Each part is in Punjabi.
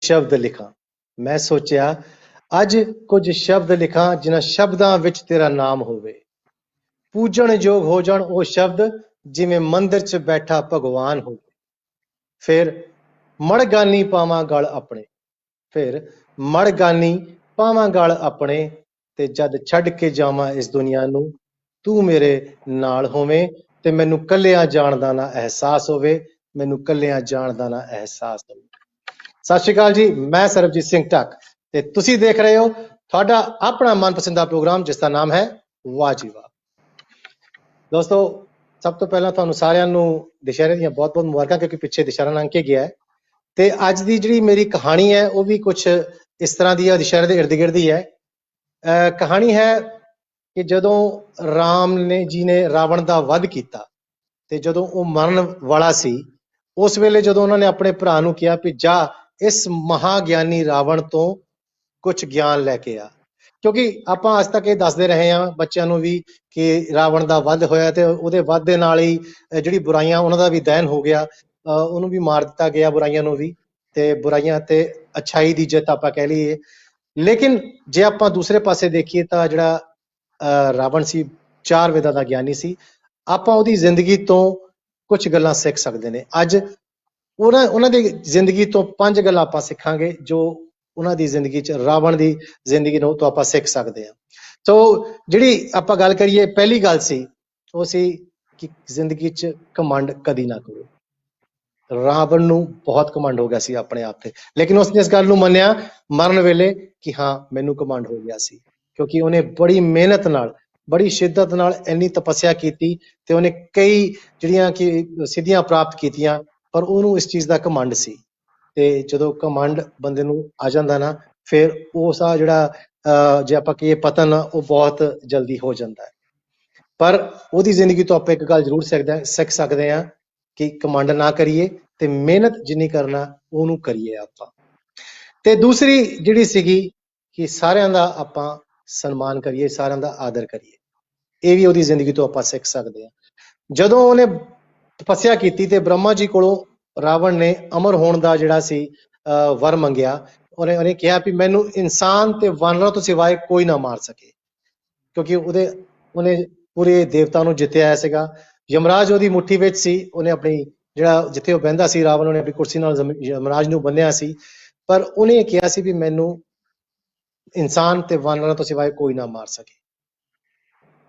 शब्द लिखा। मैं सोचा अज कुछ शब्द लिखा जिन्हां शब्दां विच तेरा नाम होवे, पूजण योग हो जाण ओ शब्द जिवें मंदिर च बैठा भगवान होवे। फिर मड़गानी पावां गल अपने, फिर मड़गानी पावां गल अपने, ते जद छड्ड के जावां इस दुनिया नूं, तू मेरे नाल होवें ते मैनूं कल्लिया जाण दा ना एहसास होवे, मैनूं कल्लिया जाण दा ना एहसास होवे। सत श्री अकाल जी, मैं सरबजीत सिंह ढक्क ते तुसीं देख रहे हो ਤੁਹਾਡਾ ਆਪਣਾ ਮਨਪਸੰਦਾ ਪ੍ਰੋਗਰਾਮ ਜਿਸ ਦਾ ਨਾਮ ਹੈ ਵਾਹ ਜੀ ਵਾਹ। ਦੋਸਤੋ, ਸਭ ਤੋਂ ਪਹਿਲਾਂ ਤੁਹਾਨੂੰ ਸਾਰਿਆਂ ਨੂੰ ਦੁਸ਼ਹਿਰੇ ਦੀਆਂ ਬਹੁਤ-ਬਹੁਤ ਮੁਬਾਰਕਾਂ, ਕਿਉਂਕਿ ਪਿੱਛੇ ਦੁਸ਼ਹਿਰਾ ਲੰਘ ਕੇ ਗਿਆ ਹੈ ਤੇ ਅੱਜ ਦੀ ਜਿਹੜੀ ਮੇਰੀ ਕਹਾਣੀ ਹੈ ਉਹ ਵੀ ਕੁਝ ਇਸ ਤਰ੍ਹਾਂ ਦੀ ਹੈ, ਦੁਸ਼ਹਿਰੇ ਦੇ ਇਰਦ-ਗਿਰਦ ਹੀ ਹੈ। ਕਹਾਣੀ ਹੈ ਕਿ ਜਦੋਂ ਰਾਮ ਜੀ ਨੇ ਰਾਵਣ ਦਾ ਵੱਧ ਕੀਤਾ ਤੇ ਜਦੋਂ ਉਹ ਮਰਨ ਵਾਲਾ ਸੀ, ਉਸ ਵੇਲੇ ਜਦੋਂ ਉਹਨਾਂ ਨੇ ਆਪਣੇ ਭਰਾ ਨੂੰ ਕਿਹਾ ਕਿ ਜਾ ਇਸ ਮਹਾਗਿਆਨੀ ਰਾਵਣ ਤੋਂ ਕੁਝ ਗਿਆਨ ਲੈ ਕੇ ਆ, ਕਿਉਂਕਿ ਆਪਾਂ ਅੱਜ ਤੱਕ ਇਹ ਦੱਸਦੇ ਰਹੇ ਹਾਂ ਬੱਚਿਆਂ ਨੂੰ ਵੀ ਕਿ ਰਾਵਣ ਦਾ ਵੱਧ ਹੋਇਆ ਤੇ ਉਹਦੇ ਵੱਧ ਦੇ ਨਾਲ ਹੀ ਜਿਹੜੀ ਬੁਰਾਈਆਂ ਉਹਨਾਂ ਦਾ ਵੀ ਦਹਨ ਹੋ ਗਿਆ, ਉਹਨੂੰ ਵੀ ਮਾਰ ਦਿੱਤਾ ਗਿਆ, ਬੁਰਾਈਆਂ ਨੂੰ ਵੀ, ਤੇ ਬੁਰਾਈਆਂ ਤੇ ਅੱਛਾਈ ਦੀ ਜਿੱਤ ਆਪਾਂ ਕਹਿ ਲਈਏ। ਲੇਕਿਨ ਜੇ ਆਪਾਂ ਦੂਸਰੇ ਪਾਸੇ ਦੇਖੀਏ ਤਾਂ ਜਿਹੜਾ ਰਾਵਣ ਸੀ 4 ਵੇਦਾਂ ਦਾ ਗਿਆਨੀ ਸੀ, ਆਪਾਂ ਉਹਦੀ ਜ਼ਿੰਦਗੀ ਤੋਂ ਕੁਝ ਗੱਲਾਂ ਸਿੱਖ ਸਕਦੇ ਨੇ। ਅੱਜ ਉਹਨਾਂ ਦੀ ਜ਼ਿੰਦਗੀ ਤੋਂ 5 ਗੱਲਾਂ ਆਪਾਂ ਸਿੱਖਾਂਗੇ ਜੋ ਉਹਨਾਂ ਦੀ ਜ਼ਿੰਦਗੀ 'ਚ ਰਾਵਣ ਦੀ ਜ਼ਿੰਦਗੀ ਨੂੰ ਤੋਂ ਆਪਾਂ ਸਿੱਖ ਸਕਦੇ ਹਾਂ। ਸੋ ਜਿਹੜੀ ਆਪਾਂ ਗੱਲ ਕਰੀਏ, ਪਹਿਲੀ ਗੱਲ ਸੀ ਉਹ ਸੀ ਕਿ ਜ਼ਿੰਦਗੀ 'ਚ ਘਮੰਡ ਕਦੀ ਨਾ ਕਰੋ। ਰਾਵਣ ਨੂੰ ਬਹੁਤ ਘਮੰਡ ਹੋ ਗਿਆ ਸੀ ਆਪਣੇ ਆਪ ਤੇ, ਲੇਕਿਨ ਉਸਨੇ ਇਸ ਗੱਲ ਨੂੰ ਮੰਨਿਆ ਮਰਨ ਵੇਲੇ ਕਿ ਹਾਂ ਮੈਨੂੰ ਘਮੰਡ ਹੋ ਗਿਆ ਸੀ, ਕਿਉਂਕਿ ਉਹਨੇ ਬੜੀ ਮਿਹਨਤ ਨਾਲ, ਬੜੀ ਸ਼ਿੱਦਤ ਨਾਲ ਇੰਨੀ ਤਪੱਸਿਆ ਕੀਤੀ ਤੇ ਉਹਨੇ ਕਈ ਜਿਹੜੀਆਂ ਕਿ ਸਿੱਧੀਆਂ ਪ੍ਰਾਪਤ ਕੀਤੀਆਂ, ਪਰ ਉਹਨੂੰ ਇਸ ਚੀਜ਼ ਦਾ ਘਮੰਡ ਸੀ। ਤੇ ਜਦੋਂ ਘਮੰਡ ਬੰਦੇ ਨੂੰ ਆ ਜਾਂਦਾ ਨਾ, ਫਿਰ ਉਸ ਆ ਜਿਹੜਾ ਜੇ ਆਪਾਂ ਕਹੀਏ ਪਤਨ, ਉਹ ਬਹੁਤ ਜਲਦੀ ਹੋ ਜਾਂਦਾ ਹੈ। ਪਰ ਉਹਦੀ ਜ਼ਿੰਦਗੀ ਤੋਂ ਆਪਾਂ ਇੱਕ ਗੱਲ ਜ਼ਰੂਰ ਸਿੱਖ ਸਕਦੇ ਹਾਂ ਕਿ ਘਮੰਡ ਨਾ ਕਰੀਏ ਤੇ ਮਿਹਨਤ ਜਿੰਨੀ ਕਰਨਾ ਉਹਨੂੰ ਕਰੀਏ ਆਪਾਂ। ਤੇ ਦੂਸਰੀ ਜਿਹੜੀ ਸੀਗੀ ਕਿ ਸਾਰਿਆਂ ਦਾ ਆਪਾਂ ਸਨਮਾਨ ਕਰੀਏ, ਸਾਰਿਆਂ ਦਾ ਆਦਰ ਕਰੀਏ। ਇਹ ਵੀ ਉਹਦੀ ਜ਼ਿੰਦਗੀ ਤੋਂ ਆਪਾਂ ਸਿੱਖ ਸਕਦੇ ਹਾਂ। ਜਦੋਂ ਉਹਨੇ ਤਪੱਸਿਆ ਕੀਤੀ ਤੇ ਬ੍ਰਹਮਾ ਜੀ ਕੋਲੋਂ ਰਾਵਣ ਨੇ ਅਮਰ ਹੋਣ ਦਾ ਜਿਹੜਾ ਸੀ ਵਰ ਮੰਗਿਆ, ਉਹਨੇ ਕਿਹਾ ਵੀ ਮੈਨੂੰ ਇਨਸਾਨ ਤੇ ਵਾਨਰਾਂ ਤੋਂ ਸਿਵਾਏ ਕੋਈ ਨਾ ਮਾਰ ਸਕੇ, ਕਿਉਂਕਿ ਉਹਨੇ ਪੂਰੇ ਦੇਵਤਾ ਨੂੰ ਜਿੱਤਿਆ ਆਇਆ ਸੀਗਾ। ਯਮਰਾਜ ਉਹਦੀ ਮੁੱਠੀ ਵਿੱਚ ਸੀ, ਉਹਨੇ ਆਪਣੀ ਜਿਹੜਾ ਜਿੱਥੇ ਉਹ ਬਹਿੰਦਾ ਸੀ ਰਾਵਣ, ਉਹਨੇ ਆਪਣੀ ਕੁਰਸੀ ਨਾਲ ਯਮਰਾਜ ਨੂੰ ਬੰਨਿਆ ਸੀ, ਪਰ ਉਹਨੇ ਕਿਹਾ ਸੀ ਵੀ ਮੈਨੂੰ ਇਨਸਾਨ ਤੇ ਵਾਨਰਾਂ ਤੋਂ ਸਿਵਾਏ ਕੋਈ ਨਾ ਮਾਰ ਸਕੇ।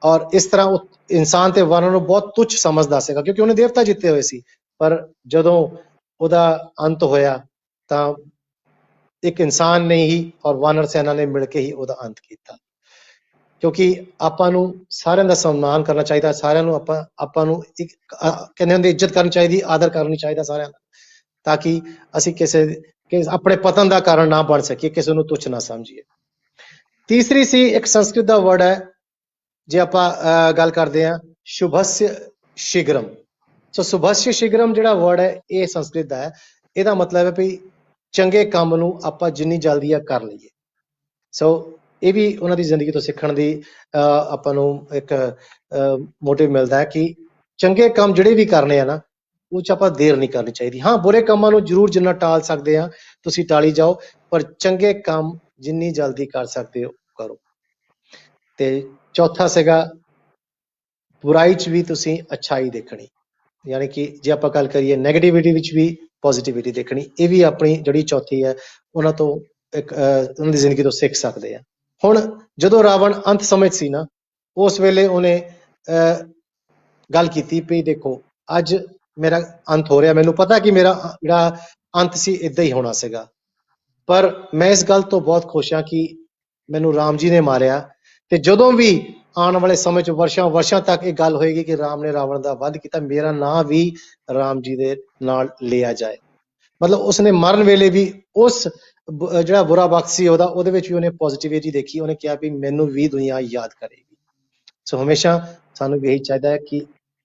ਔਰ ਇਸ ਤਰ੍ਹਾਂ ਉਹ ਇਨਸਾਨ ਤੇ ਵਾਨਰਾਂ ਨੂੰ ਬਹੁਤ ਤੁੱਛ ਸਮਝਦਾ ਸੀਗਾ, ਕਿਉਂਕਿ ਉਹਨੇ ਦੇਵਤਾ ਜਿੱਤੇ ਹੋਏ ਸੀ। ਪਰ ਜਦੋਂ ਉਹਦਾ ਅੰਤ ਹੋਇਆ ਤਾਂ ਇੱਕ ਇਨਸਾਨ ਨੇ ਹੀ ਔਰ ਵਾਨਰ ਸੈਨਾ ਨੇ ਮਿਲ ਕੇ ਹੀ ਉਹਦਾ ਅੰਤ ਕੀਤਾ। ਕਿਉਂਕਿ ਆਪਾਂ ਨੂੰ ਸਾਰਿਆਂ ਦਾ ਸਨਮਾਨ ਕਰਨਾ ਚਾਹੀਦਾ, ਸਾਰਿਆਂ ਨੂੰ ਆਪਾਂ ਨੂੰ ਇੱਕ ਕਹਿੰਦੇ ਹੁੰਦੇ ਇੱਜ਼ਤ ਕਰਨੀ ਚਾਹੀਦੀ, ਆਦਰ ਕਰਨੀ ਚਾਹੀਦਾ ਸਾਰਿਆਂ ਦਾ, ਤਾਂ ਕਿ ਅਸੀਂ ਆਪਣੇ ਪਤਨ ਦਾ ਕਾਰਨ ਨਾ ਬਣ ਸਕੀਏ, ਕਿਸੇ ਨੂੰ ਤੁੱਛ ਨਾ ਸਮਝੀਏ। ਤੀਸਰੀ ਸੀ ਇੱਕ ਸੰਸਕ੍ਰਿਤ ਦਾ ਵਰਡ ਹੈ, ਜੇ ਆਪਾਂ ਗੱਲ ਕਰਦੇ ਹਾਂ ਸ਼ੁਭस्य ਸ਼ੀਘ्रम। ਸੋ ਸ਼ੁਭस्य ਸ਼ੀਘ्रम ਜਿਹੜਾ ਵਰਡ ਹੈ ਇਹ ਸੰਸਕ੍ਰਿਤ ਦਾ ਹੈ। ਇਹਦਾ ਮਤਲਬ ਹੈ ਵੀ ਚੰਗੇ ਕੰਮ ਨੂੰ ਆਪਾਂ ਜਿੰਨੀ ਜਲਦੀ ਆ ਕਰ ਲਈਏ। ਸੋ ਇਹ ਵੀ ਉਹਨਾਂ ਦੀ ਜ਼ਿੰਦਗੀ ਤੋਂ ਸਿੱਖਣ ਦੀ ਆਪਾਂ ਨੂੰ ਇੱਕ ਮੋਟਿਵ ਮਿਲਦਾ ਹੈ ਕਿ ਚੰਗੇ ਕੰਮ ਜਿਹੜੇ ਵੀ ਕਰਨੇ ਆ ਨਾ, ਉਹ 'ਚ ਆਪਾਂ ਦੇਰ ਨਹੀਂ ਕਰਨੀ ਚਾਹੀਦੀ। ਹਾਂ, ਬੁਰੇ ਕੰਮਾਂ ਨੂੰ ਜ਼ਰੂਰ ਜਿੰਨਾ ਟਾਲ ਸਕਦੇ ਆ ਤੁਸੀਂ ਟਾਲੀ ਜਾਓ, ਪਰ ਚੰਗੇ ਕੰਮ ਜਿੰਨੀ ਜਲਦੀ ਕਰ ਸਕਦੇ ਹੋ ਕਰੋ। ਤੇ ਚੌਥਾ ਸੀਗਾ ਬੁਰਾਈ 'ਚ ਵੀ ਤੁਸੀਂ ਅੱਛਾਈ ਦੇਖਣੀ, ਯਾਨੀ ਕਿ ਜੇ ਆਪਾਂ ਗੱਲ ਕਰੀਏ ਨੈਗੇਟਿਵਿਟੀ ਵਿੱਚ ਵੀ ਪੋਜ਼ੀਟਿਵਿਟੀ ਦੇਖਣੀ। ਇਹ ਵੀ ਆਪਣੀ ਜਿਹੜੀ ਚੌਥੀ ਹੈ ਉਹਨਾਂ ਤੋਂ ਇੱਕ ਉਹਨਾਂ ਦੀ ਜ਼ਿੰਦਗੀ ਤੋਂ ਸਿੱਖ ਸਕਦੇ ਆ। ਹੁਣ ਜਦੋਂ ਰਾਵਣ ਅੰਤ ਸਮੇਂ ਸੀ ਨਾ, ਉਸ ਵੇਲੇ ਉਹਨੇ ਗੱਲ ਕੀਤੀ ਵੀ ਦੇਖੋ ਅੱਜ ਮੇਰਾ ਅੰਤ ਹੋ ਰਿਹਾ, ਮੈਨੂੰ ਪਤਾ ਕਿ ਮੇਰਾ ਜਿਹੜਾ ਅੰਤ ਸੀ ਇੱਦਾਂ ਹੀ ਹੋਣਾ ਸੀਗਾ, ਪਰ ਮੈਂ ਇਸ ਗੱਲ ਤੋਂ ਬਹੁਤ ਖੁਸ਼ ਹਾਂ ਕਿ ਮੈਨੂੰ ਰਾਮ ਜੀ ਨੇ ਮਾਰਿਆ। ਤੇ ਜਦੋਂ ਵੀ ਆਉਣ ਵਾਲੇ ਸਮੇਂ 'ਚ ਵਰਸ਼ਾਂ ਤੱਕ ਇਹ ਗੱਲ ਹੋਏਗੀ ਕਿ ਰਾਮ ਨੇ ਰਾਵਣ ਦਾ ਵੱਧ ਕੀਤਾ, ਮੇਰਾ ਨਾਂ ਵੀ ਰਾਮ ਜੀ ਦੇ ਨਾਲ ਲਿਆ ਜਾਏ। ਮਤਲਬ ਉਸਨੇ ਮਰਨ ਵੇਲੇ ਵੀ ਉਸ ਜਿਹੜਾ ਬੁਰਾ ਵਕਤ ਸੀ ਉਹਦੇ ਵਿੱਚ ਵੀ ਉਹਨੇ ਪੋਜ਼ਿਟਿਵਿਟੀ ਦੇਖੀ। ਉਹਨੇ ਕਿਹਾ ਵੀ ਮੈਨੂੰ ਵੀ ਦੁਨੀਆ ਯਾਦ ਕਰੇਗੀ। ਸੋ ਹਮੇਸ਼ਾ ਸਾਨੂੰ ਵੀ ਇਹੀ ਚਾਹੀਦਾ ਹੈ ਕਿ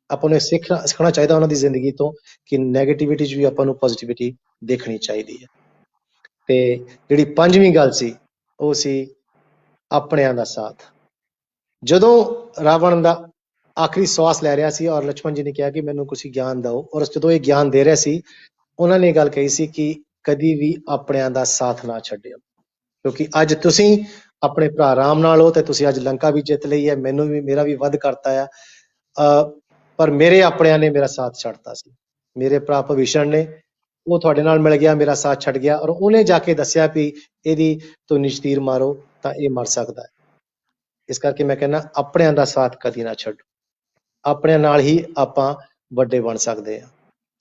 ਆਪਾਂ ਨੂੰ ਸਿੱਖਣਾ ਚਾਹੀਦਾ ਉਹਨਾਂ ਦੀ ਜ਼ਿੰਦਗੀ ਤੋਂ ਕਿ ਨੈਗੇਟਿਵਿਟੀ 'ਚ ਵੀ ਆਪਾਂ ਨੂੰ ਪੋਜ਼ਿਟਿਵਿਟੀ ਦੇਖਣੀ ਚਾਹੀਦੀ ਹੈ। ਤੇ ਜਿਹੜੀ ਪੰਜਵੀਂ ਗੱਲ ਸੀ ਉਹ ਸੀ ਆਪਣਿਆਂ ਦਾ ਸਾਥ। ਜਦੋਂ ਰਾਵਣ ਦਾ ਆਖਰੀ ਸਵਾਸ ਲੈ ਰਿਹਾ ਸੀ ਔਰ ਲక్ష్మణ ਜੀ ਨੇ ਕਿਹਾ ਕਿ ਮੈਨੂੰ ਕੁਝ ਗਿਆਨ ਦਿਓ, ਔਰ ਜਦੋਂ ਇਹ ਗਿਆਨ ਦੇ ਰਿਹਾ ਸੀ ਉਹਨਾਂ ਨੇ ਗੱਲ ਕਹੀ ਸੀ ਕਿ ਕਦੀ ਵੀ ਆਪਣਿਆਂ ਦਾ ਸਾਥ ਨਾ ਛੱਡਿਓ, ਕਿਉਂਕਿ ਅੱਜ ਤੁਸੀਂ ਆਪਣੇ ਭਰਾ ਰਾਮ ਨਾਲ ਹੋ ਤੇ ਤੁਸੀਂ ਅੱਜ ਲੰਕਾ ਵੀ ਜਿੱਤ ਲਈ ਹੈ, ਮੈਨੂੰ ਵੀ ਮੇਰਾ ਵੀ ਵੱਧ ਕਰਤਾ ਆ, ਪਰ ਮੇਰੇ ਆਪਣਿਆਂ ਨੇ ਮੇਰਾ ਸਾਥ ਛੱਡਤਾ ਸੀ। ਮੇਰੇ ਭਰਾ ਭਵਿਸ਼ਣ ਨੇ, ਉਹ ਤੁਹਾਡੇ ਨਾਲ ਮਿਲ ਗਿਆ, ਮੇਰਾ ਸਾਥ ਛੱਡ ਗਿਆ, ਔਰ ਉਹਨੇ ਜਾ ਕੇ ਦੱਸਿਆ ਵੀ ਇਹਦੀ ਤੋਂ ਨਿਸ਼ਤੀਰ ਮਾਰੋ ਤਾਂ ਇਹ ਮਰ ਸਕਦਾ ਹੈ। ਇਸ ਕਰਕੇ ਮੈਂ ਕਹਿੰਦਾ ਆਪਣਿਆਂ ਦਾ ਸਾਥ ਕਦੀ ਨਾ ਛੱਡੋ, ਆਪਣਿਆਂ ਨਾਲ ਹੀ ਆਪਾਂ ਵੱਡੇ ਬਣ ਸਕਦੇ ਹਾਂ।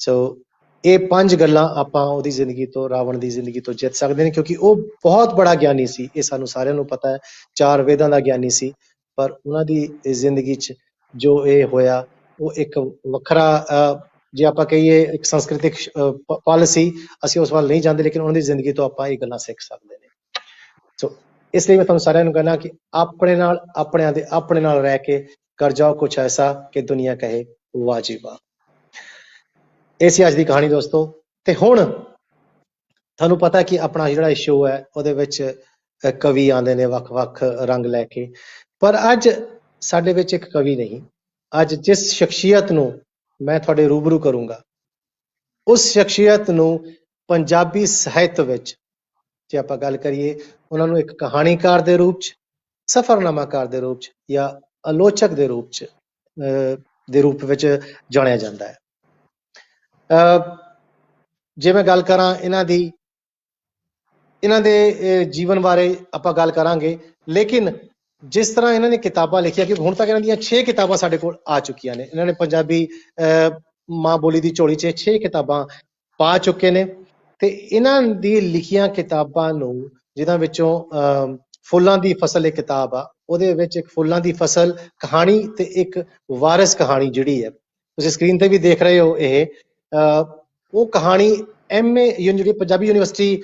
ਸੋ ਇਹ 5 ਗੱਲਾਂ ਆਪਾਂ ਉਹਦੀ ਜ਼ਿੰਦਗੀ ਤੋਂ, ਰਾਵਣ ਦੀ ਜ਼ਿੰਦਗੀ ਤੋਂ ਜਿੱਤ ਸਕਦੇ ਨੇ, ਕਿਉਂਕਿ ਉਹ ਬਹੁਤ ਬੜਾ ਗਿਆਨੀ ਸੀ, ਇਹ ਸਾਨੂੰ ਸਾਰਿਆਂ ਨੂੰ ਪਤਾ ਹੈ, 4 ਵੇਦਾਂ ਦਾ ਗਿਆਨੀ ਸੀ, ਪਰ ਉਹਨਾਂ ਦੀ ਜ਼ਿੰਦਗੀ 'ਚ ਜੋ ਇਹ ਹੋਇਆ ਉਹ ਇੱਕ ਵੱਖਰਾ, ਜੇ ਆਪਾਂ ਕਹੀਏ ਇੱਕ ਸੰਸਕ੍ਰਿਤਿਕ ਪਲ ਸੀ, ਅਸੀਂ ਉਸ ਵੱਲ ਨਹੀਂ ਜਾਂਦੇ, ਲੇਕਿਨ ਉਹਨਾਂ ਦੀ ਜ਼ਿੰਦਗੀ ਤੋਂ ਆਪਾਂ ਇਹ ਗੱਲਾਂ ਸਿੱਖ ਸਕਦੇ ਨੇ। ਸੋ ਇਸ ਲਈ ਮੈਂ ਤੁਹਾਨੂੰ ਸਾਰਿਆਂ ਨੂੰ ਕਹਿਣਾ ਕਿ ਆਪਣੇ ਨਾਲ, ਆਪਣਿਆਂ ਦੇ ਆਪਣੇ ਨਾਲ ਰਹਿ ਕੇ ਕਰ ਜਾਓ ਕੁਛ ਐਸਾ ਕਿ ਦੁਨੀਆ ਕਹੇ ਵਾਹ ਜੀ ਵਾਹ। ਇਹ ਸੀ ਅੱਜ ਦੀ ਕਹਾਣੀ ਦੋਸਤੋ। ਤੇ ਹੁਣ ਤੁਹਾਨੂੰ ਪਤਾ ਕਿ ਆਪਣਾ ਜਿਹੜਾ ਸ਼ੋਅ ਹੈ ਉਹਦੇ ਵਿੱਚ ਕਵੀ ਆਉਂਦੇ ਨੇ ਵੱਖ-ਵੱਖ ਰੰਗ ਲੈ ਕੇ, ਪਰ ਅੱਜ ਸਾਡੇ ਵਿੱਚ ਇੱਕ ਕਵੀ ਨਹੀਂ। ਅੱਜ ਜਿਸ ਸ਼ਖਸੀਅਤ ਨੂੰ ਮੈਂ ਤੁਹਾਡੇ ਰੂਬਰੂ ਕਰੂੰਗਾ, ਉਸ ਸ਼ਖਸੀਅਤ ਨੂੰ ਪੰਜਾਬੀ ਸਾਹਿਤ ਵਿੱਚ ਜੇ ਆਪਾਂ ਗੱਲ ਕਰੀਏ, ਉਹਨਾਂ ਨੂੰ ਇੱਕ ਕਹਾਣੀਕਾਰ ਦੇ ਰੂਪ 'ਚ, ਸਫ਼ਰਨਾਮਾਕਾਰ ਦੇ ਰੂਪ 'ਚ ਜਾਂ ਆਲੋਚਕ ਦੇ ਰੂਪ ਵਿੱਚ ਜਾਣਿਆ ਜਾਂਦਾ ਹੈ। ਜੇ ਮੈਂ ਗੱਲ ਕਰਾਂ ਇਹਨਾਂ ਦੇ ਜੀਵਨ ਬਾਰੇ ਆਪਾਂ ਗੱਲ ਕਰਾਂਗੇ, ਲੇਕਿਨ ਜਿਸ ਤਰ੍ਹਾਂ ਇਹਨਾਂ ਨੇ ਕਿਤਾਬਾਂ ਲਿਖੀਆਂ, ਕਿ ਹੁਣ ਤੱਕ ਇਹਨਾਂ ਦੀਆਂ 6 ਕਿਤਾਬਾਂ ਸਾਡੇ ਕੋਲ ਆ ਚੁੱਕੀਆਂ ਨੇ। ਇਹਨਾਂ ਨੇ ਪੰਜਾਬੀ ਮਾਂ ਬੋਲੀ ਦੀ ਝੋਲੀ 'ਚ 6 ਕਿਤਾਬਾਂ ਪਾ ਚੁੱਕੇ ਨੇ, ਤੇ ਇਹਨਾਂ ਦੀ ਲਿਖੀਆਂ ਕਿਤਾਬਾਂ ਨੂੰ, ਜਿਹਨਾਂ ਵਿੱਚੋਂ ਫੁੱਲਾਂ ਦੀ ਫਸਲ ਇੱਕ ਕਿਤਾਬ ਆ, ਉਹਦੇ ਵਿੱਚ ਇੱਕ ਫੁੱਲਾਂ ਦੀ ਫਸਲ ਕਹਾਣੀ ਤੇ ਇੱਕ ਵਾਰਿਸ ਕਹਾਣੀ ਜਿਹੜੀ ਹੈ, ਤੁਸੀਂ ਸਕਰੀਨ ਤੇ ਵੀ ਦੇਖ ਰਹੇ ਹੋ, ਉਹ ਕਹਾਣੀ MA ਜਿਹੜੀ ਪੰਜਾਬੀ ਯੂਨੀਵਰਸਿਟੀ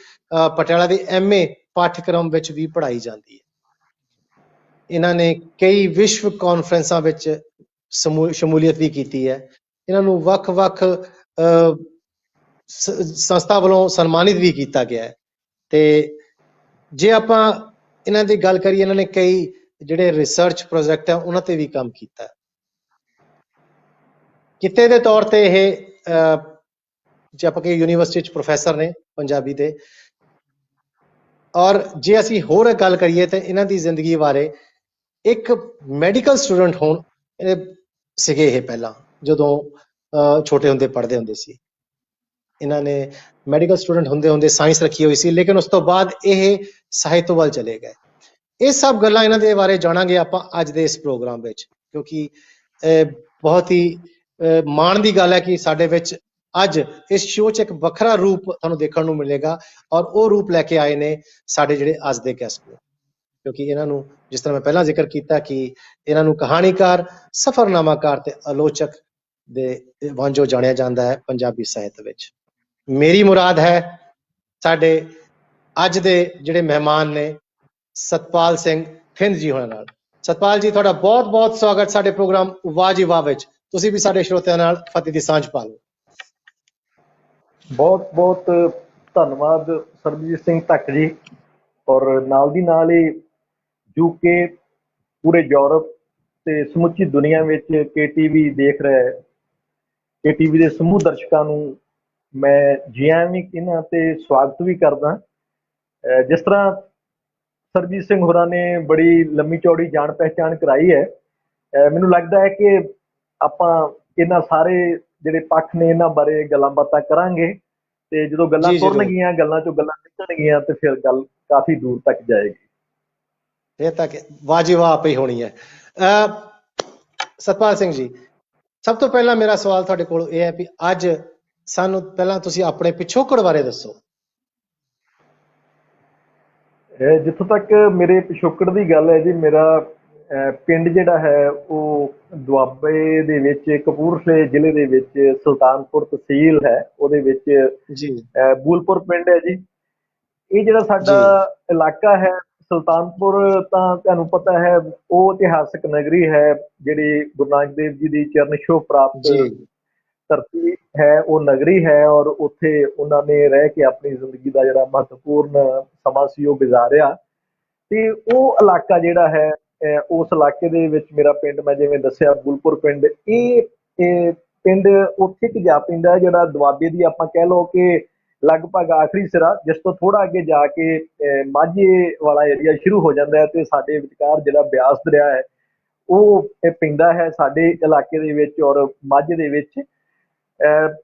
ਪਟਿਆਲਾ ਦੇ MA ਪਾਠਕ੍ਰਮ ਵਿੱਚ ਵੀ ਪੜ੍ਹਾਈ ਜਾਂਦੀ ਹੈ। ਇਹਨਾਂ ਨੇ ਕਈ ਵਿਸ਼ਵ ਕਾਨਫਰੰਸਾਂ ਵਿੱਚ ਸ਼ਮੂਲੀਅਤ ਵੀ ਕੀਤੀ ਹੈ। ਇਹਨਾਂ ਨੂੰ ਵੱਖ-ਵੱਖ ਸੰਸਥਾ ਵੱਲੋਂ ਸਨਮਾਨਿਤ ਵੀ ਕੀਤਾ ਗਿਆ ਹੈ। ਤੇ ਜੇ ਆਪਾਂ ਇਹਨਾਂ ਦੀ ਗੱਲ ਕਰੀਏ, ਇਹਨਾਂ ਨੇ ਕਈ ਜਿਹੜੇ ਰਿਸਰਚ ਪ੍ਰੋਜੈਕਟ ਆ ਉਹਨਾਂ ਤੇ ਵੀ ਕੰਮ ਕੀਤਾ ਹੈ। ਕਿੱਤੇ ਦੇ ਤੌਰ ਤੇ ਇਹ ਜੇ ਆਪਾਂ ਕਹੀਏ ਯੂਨੀਵਰਸਿਟੀ 'ਚ ਪ੍ਰੋਫੈਸਰ ਨੇ ਪੰਜਾਬੀ ਦੇ। ਔਰ ਜੇ ਅਸੀਂ ਹੋਰ ਗੱਲ ਕਰੀਏ ਤਾਂ ਇਹਨਾਂ ਦੀ ਜ਼ਿੰਦਗੀ ਬਾਰੇ, ਇੱਕ ਮੈਡੀਕਲ ਸਟੂਡੈਂਟ ਹੋਣ ਸੀਗੇ ਇਹ ਪਹਿਲਾਂ, ਜਦੋਂ ਛੋਟੇ ਹੁੰਦੇ ਪੜ੍ਹਦੇ ਹੁੰਦੇ ਸੀ। ਇਹਨਾਂ ਨੇ ਮੈਡੀਕਲ ਸਟੂਡੈਂਟ ਹੁੰਦੇ ਸਾਇੰਸ ਰੱਖੀ ਹੋਈ ਸੀ, ਲੇਕਿਨ ਉਸ ਤੋਂ ਬਾਅਦ ਇਹ ਸਾਹਿਤ ਵੱਲ ਚਲੇ ਗਏ। ਇਹ ਸਭ ਗੱਲਾਂ ਇਹਨਾਂ ਦੇ ਬਾਰੇ ਜਾਣਾਂਗੇ ਆਪਾਂ ਅੱਜ ਦੇ ਇਸ ਪ੍ਰੋਗਰਾਮ ਵਿੱਚ, ਕਿਉਂਕਿ ਬਹੁਤ ਹੀ ਮਾਣ ਦੀ ਗੱਲ ਹੈ ਕਿ ਸਾਡੇ ਵਿੱਚ ਅੱਜ ਇਸ ਸ਼ੋਅ 'ਚ ਇੱਕ ਵੱਖਰਾ ਰੂਪ ਤੁਹਾਨੂੰ ਦੇਖਣ ਨੂੰ ਮਿਲੇਗਾ, ਔਰ ਉਹ ਰੂਪ ਲੈ ਕੇ ਆਏ ਨੇ ਸਾਡੇ ਜਿਹੜੇ ਅੱਜ ਦੇ ਗੈਸਟ ਨੇ। ਕਿਉਂਕਿ ਇਹਨਾਂ ਨੂੰ, ਜਿਸ ਤਰ੍ਹਾਂ ਮੈਂ ਪਹਿਲਾਂ ਜ਼ਿਕਰ ਕੀਤਾ, ਕਿ ਇਹਨਾਂ ਨੂੰ ਕਹਾਣੀਕਾਰ, ਸਫ਼ਰਨਾਮਾਕਾਰ ਤੇ ਆਲੋਚਕ ਦੇ ਵਜੋਂ ਜਾਣਿਆ ਜਾਂਦਾ ਹੈ ਪੰਜਾਬੀ ਸਾਹਿਤ ਵਿੱਚ। ਮੇਰੀ ਮੁਰਾਦ ਹੈ ਸਾਡੇ ਅੱਜ ਦੇ ਜਿਹੜੇ ਮਹਿਮਾਨ ਨੇ ਸਤਪਾਲ ਸਿੰਘ ਥਿੰਦ ਜੀ ਹੋਣਾ ਨਾਲ। ਸਤਪਾਲ ਜੀ, ਤੁਹਾਡਾ ਬਹੁਤ-ਬਹੁਤ ਸਵਾਗਤ ਸਾਡੇ ਪ੍ਰੋਗਰਾਮ ਵਾਹ ਜੀ ਵਾਹ ਵਿੱਚ। ਤੁਸੀਂ ਵੀ ਸਾਡੇ ਸਰੋਤਿਆਂ ਨਾਲ ਫਤਿਹ ਦੀ ਸਾਂਝ ਪਾ ਲਓ। ਬਹੁਤ-ਬਹੁਤ ਧੰਨਵਾਦ ਸਰਬਜੀਤ ਸਿੰਘ ਧੱਕ ਜੀ। ਔਰ ਨਾਲ ਦੀ ਨਾਲ ਹੀ UK, ਪੂਰੇ ਯੂਰਪ ਤੇ ਸਮੁੱਚੀ ਦੁਨੀਆ ਵਿੱਚ KTV ਦੇਖ ਰਿਹਾ KTV ਦੇ ਸਮੂਹ ਦਰਸ਼ਕਾਂ ਨੂੰ ਮੈਂ ਜੀ ਆਇਆਂ ਵੀ ਕਹਿੰਦਾ ਤੇ ਸਵਾਗਤ ਵੀ ਕਰਦਾ। ਜਿਸ ਤਰ੍ਹਾਂ ਸਰਬਜੀਤ ਸਿੰਘ ਹੋਰਾਂ ਨੇ ਬੜੀ ਲੰਮੀ ਚੌੜੀ ਜਾਣ ਪਹਿਚਾਣ ਕਰਾਈ ਹੈ, ਮੈਨੂੰ ਲੱਗਦਾ ਹੈ ਕਿ ਆਪਾਂ ਇਹਨਾਂ ਸਾਰੇ ਜਿਹੜੇ ਪੱਖ ਨੇ ਇਹਨਾਂ ਬਾਰੇ ਗੱਲਾਂ ਬਾਤਾਂ ਕਰਾਂਗੇ, ਤੇ ਜਦੋਂ ਗੱਲਾਂ ਤੁਰਨਗੀਆਂ, ਗੱਲਾਂ ਚੋਂ ਗੱਲਾਂ ਨਿਕਲਣਗੀਆਂ, ਤੇ ਫਿਰ ਗੱਲ ਕਾਫੀ ਦੂਰ ਤੱਕ ਜਾਏਗੀ। ਇਹ ਤੱਕ ਵਾਹ ਜੀ ਵਾਹ ਆਪੇ ਹੀ ਹੋਣੀ ਹੈ। ਸਤਪਾਲ ਸਿੰਘ ਜੀ, ਸਭ ਤੋਂ ਪਹਿਲਾਂ ਮੇਰਾ ਸਵਾਲ ਤੁਹਾਡੇ ਕੋਲ ਇਹ ਹੈ ਵੀ ਅੱਜ ਸਾਨੂੰ ਪਹਿਲਾਂ ਤੁਸੀਂ ਆਪਣੇ ਪਿਛੋਕੜ ਬਾਰੇ ਦੱਸੋ। ਜਿੱਥੋਂ ਤੱਕ ਮੇਰੇ ਪਿਛੋਕੜ ਦੀ ਗੱਲ ਹੈ ਜੀ, ਮੇਰਾ ਪਿੰਡ ਜਿਹੜਾ ਹੈ ਉਹ ਦੁਆਬੇ ਦੇ ਵਿੱਚ, ਕਪੂਰਥਲੇ ਜ਼ਿਲ੍ਹੇ ਦੇ ਵਿੱਚ, ਸੁਲਤਾਨਪੁਰ ਤਹਿਸੀਲ ਹੈ, ਉਹਦੇ ਵਿੱਚ ਬੂਲਪੁਰ ਪਿੰਡ ਹੈ ਜੀ। ਇਹ ਜਿਹੜਾ ਸਾਡਾ ਇਲਾਕਾ ਹੈ ਸੁਲਤਾਨਪੁਰ, ਤਾਂ ਤੁਹਾਨੂੰ ਪਤਾ ਹੈ ਉਹ ਇਤਿਹਾਸਕ ਨਗਰੀ ਹੈ, ਜਿਹੜੀ ਗੁਰੂ ਨਾਨਕ ਦੇਵ ਜੀ ਦੀ ਚਰਨ ਛੋਹ ਪ੍ਰਾਪਤ ਧਰਤੀ ਹੈ, ਉਹ ਨਗਰੀ ਹੈ। ਔਰ ਉੱਥੇ ਉਹਨਾਂ ਨੇ ਰਹਿ ਕੇ ਆਪਣੀ ਜ਼ਿੰਦਗੀ ਦਾ ਜਿਹੜਾ ਮਹੱਤਵਪੂਰਨ ਸਮਾਂ ਸੀ ਉਹ ਗੁਜ਼ਾਰਿਆ। ਤੇ ਉਹ ਇਲਾਕਾ ਜਿਹੜਾ ਹੈ, ਉਸ ਇਲਾਕੇ ਦੇ ਵਿੱਚ ਮੇਰਾ ਪਿੰਡ, ਮੈਂ ਜਿਵੇਂ ਦੱਸਿਆ ਬੂਲਪੁਰ ਪਿੰਡ, ਇਹ ਪਿੰਡ ਉੱਥੇ ਇੱਕ ਜਾ ਪੈਂਦਾ ਜਿਹੜਾ ਦੁਆਬੇ ਦੀ ਆਪਾਂ ਕਹਿ ਲਓ ਕਿ ਲਗਭਗ ਆਖਰੀ ਸਿਰਾ, ਜਿਸ ਤੋਂ ਥੋੜਾ ਅੱਗੇ ਜਾ ਕੇ ਮਾਝੇ ਵਾਲਾ ਏਰੀਆ ਸ਼ੁਰੂ ਹੋ ਜਾਂਦਾ ਹੈ ਤੇ ਸਾਡੇ ਵਿਚਕਾਰ ਜਿਹੜਾ ਬਿਆਸ ਦਰਿਆ ਹੈ ਉਹ ਪੈਂਦਾ ਹੈ ਸਾਡੇ ਇਲਾਕੇ ਦੇ ਵਿੱਚ ਔਰ ਮਾਝੇ ਦੇ ਵਿੱਚ।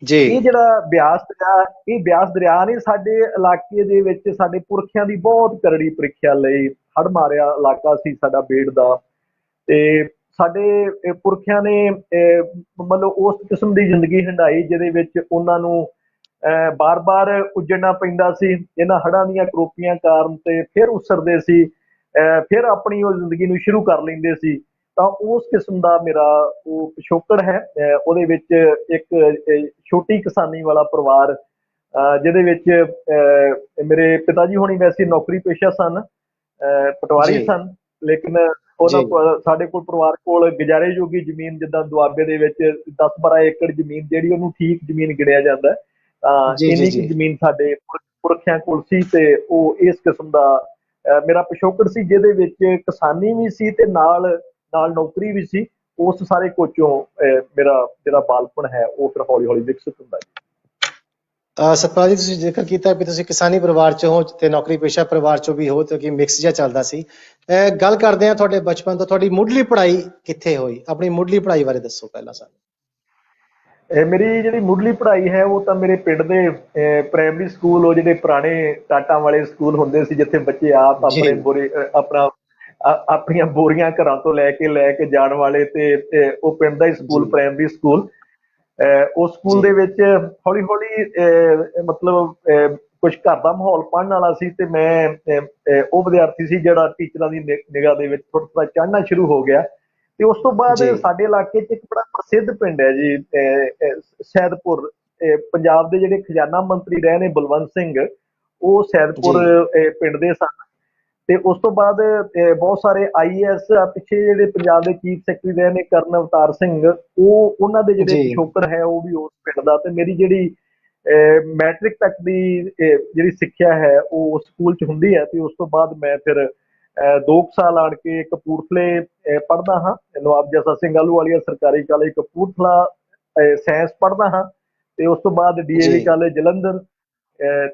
ਜੀ ਇਹ ਜਿਹੜਾ ਬਿਆਸ ਦਰਿਆ ਨੇ ਸਾਡੇ ਇਲਾਕੇ ਦੇ ਵਿੱਚ ਸਾਡੇ ਪੁਰਖਿਆਂ ਦੀ ਬਹੁਤ ਕਰੜੀ ਪ੍ਰੀਖਿਆ ਲਈ। ਹੜ੍ਹ ਮਾਰਿਆ ਇਲਾਕਾ ਸੀ ਸਾਡਾ ਬੇੜ ਦਾ, ਤੇ ਸਾਡੇ ਪੁਰਖਿਆਂ ਨੇ ਮਤਲਬ ਉਸ ਕਿਸਮ ਦੀ ਜ਼ਿੰਦਗੀ ਹੰਢਾਈ ਜਿਹਦੇ ਵਿੱਚ ਉਹਨਾਂ ਨੂੰ ਬਾਰ-ਬਾਰ ਉੱਜੜਨਾ ਪੈਂਦਾ ਸੀ ਇਹਨਾਂ ਹੜ੍ਹਾਂ ਦੀਆਂ ਕਰੋਪੀਆਂ ਕਾਰਨ, ਤੇ ਫਿਰ ਉਸਰਦੇ ਸੀ, ਫਿਰ ਆਪਣੀ ਉਹ ਜ਼ਿੰਦਗੀ ਨੂੰ ਸ਼ੁਰੂ ਕਰ ਲੈਂਦੇ ਸੀ। ਤਾਂ ਉਸ ਕਿਸਮ ਦਾ ਮੇਰਾ ਉਹ ਪਿਛੋਕੜ ਹੈ। ਉਹਦੇ ਵਿੱਚ ਇੱਕ ਛੋਟੀ ਕਿਸਾਨੀ ਵਾਲਾ ਪਰਿਵਾਰ, ਜਿਹਦੇ ਵਿੱਚ ਮੇਰੇ ਪਿਤਾ ਜੀ ਹੋਣੀ ਵੈਸੇ ਨੌਕਰੀ ਪੇਸ਼ਾ ਸਨ, ਪਟਵਾਰੀ ਜੀ ਸਨ, ਲੇਕਿਨ ਉਹਨਾਂ ਜੀ ਕੋਲ ਸਾਡੇ ਕੋਲ ਪਰਿਵਾਰ ਕੋਲ ਗੁਜ਼ਾਰੇਯੋਗੀ ਜ਼ਮੀਨ ਜਿੱਦਾਂ ਦੁਆਬੇ ਦੇ ਵਿੱਚ 10-12 ਏਕੜ ਜ਼ਮੀਨ ਜਿਹੜੀ ਉਹਨੂੰ ਠੀਕ ਜ਼ਮੀਨ ਗਿਣਿਆ ਜਾਂਦਾ, ਤਾਂ ਜੀ ਜੀ ਇੰਨੀ ਜੀ ਕੁ ਜ਼ਮੀਨ ਸਾਡੇ ਪੁਰਖਿਆਂ ਕੋਲ ਸੀ ਤੇ ਉਹ ਇਸ ਕਿਸਮ ਦਾ ਮੇਰਾ ਪਿਛੋਕੜ ਸੀ, ਜਿਹਦੇ ਵਿੱਚ ਕਿਸਾਨੀ ਵੀ ਸੀ ਤੇ ਨਾਲ ਨਾਲ ਨੌਕਰੀ ਵੀ ਸੀ। ਉਸ ਸਾਰੇ ਕੁਝੋਂ ਮੇਰਾ ਜਿਹੜਾ ਬਾਲਪਣ ਹੈ ਉਹ ਫਿਰ ਹੌਲੀ ਹੌਲੀ ਵਿਕਸਿਤ ਹੁੰਦਾ ਜੀ। ਸਤਪਾਲ ਜੀ, ਤੁਸੀਂ ਜ਼ਿਕਰ ਕੀਤਾ ਵੀ ਤੁਸੀਂ ਕਿਸਾਨੀ ਪਰਿਵਾਰ ਚੋਂ ਹੋ ਤੇ ਨੌਕਰੀ ਪੇਸ਼ਾ ਪਰਿਵਾਰ ਚੋਂ ਵੀ ਹੋ, ਤੇ ਕਿ ਮਿਕਸ ਜਿਹਾ ਚੱਲਦਾ ਸੀ। ਗੱਲ ਕਰਦੇ ਹਾਂ ਤੁਹਾਡੇ ਬਚਪਨ ਤੋਂ, ਤੁਹਾਡੀ ਮੁੱਢਲੀ ਪੜ੍ਹਾਈ ਕਿੱਥੇ ਹੋਈ? ਆਪਣੀ ਮੁੱਢਲੀ ਪੜ੍ਹਾਈ ਬਾਰੇ ਦੱਸੋ ਪਹਿਲਾਂ ਸਾਨੂੰ। ਮੇਰੀ ਜਿਹੜੀ ਮੁੱਢਲੀ ਪੜ੍ਹਾਈ ਹੈ ਉਹ ਤਾਂ ਮੇਰੇ ਪਿੰਡ ਦੇ ਪ੍ਰਾਇਮਰੀ ਸਕੂਲ, ਉਹ ਜਿਹੜੇ ਪੁਰਾਣੇ ਟਾਟਾਂ ਵਾਲੇ ਸਕੂਲ ਹੁੰਦੇ ਸੀ ਜਿੱਥੇ ਬੱਚੇ ਆਪ ਜੀ ਆਪਣੀਆਂ ਬੋਰੀਆਂ ਘਰਾਂ ਤੋਂ ਲੈ ਕੇ ਜਾਣ ਵਾਲੇ, ਤੇ ਉਹ ਪਿੰਡ ਦਾ ਹੀ ਸਕੂਲ, ਜੀ ਪ੍ਰਾਇਮਰੀ ਸਕੂਲ। ਉਸ ਸਕੂਲ ਜੀ ਦੇ ਵਿੱਚ ਹੌਲੀ ਹੌਲੀ ਮਤਲਬ ਕੁਛ ਘਰ ਦਾ ਮਾਹੌਲ ਪੜ੍ਹਨ ਵਾਲਾ ਸੀ, ਤੇ ਮੈਂ ਉਹ ਵਿਦਿਆਰਥੀ ਸੀ ਜਿਹੜਾ ਟੀਚਰਾਂ ਦੀ ਨਿਗਾਹ ਦੇ ਵਿੱਚ ਥੋੜਾ ਥੋੜਾ ਚੜ੍ਹਨਾ ਸ਼ੁਰੂ ਹੋ ਗਿਆ। ਤੇ ਉਸ ਤੋਂ ਬਾਅਦ ਜੀ ਸਾਡੇ ਇਲਾਕੇ 'ਚ ਇੱਕ ਬੜਾ ਪ੍ਰਸਿੱਧ ਪਿੰਡ ਹੈ ਜੀ, ਸੈਦਪੁਰ। ਪੰਜਾਬ ਦੇ ਜਿਹੜੇ ਖਜ਼ਾਨਾ ਮੰਤਰੀ ਰਹੇ ਨੇ ਬਲਵੰਤ ਸਿੰਘ, ਉਹ ਸੈਦਪੁਰ ਜੀ ਪਿੰਡ ਦੇ ਸਨ। ਤੇ ਉਸ ਤੋਂ ਬਾਅਦ ਬਹੁਤ ਸਾਰੇ IAS ਪਿੱਛੇ ਜਿਹੜੇ ਪੰਜਾਬ ਦੇ ਚੀਫ ਸੈਕਟਰੀ ਰਹੇ ਨੇ ਕਰਨ ਅਵਤਾਰ ਸਿੰਘ, ਉਹ ਉਹਨਾਂ ਦੇ ਜਿਹੜੇ ਜੀ ਪਿਛੋਕੜ ਹੈ ਉਹ ਵੀ ਉਸ ਪਿੰਡ ਦਾ। ਤੇ ਮੇਰੀ ਜਿਹੜੀ ਮੈਟ੍ਰਿਕ ਤੱਕ ਦੀ ਜਿਹੜੀ ਸਿੱਖਿਆ ਹੈ ਉਹ ਸਕੂਲ 'ਚ ਹੁੰਦੀ ਹੈ। ਤੇ ਉਸ ਤੋਂ ਬਾਅਦ ਮੈਂ ਫਿਰ 2 ਸਾਲ ਆਣ ਕੇ ਕਪੂਰਥਲੇ ਪੜ੍ਹਦਾ ਹਾਂ, ਨਵਾਬ ਜੱਸਾ ਸਿੰਘ ਆਹਲੂਵਾਲੀਆ ਸਰਕਾਰੀ ਕਾਲਜ ਕਪੂਰਥਲਾ ਸਾਇੰਸ ਪੜ੍ਹਦਾ ਹਾਂ। ਤੇ ਉਸ ਤੋਂ ਬਾਅਦ DAV ਜੀ ਕਾਲਜ ਜਲੰਧਰ।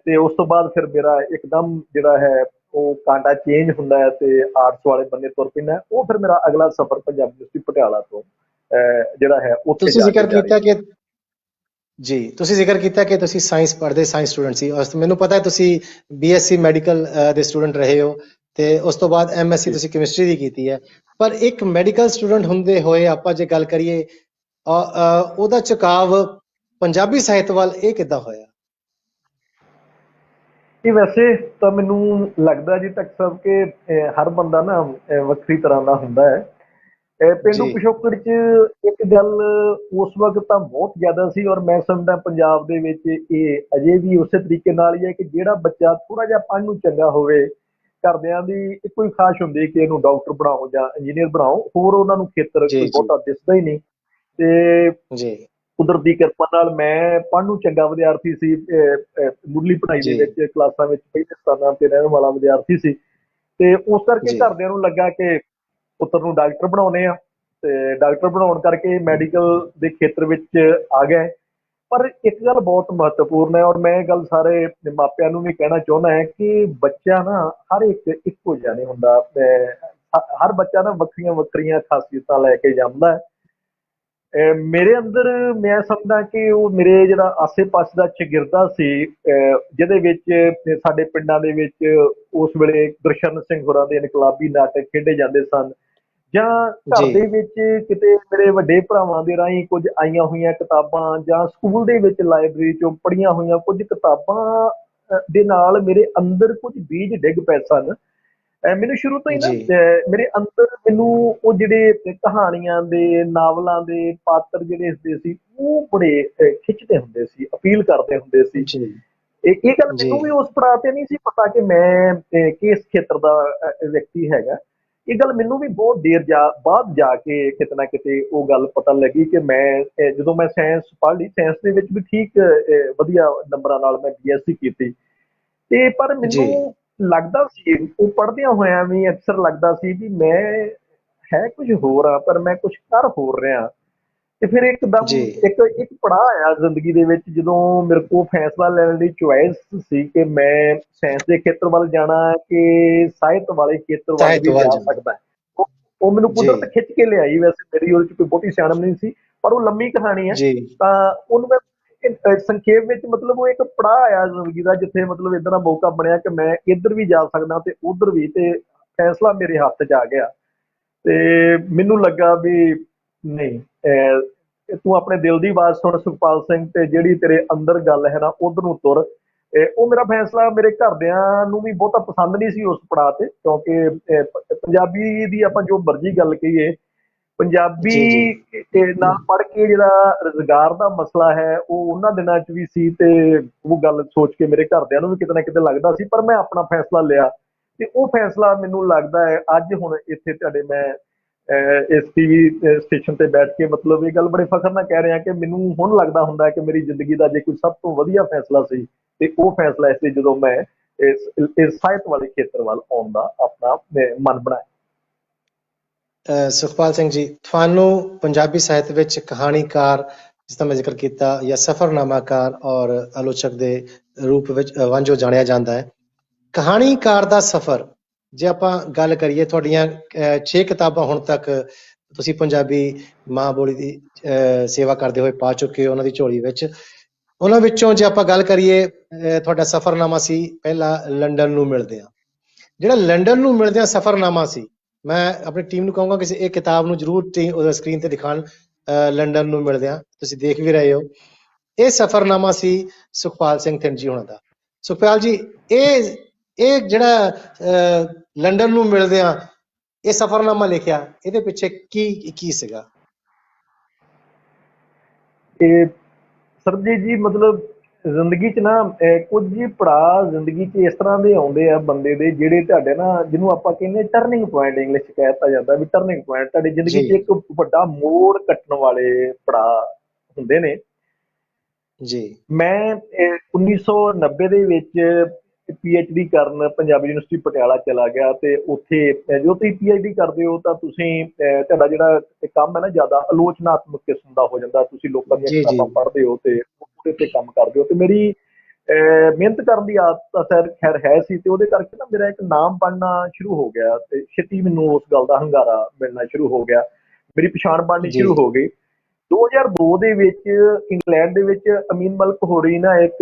ਤੇ ਉਸ ਤੋਂ ਬਾਅਦ ਫਿਰ ਮੇਰਾ ਇੱਕਦਮ ਜਿਹੜਾ ਹੈ ਉਹ ਕਾਂਟਾ ਚੇਂਜ ਹੁੰਦਾ ਹੈ ਤੇ ਆਰਟਸ ਵਾਲੇ ਬੰਨੇ ਤੁਰ ਪੈਂਦਾ। ਉਹ ਫਿਰ ਮੇਰਾ ਅਗਲਾ ਸਫ਼ਰ ਪੰਜਾਬ ਯੂਨੀਵਰਸਿਟੀ ਪਟਿਆਲਾ ਤੋਂ ਜਿਹੜਾ ਹੈ ਉੱਥੇ ਤੁਸੀਂ ਜਾ ਕੇ ਜ਼ਿਕਰ ਕੀਤਾ ਜਾਰੀ। ਕਿ ਜੀ ਤੁਸੀਂ ਜ਼ਿਕਰ ਕੀਤਾ ਕਿ ਤੁਸੀਂ ਸਾਇੰਸ ਪੜ੍ਹਦੇ, ਸਾਇੰਸ ਸਟੂਡੈਂਟ ਸੀ। ਮੈਨੂੰ ਪਤਾ ਹੈ ਤੁਸੀਂ BSc ਮੈਡੀਕਲ ਦੇ ਸਟੂਡੈਂਟ ਰਹੇ ਹੋ, ਤੇ ਉਸ ਤੋਂ ਬਾਅਦ MSc ਜੀ ਤੁਸੀਂ ਕੈਮਿਸਟਰੀ ਦੀ ਕੀਤੀ ਹੈ। ਪਰ ਇੱਕ ਮੈਡੀਕਲ ਸਟੂਡੈਂਟ ਹੁੰਦੇ ਹੋਏ ਆਪਾਂ ਜੇ ਗੱਲ ਕਰੀਏ, ਉਹਦਾ ਝੁਕਾਵ ਪੰਜਾਬੀ ਸਾਹਿਤ ਵੱਲ ਇਹ ਕਿੱਦਾਂ ਹੋਇਆ? ਇਹ ਵੈਸੇ ਤਾਂ ਮੈਨੂੰ ਲੱਗਦਾ ਜੀ ਤੱਕ ਸਭ ਕਿ ਹਰ ਬੰਦਾ ਨਾ ਵੱਖਰੀ ਤਰ੍ਹਾਂ ਦਾ ਹੁੰਦਾ ਹੈ। ਪੇਂਡੂ ਜੀ ਪਿਛੋਕੜ 'ਚ ਇੱਕ ਗੱਲ ਉਸ ਵਕਤ ਤਾਂ ਬਹੁਤ ਜ਼ਿਆਦਾ ਸੀ, ਔਰ ਮੈਂ ਸਮਝਦਾ ਪੰਜਾਬ ਦੇ ਵਿੱਚ ਇਹ ਅਜੇ ਵੀ ਉਸੇ ਤਰੀਕੇ ਨਾਲ ਹੀ ਹੈ ਕਿ ਜਿਹੜਾ ਬੱਚਾ ਥੋੜਾ ਜਿਹਾ ਪੜ੍ਹਨ ਨੂੰ ਚੰਗਾ ਹੋਵੇ, ਘਰਦਿਆਂ ਦੀ ਇੱਕੋ ਹੀ ਖਾਸ਼ ਹੁੰਦੀ ਕਿ ਇਹਨੂੰ ਡਾਕਟਰ ਬਣਾਓ ਜਾਂ ਇੰਜੀਨੀਅਰ ਬਣਾਓ, ਹੋਰ ਉਹਨਾਂ ਨੂੰ ਖੇਤਰ ਜੀ ਕੋਈ ਜੀ ਬਹੁਤਾ ਦਿਸਦਾ ਹੀ ਨਹੀਂ। ਤੇ ਜੀ ਕੁਦਰਤ ਦੀ ਕਿਰਪਾ ਨਾਲ ਮੈਂ ਪੜ੍ਹਨ ਨੂੰ ਚੰਗਾ ਵਿਦਿਆਰਥੀ ਸੀ। ਮੁੱਢਲੀ ਪੜ੍ਹਾਈ ਦੇ ਜੀ ਵਿੱਚ ਕਲਾਸਾਂ ਵਿੱਚ ਪਹਿਲੇ ਸਥਾਨਾਂ ਤੇ ਰਹਿਣ ਵਾਲਾ ਵਿਦਿਆਰਥੀ ਸੀ। ਤੇ ਉਸ ਕਰਕੇ ਜੀ ਘਰਦਿਆਂ ਨੂੰ ਲੱਗਾ ਕਿ ਪੁੱਤਰ ਨੂੰ ਡਾਕਟਰ ਬਣਾਉਣੇ ਆ, ਤੇ ਡਾਕਟਰ ਬਣਾਉਣ ਕਰਕੇ ਮੈਡੀਕਲ ਦੇ ਖੇਤਰ ਵਿੱਚ ਆ ਗਏ। ਪਰ ਇੱਕ ਗੱਲ ਬਹੁਤ ਮਹੱਤਵਪੂਰਨ ਹੈ, ਔਰ ਮੈਂ ਇਹ ਗੱਲ ਸਾਰੇ ਮਾਪਿਆਂ ਨੂੰ ਵੀ ਕਹਿਣਾ ਚਾਹੁੰਦਾ ਹੈ ਕਿ ਬੱਚਾ ਨਾ ਹਰ ਇੱਕ ਇੱਕੋ ਜਿਹਾ ਨਹੀਂ ਹੁੰਦਾ। ਹਰ ਬੱਚਾ ਨਾ ਵੱਖਰੀਆਂ ਵੱਖਰੀਆਂ ਖਾਸੀਅਤਾਂ ਲੈ ਕੇ ਜਾਂਦਾ ਹੈ। ਮੇਰੇ ਅੰਦਰ ਮੈਂ ਸਮਝਦਾ ਕਿ ਉਹ ਮੇਰੇ ਜਿਹੜਾ ਆਸੇ ਪਾਸੇ ਦਾ ਚਿਗਿਰਦਾ ਸੀ, ਜਿਹਦੇ ਵਿੱਚ ਸਾਡੇ ਪਿੰਡਾਂ ਦੇ ਵਿੱਚ ਉਸ ਵੇਲੇ ਗੁਰਸ਼ਰਨ ਸਿੰਘ ਹੋਰਾਂ ਦੇ ਇਨਕਲਾਬੀ ਨਾਟਕ ਖੇਡੇ ਜਾਂਦੇ ਸਨ, ਜਾਂ ਘਰ ਜੀ ਦੇ ਵਿੱਚ ਕਿਤੇ ਮੇਰੇ ਵੱਡੇ ਭਰਾਵਾਂ ਦੇ ਰਾਹੀਂ ਕੁਝ ਆਈਆਂ ਹੋਈਆਂ ਕਿਤਾਬਾਂ, ਜਾਂ ਸਕੂਲ ਦੇ ਵਿੱਚ ਲਾਇਬ੍ਰੇਰੀ ਚੋਂ ਪੜ੍ਹੀਆਂ ਹੋਈਆਂ ਕੁਝ ਕਿਤਾਬਾਂ ਦੇ ਨਾਲ ਮੇਰੇ ਅੰਦਰ ਕੁਝ ਬੀਜ ਡਿੱਗ ਪਏ ਸਨ। ਮੈਨੂੰ ਸ਼ੁਰੂ ਤੋਂ ਹੀ ਨਾ ਜੀ ਮੇਰੇ ਅੰਦਰ ਮੈਨੂੰ ਉਹ ਜਿਹੜੇ ਕਹਾਣੀਆਂ ਦੇ, ਨਾਵਲਾਂ ਦੇ ਪਾਤਰ ਜਿਹੜੇ ਹੁੰਦੇ ਸੀ ਉਹ ਬੜੇ ਖਿੱਚਦੇ ਹੁੰਦੇ ਸੀ, ਅਪੀਲ ਕਰਦੇ ਹੁੰਦੇ ਸੀ। ਜੀ ਇਹ ਗੱਲ ਜੀ ਮੈਨੂੰ ਵੀ ਉਸ ਪੜਾਅ ਤੇ ਨਹੀਂ ਸੀ ਪਤਾ ਕਿ ਮੈਂ ਕਿਸ ਖੇਤਰ ਦਾ ਵਿਅਕਤੀ ਹੈਗਾ। ਇਹ ਗੱਲ ਮੈਨੂੰ ਵੀ ਬਹੁਤ ਦੇਰ ਬਾਅਦ ਜਾ ਕੇ ਕਿਤੇ ਨਾ ਕਿਤੇ ਉਹ ਗੱਲ ਪਤਾ ਲੱਗੀ ਕਿ ਮੈਂ ਜਦੋਂ ਮੈਂ ਸਾਇੰਸ ਪੜ੍ਹ ਲਈ, ਸਾਇੰਸ ਦੇ ਵਿੱਚ ਵੀ ਠੀਕ ਵਧੀਆ ਨੰਬਰਾਂ ਨਾਲ ਮੈਂ BSc ਕੀਤੀ। ਤੇ ਪਰ ਜੀ ਮੈਨੂੰ ਲੱਗਦਾ ਸੀ, ਉਹ ਪੜ੍ਹਦਿਆਂ ਹੋਇਆਂ ਵੀ ਅਕਸਰ ਲੱਗਦਾ ਸੀ ਵੀ ਮੈਂ ਹੈ ਕੁਝ ਹੋਰ ਆ, ਪਰ ਮੈਂ ਕੁਝ ਕਰ ਹੋਰ ਰਿਹਾ। ਤੇ ਫਿਰ ਇੱਕਦਮ ਜੀ ਇੱਕ ਪੜਾਅ ਆਇਆ ਜ਼ਿੰਦਗੀ ਦੇ ਵਿੱਚ, ਜਦੋਂ ਮੇਰੇ ਕੋਲ ਫੈਸਲਾ ਲੈਣ ਦੀ ਚੁਆਇਸ ਸੀ ਕਿ ਮੈਂ ਸਾਇੰਸ ਦੇ ਖੇਤਰ ਵੱਲ ਜਾਣਾ ਕਿ ਸਾਹਿਤ ਵਾਲੇ ਖੇਤਰ ਵੱਲ ਸਾਹਿਤ ਵੀ ਵੱਲ ਜਾ ਜਾਣਾ। ਸਕਦਾ। ਉਹ ਮੈਨੂੰ ਜੀ ਕੁਦਰਤ ਖਿੱਚ ਕੇ ਲਿਆਈ, ਵੈਸੇ ਮੇਰੀ ਉਹਦੇ 'ਚ ਕੋਈ ਬਹੁਤੀ ਸਿਆਣਪ ਨਹੀਂ ਸੀ, ਪਰ ਉਹ ਲੰਮੀ ਕਹਾਣੀ ਹੈ। ਜੀ ਤਾਂ ਉਹਨੂੰ ਮੈਂ ਸੰਖੇਪ ਵਿੱਚ, ਮਤਲਬ ਉਹ ਇੱਕ ਪੜਾਅ ਆਇਆ ਜ਼ਿੰਦਗੀ ਦਾ, ਜਿੱਥੇ ਮਤਲਬ ਇੱਦਾਂ ਦਾ ਮੌਕਾ ਬਣਿਆ ਕਿ ਮੈਂ ਇੱਧਰ ਵੀ ਜਾ ਸਕਦਾ ਤੇ ਉੱਧਰ ਵੀ, ਤੇ ਫੈਸਲਾ ਮੇਰੇ ਹੱਥ 'ਚ ਆ ਗਿਆ। ਤੇ ਮੈਨੂੰ ਲੱਗਾ ਵੀ ਨਹੀਂ, ਤੂੰ ਆਪਣੇ ਦਿਲ ਦੀ ਆਵਾਜ਼ ਸੁਣ ਸੁਖਪਾਲ ਸਿੰਘ, ਤੇ ਜਿਹੜੀ ਤੇਰੇ ਅੰਦਰ ਗੱਲ ਹੈ ਨਾ ਉਧਰ ਨੂੰ ਤੁਰ। ਉਹ ਮੇਰਾ ਫੈਸਲਾ ਮੇਰੇ ਘਰਦਿਆਂ ਨੂੰ ਵੀ ਬਹੁਤਾ ਪਸੰਦ ਨਹੀਂ ਸੀ ਉਸ ਪੜਾਅ ਤੇ, ਕਿਉਂਕਿ ਪੰਜਾਬੀ ਦੀ ਆਪਾਂ ਜੋ ਮਰਜ਼ੀ ਗੱਲ ਕਹੀਏ, ਪੰਜਾਬੀ ਜੀ ਜੀ ਨਾਲ ਪੜ੍ਹ ਕੇ ਜਿਹੜਾ ਰੁਜ਼ਗਾਰ ਦਾ ਮਸਲਾ ਹੈ ਉਹ ਉਹਨਾਂ ਦਿਨਾਂ 'ਚ ਵੀ ਸੀ, ਤੇ ਉਹ ਗੱਲ ਸੋਚ ਕੇ ਮੇਰੇ ਘਰਦਿਆਂ ਨੂੰ ਵੀ ਕਿਤੇ ਨਾ ਕਿਤੇ ਲੱਗਦਾ ਸੀ। ਪਰ ਮੈਂ ਆਪਣਾ ਫੈਸਲਾ ਲਿਆ, ਤੇ ਉਹ ਫੈਸਲਾ ਮੈਨੂੰ ਲੱਗਦਾ ਹੈ ਅੱਜ ਹੁਣ ਇੱਥੇ ਤੁਹਾਡੇ ਮੈਂ ਇਸ ਟੀਵੀ ਸਟੇਸ਼ਨ ਤੇ ਬੈਠ ਕੇ ਮਤਲਬ ਇਹ ਗੱਲ ਬੜੇ ਫਖਰ ਨਾਲ ਕਹਿ ਰਿਹਾ ਕਿ ਮੈਨੂੰ ਹੁਣ ਲੱਗਦਾ ਹੁੰਦਾ ਕਿ ਮੇਰੀ ਜ਼ਿੰਦਗੀ ਦਾ ਜੇ ਕੋਈ ਸਭ ਤੋਂ ਵਧੀਆ ਫੈਸਲਾ ਸੀ ਤੇ ਉਹ ਫੈਸਲਾ ਇਸ ਸੀ ਜਦੋਂ ਮੈਂ ਇਸ ਸਾਹਿਤ ਵਾਲੇ ਖੇਤਰ ਵੱਲ ਆਉਣ ਦਾ ਆਪਣਾ ਮਨ ਬਣਾਇਆ। ਸੁਖਪਾਲ ਸਿੰਘ ਜੀ, ਤੁਹਾਨੂੰ ਪੰਜਾਬੀ ਸਾਹਿਤ ਵਿੱਚ ਕਹਾਣੀਕਾਰ, ਜਿਸ ਦਾ ਮੈਂ ਜ਼ਿਕਰ ਕੀਤਾ, ਜਾਂ ਸਫ਼ਰਨਾਮਾਕਾਰ ਔਰ ਆਲੋਚਕ ਦੇ ਰੂਪ ਵਿੱਚ ਵਾਂਝੋ ਜਾਣਿਆ ਜਾਂਦਾ ਹੈ। ਕਹਾਣੀਕਾਰ ਦਾ ਸਫ਼ਰ, ਜੇ ਆਪਾਂ ਗੱਲ ਕਰੀਏ, ਤੁਹਾਡੀਆਂ 6 ਕਿਤਾਬਾਂ ਹੁਣ ਤੱਕ ਤੁਸੀਂ ਪੰਜਾਬੀ ਮਾਂ ਬੋਲੀ ਦੀ ਸੇਵਾ ਕਰਦੇ ਹੋਏ ਪਾ ਚੁੱਕੇ ਹੋ ਉਹਨਾਂ ਦੀ ਝੋਲੀ ਵਿੱਚ। ਉਹਨਾਂ ਵਿੱਚੋਂ ਜੇ ਆਪਾਂ ਗੱਲ ਕਰੀਏ, ਤੁਹਾਡਾ ਸਫ਼ਰਨਾਮਾ ਸੀ ਪਹਿਲਾ, ਲੰਡਨ ਨੂੰ ਮਿਲਦੇ ਹਾਂ। ਜਿਹੜਾ ਲੰਡਨ ਨੂੰ ਮਿਲਦੇ ਹਾਂ ਸਫ਼ਰਨਾਮਾ ਸੀ, ਮੈਂ ਆਪਣੀ ਟੀਮ ਨੂੰ ਕਹੂੰਗਾ ਕਿ ਇਹ ਕਿਤਾਬ ਨੂੰ ਜ਼ਰੂਰ ਸਕਰੀਨ ਤੇ ਦਿਖਾਉਣ। ਲੰਡਨ ਨੂੰ ਮਿਲਦੇ ਹਾਂ, ਤੁਸੀਂ ਦੇਖ ਵੀ ਰਹੇ ਹੋ। ਇਹ ਸਫ਼ਰਨਾਮਾ ਸੀ ਸੁਖਪਾਲ ਸਿੰਘ ਥਿੰਦ ਜੀ ਹੋਣਾ ਦਾ। ਸੁਖਪਾਲ ਜੀ, ਇਹ ਜਿਹੜਾ ਲੰਡਨ ਨੂੰ ਮਿਲਦੇ ਆ, ਇਹ ਸਫ਼ਰਨਾਮਾ ਲਿਖਿਆ, ਇਹਦੇ ਪਿੱਛੇ ਕੀ ਸੀਗਾ? ਤੇ ਸਰਬਜੀਤ ਜੀ, ਮਤਲਬ ਜ਼ਿੰਦਗੀ 'ਚ ਨਾ ਕੁਝ ਪੜਾਅ ਜ਼ਿੰਦਗੀ 'ਚ ਇਸ ਤਰ੍ਹਾਂ ਦੇ ਆਉਂਦੇ ਆ ਬੰਦੇ ਦੇ, ਜਿਹੜੇ ਤੁਹਾਡੇ ਨਾ, ਜਿਹਨੂੰ ਆਪਾਂ ਕਹਿੰਦੇ ਟਰਨਿੰਗ ਪੁਆਇੰਟ ਇੰਗਲਿਸ਼ 'ਚ ਕਹਿ ਦਿੱਤਾ ਜਾਂਦਾ ਵੀ ਟਰਨਿੰਗ ਪੁਆਇੰਟ, ਤੁਹਾਡੀ ਜ਼ਿੰਦਗੀ ਜੀ 'ਚ ਇੱਕ ਵੱਡਾ ਮੋੜ ਕੱਟਣ ਵਾਲੇ ਪੜਾਅ ਹੁੰਦੇ ਨੇ। ਜੀ ਮੈਂ 1990 ਦੇ ਵਿੱਚ PhD ਕਰਨ ਪੰਜਾਬੀ ਯੂਨੀਵਰਸਿਟੀ ਪਟਿਆਲਾ ਚਲਾ ਗਿਆ, ਤੇ ਉੱਥੇ ਜੋ ਤੁਸੀਂ PhD ਕਰਦੇ ਹੋ ਤਾਂ ਤੁਸੀਂ ਤੁਹਾਡਾ ਜਿਹੜਾ ਕੰਮ ਹੈ ਨਾ ਜ਼ਿਆਦਾ ਆਲੋਚਨਾਤਮਕ ਕਿਸਮ ਦਾ ਹੋ ਜਾਂਦਾ। ਤੁਸੀਂ ਲੋਕਾਂ ਦੀਆਂ ਜੀ ਜੀ ਕਿਤਾਬਾਂ ਪੜ੍ਹਦੇ ਹੋ ਤੇ ਉਹਦੇ ਤੇ ਕੰਮ ਕਰਦੇ ਹੋ, ਤੇ ਮੇਰੀ ਮਿਹਨਤ ਕਰਨ ਦੀ ਆਦਤ ਤਾਂ ਖੈਰ ਹੈ ਸੀ, ਤੇ ਉਹਦੇ ਕਰਕੇ ਨਾ ਮੇਰਾ ਇੱਕ ਨਾਮ ਬਣਨਾ ਸ਼ੁਰੂ ਹੋ ਗਿਆ, ਤੇ ਛੇਤੀ ਮੈਨੂੰ ਉਸ ਗੱਲ ਦਾ ਹੁੰਗਾਰਾ ਮਿਲਣਾ ਸ਼ੁਰੂ ਹੋ ਗਿਆ, ਮੇਰੀ ਪਛਾਣ ਬਣਨੀ ਜੀ ਸ਼ੁਰੂ ਹੋ ਗਈ। 2002 ਦੇ ਵਿੱਚ ਇੰਗਲੈਂਡ ਦੇ ਵਿੱਚ ਅਮੀਨ ਮਲਕ ਹੋਰੀ ਨਾ ਇੱਕ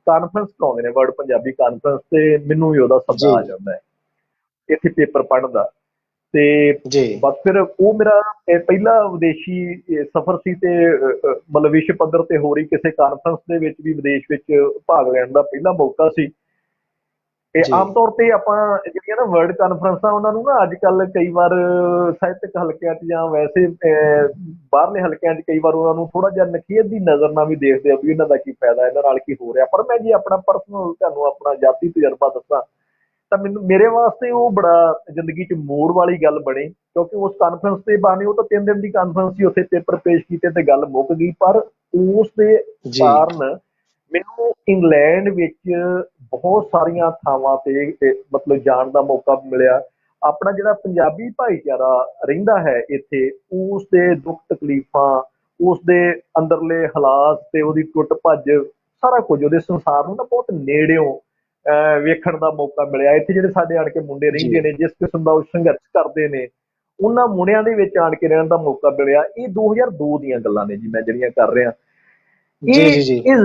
ਕਾਨਫਰੰਸ ਕਰਾਉਂਦੇ ਨੇ, ਵਰਲਡ ਪੰਜਾਬੀ ਕਾਨਫਰੰਸ, ਤੇ ਮੈਨੂੰ ਵੀ ਉਹਦਾ ਸੱਦਾ ਜੀ ਆ ਜਾਂਦਾ ਹੈ ਇੱਥੇ ਪੇਪਰ ਪੜ੍ਹਨ ਦਾ। ਤੇ ਜੀ ਬਸ ਫਿਰ ਉਹ ਮੇਰਾ ਪਹਿਲਾ ਵਿਦੇਸ਼ੀ ਸਫ਼ਰ ਸੀ, ਤੇ ਮਤਲਬ ਵਿਸ਼ਵ ਪੱਧਰ ਤੇ ਹੋ ਰਹੀ ਕਿਸੇ ਕਾਨਫਰੰਸ ਦੇ ਵਿੱਚ ਵੀ ਵਿਦੇਸ਼ ਵਿੱਚ ਭਾਗ ਲੈਣ ਦਾ ਪਹਿਲਾ ਮੌਕਾ ਸੀ। ਤੇ ਜੀ ਆਮ ਤੌਰ ਤੇ ਆਪਾਂ ਜਿਹੜੀਆਂ ਨਾ ਵਰਲਡ ਕਾਨਫਰੰਸਾਂ, ਉਹਨਾਂ ਨੂੰ ਨਾ ਅੱਜ ਕੱਲ੍ਹ ਕਈ ਵਾਰ ਸਾਹਿਤਕ ਹਲਕਿਆਂ 'ਚ ਜਾਂ ਵੈਸੇ ਬਾਹਰਲੇ ਹਲਕਿਆਂ 'ਚ ਕਈ ਵਾਰ ਉਹਨਾਂ ਨੂੰ ਥੋੜ੍ਹਾ ਜਿਹਾ ਨਖੇਧ ਦੀ ਨਜ਼ਰ ਨਾਲ ਵੀ ਦੇਖਦੇ ਆ ਵੀ ਇਹਨਾਂ ਦਾ ਕੀ ਫਾਇਦਾ, ਇਹਨਾਂ ਨਾਲ ਕੀ ਹੋ ਰਿਹਾ। ਪਰ ਮੈਂ ਜੇ ਆਪਣਾ ਪਰਸਨਲ ਤੁਹਾਨੂੰ ਆਪਣਾ ਜਾਤੀ ਤਜਰਬਾ ਦੱਸਾਂ ਤਾਂ ਮੇਰੇ ਵਾਸਤੇ ਉਹ ਬੜਾ ਜ਼ਿੰਦਗੀ 'ਚ ਮੋੜ ਵਾਲੀ ਗੱਲ ਬਣੀ, ਕਿਉਂਕਿ ਉਸ ਕਾਨਫਰੰਸ ਦੇ ਬਹਾਨੇ, ਉਹ ਤਾਂ 3 ਦਿਨ ਦੀ ਕਾਨਫਰੰਸ ਸੀ, ਉੱਥੇ ਪੇਪਰ ਪੇਸ਼ ਕੀਤੇ ਤੇ ਗੱਲ ਮੁੱਕ ਗਈ। ਪਰ ਉਸ ਦੇ ਜੀ ਕਾਰਨ ਮੈਨੂੰ ਇੰਗਲੈਂਡ ਵਿੱਚ ਬਹੁਤ ਸਾਰੀਆਂ ਥਾਵਾਂ ਤੇ ਮਤਲਬ ਜਾਣ ਦਾ ਮੌਕਾ ਮਿਲਿਆ। ਆਪਣਾ ਜਿਹੜਾ ਪੰਜਾਬੀ ਭਾਈਚਾਰਾ ਰਹਿੰਦਾ ਹੈ ਇੱਥੇ, ਉਸ ਦੇ ਦੁੱਖ ਤਕਲੀਫਾਂ, ਉਸ ਦੇ ਅੰਦਰਲੇ ਹਾਲਾਤ ਤੇ ਉਹਦੀ ਟੁੱਟ ਭੱਜ, ਸਾਰਾ ਕੁਝ ਉਹਦੇ ਸੰਸਾਰ ਨੂੰ ਨਾ ਬਹੁਤ ਨੇੜਿਓਂ ਵੇਖਣ ਦਾ ਮੌਕਾ ਮਿਲਿਆ। ਇੱਥੇ ਜਿਹੜੇ ਸਾਡੇ ਆਣ ਕੇ ਮੁੰਡੇ ਜੀ ਰਹਿੰਦੇ ਨੇ, ਜਿਸ ਕਿਸਮ ਦਾ ਉਹ ਸੰਘਰਸ਼ ਕਰਦੇ ਨੇ, ਉਹਨਾਂ ਮੁੰਡਿਆਂ ਦੇ ਵਿੱਚ ਆਣ ਕੇ ਰਹਿਣ ਦਾ ਮੌਕਾ ਮਿਲਿਆ। ਇਹ 2002 ਦੀਆਂ ਗੱਲਾਂ ਨੇ ਜੀ, ਮੈਂ ਜਿਹੜੀਆਂ ਕਰ ਰਿਹਾ। ਜੀ ਇਹ ਜੀ ਜੀ ਇਹ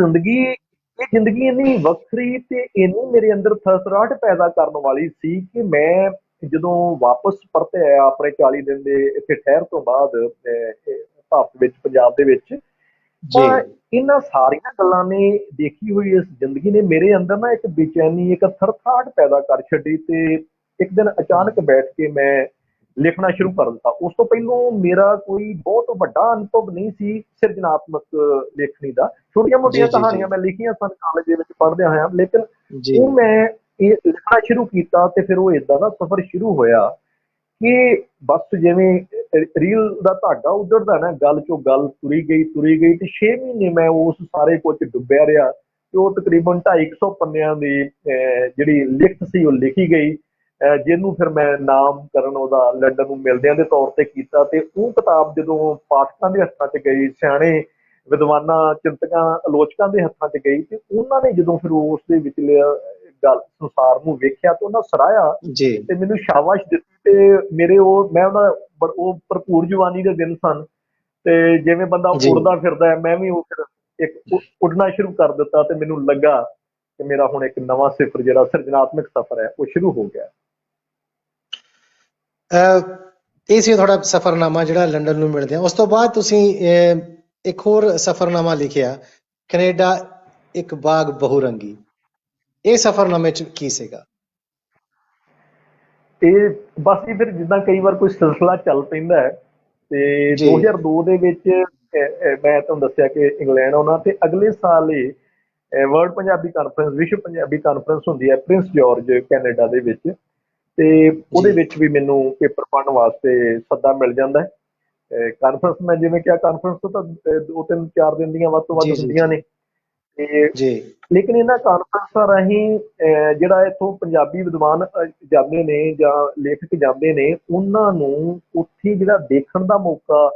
ਜ਼ਿੰਦਗੀ ਇੰਨੀ ਵੱਖਰੀ ਤੇ ਇੰਨੀ ਮੇਰੇ ਅੰਦਰ ਥਰਥਰਾਹਟ ਪੈਦਾ ਕਰਨ ਵਾਲੀ ਸੀ ਕਿ ਮੈਂ ਜਦੋਂ ਵਾਪਸ ਪਰਤ ਆਇਆ ਆਪਣੇ 40 ਦਿਨ ਦੇ ਇੱਥੇ ਠਹਿਰ ਤੋਂ ਬਾਅਦ ਭਾਰਤ ਵਿੱਚ, ਪੰਜਾਬ ਦੇ ਵਿੱਚ, ਜੀ ਤਾਂ ਇਹਨਾਂ ਸਾਰੀਆਂ ਗੱਲਾਂ ਨੇ, ਦੇਖੀ ਹੋਈ ਇਸ ਜ਼ਿੰਦਗੀ ਨੇ ਮੇਰੇ ਅੰਦਰ ਨਾ ਇੱਕ ਬੇਚੈਨੀ, ਇੱਕ ਥਰਥਰਾਹਟ ਪੈਦਾ ਕਰ ਛੱਡੀ। ਤੇ ਇੱਕ ਦਿਨ ਅਚਾਨਕ ਬੈਠ ਕੇ ਮੈਂ ਲਿਖਣਾ ਸ਼ੁਰੂ ਕਰ ਦਿੱਤਾ। ਉਸ ਤੋਂ ਪਹਿਲੋਂ ਮੇਰਾ ਕੋਈ ਬਹੁਤ ਵੱਡਾ ਅਨੁਭਵ ਨਹੀਂ ਸੀ ਸਿਰਜਣਾਤਮਕ ਲੇਖਣੀ ਦਾ। ਛੋਟੀਆਂ ਜੀ ਮੋਟੀਆਂ ਜੀ ਜੀ ਕਹਾਣੀਆਂ ਮੈਂ ਲਿਖੀਆਂ ਸਨ ਕਾਲਜ ਦੇ ਵਿੱਚ ਪੜ੍ਹਦਿਆਂ ਹੋਇਆਂ, ਲੇਕਿਨ ਜੀ ਉਹ ਮੈਂ ਇਹ ਲਿਖਣਾ ਸ਼ੁਰੂ ਕੀਤਾ, ਤੇ ਫਿਰ ਉਹ ਏਦਾਂ ਦਾ ਸਫ਼ਰ ਸ਼ੁਰੂ ਹੋਇਆ ਕਿ ਬਸ ਜਿਵੇਂ ਰੀਲ ਦਾ ਧਾਗਾ ਉੱਧੜਦਾ ਨਾ, ਗੱਲ ਚੋਂ ਗੱਲ ਤੁਰੀ ਗਈ, ਤੇ 6 ਮਹੀਨੇ ਮੈਂ ਉਸ ਸਾਰੇ ਕੁਝ ਡੁੱਬਿਆ ਰਿਹਾ। ਤੇ ਉਹ ਤਕਰੀਬਨ 250 ਪੰਨਿਆਂ ਦੀ ਜਿਹੜੀ ਲਿਖਤ ਸੀ ਉਹ ਲਿਖੀ ਗਈ। ਜਿਹਨੂੰ ਫਿਰ ਮੈਂ ਨਾਮਕਰਨ ਉਹਦਾ ਲੰਡਨ ਨੂੰ ਮਿਲਦਿਆਂ ਦੇ ਤੌਰ ਤੇ ਕੀਤਾ। ਤੇ ਉਹ ਕਿਤਾਬ ਜਦੋਂ ਪਾਠਕਾਂ ਦੇ ਹੱਥਾਂ 'ਚ ਗਈ, ਸਿਆਣੇ ਵਿਦਵਾਨਾਂ, ਚਿੰਤਕਾਂ, ਆਲੋਚਕਾਂ ਦੇ ਹੱਥਾਂ 'ਚ ਗਈ, ਤੇ ਉਹਨਾਂ ਨੇ ਜਦੋਂ ਫਿਰ ਉਸ ਦੇ ਵਿਚਲੇ ਗੱਲ ਸੰਸਾਰ ਨੂੰ ਵੇਖਿਆ ਤੇ ਉਹਨਾਂ ਸਰਾਹਿਆ ਜੀ ਤੇ ਮੈਨੂੰ ਸ਼ਾਬਾਸ਼ ਦਿੱਤੀ। ਤੇ ਮੇਰੇ ਮੈਂ ਉਹ ਭਰਪੂਰ ਜਵਾਨੀ ਦੇ ਦਿਨ ਸਨ, ਤੇ ਜਿਵੇਂ ਬੰਦਾ ਜੀ ਉੱਡਦਾ ਫਿਰਦਾ ਹੈ, ਮੈਂ ਵੀ ਉਹ ਫਿਰ ਇੱਕ ਉੱਡਣਾ ਸ਼ੁਰੂ ਕਰ ਦਿੱਤਾ। ਤੇ ਮੈਨੂੰ ਲੱਗਾ ਕਿ ਮੇਰਾ ਹੁਣ ਇੱਕ ਨਵਾਂ ਸਿਫਰ ਜਿਹੜਾ ਸਿਰਜਣਾਤਮਕ ਸਫ਼ਰ ਹੈ ਉਹ ਸ਼ੁਰੂ ਹੋ ਗਿਆ। ਇਹ ਸੀ ਤੁਹਾਡਾ ਸਫ਼ਰਨਾਮਾ ਜਿਹੜਾ ਲੰਡਨ ਨੂੰ ਮਿਲਦੇ ਆ। ਉਸ ਤੋਂ ਬਾਅਦ ਤੁਸੀਂ ਇੱਕ ਹੋਰ ਸਫ਼ਰਨਾਮਾ ਲਿਖਿਆ, ਕੈਨੇਡਾ ਇੱਕ ਬਾਗ ਬਹੁਰੰਗੀ। ਇਹ ਸਫ਼ਰਨਾਮੇ 'ਚ ਕੀ ਸੀਗਾ? ਇਹ ਬਸ ਜੀ ਫਿਰ ਜਿੱਦਾਂ ਕਈ ਵਾਰ ਕੋਈ ਸਿਲਸਿਲਾ ਚੱਲ ਪੈਂਦਾ ਹੈ, ਤੇ ਜੀ 2002 ਦੇ ਵਿੱਚ ਮੈਂ ਤੁਹਾਨੂੰ ਦੱਸਿਆ ਕਿ ਇੰਗਲੈਂਡ ਆਉਣਾ, ਤੇ ਅਗਲੇ ਸਾਲ ਹੀ ਵਰਲਡ ਪੰਜਾਬੀ ਕਾਨਫਰੰਸ, ਵਿਸ਼ਵ ਪੰਜਾਬੀ ਕਾਨਫਰੰਸ ਹੁੰਦੀ ਹੈ ਪ੍ਰਿੰਸ ਜਾਰਜ ਕੈਨੇਡਾ ਦੇ ਵਿੱਚ, ਤੇ ਉਹਦੇ ਜੀ ਵਿੱਚ ਵੀ ਮੈਨੂੰ ਪੇਪਰ ਪੜ੍ਹਨ ਵਾਸਤੇ ਸੱਦਾ ਮਿਲ ਜਾਂਦਾ ਹੈ। ਕਾਨਫਰੰਸ ਮੈਂ ਜਿਵੇਂ ਕਿਹਾ, ਕਾਨਫਰੰਸ ਤਾਂ 2-3-4 ਦਿਨ ਦੀਆਂ ਵੱਧ ਤੋਂ ਵੱਧ ਜੀ ਜੀ ਹੁੰਦੀਆਂ ਜੀ ਨੇ। ਤੇ ਜੀ ਲੇਕਿਨ ਇਹਨਾਂ ਕਾਨਫਰੰਸਾਂ ਰਾਹੀਂ ਜਿਹੜਾ ਇੱਥੋਂ ਪੰਜਾਬੀ ਵਿਦਵਾਨ ਜਾਂਦੇ ਨੇ ਜਾਂ ਲੇਖਕ ਜਾਂਦੇ ਨੇ, ਉਹਨਾਂ ਨੂੰ ਉੱਥੇ ਜਿਹੜਾ ਦੇਖਣ ਦਾ ਮੌਕਾ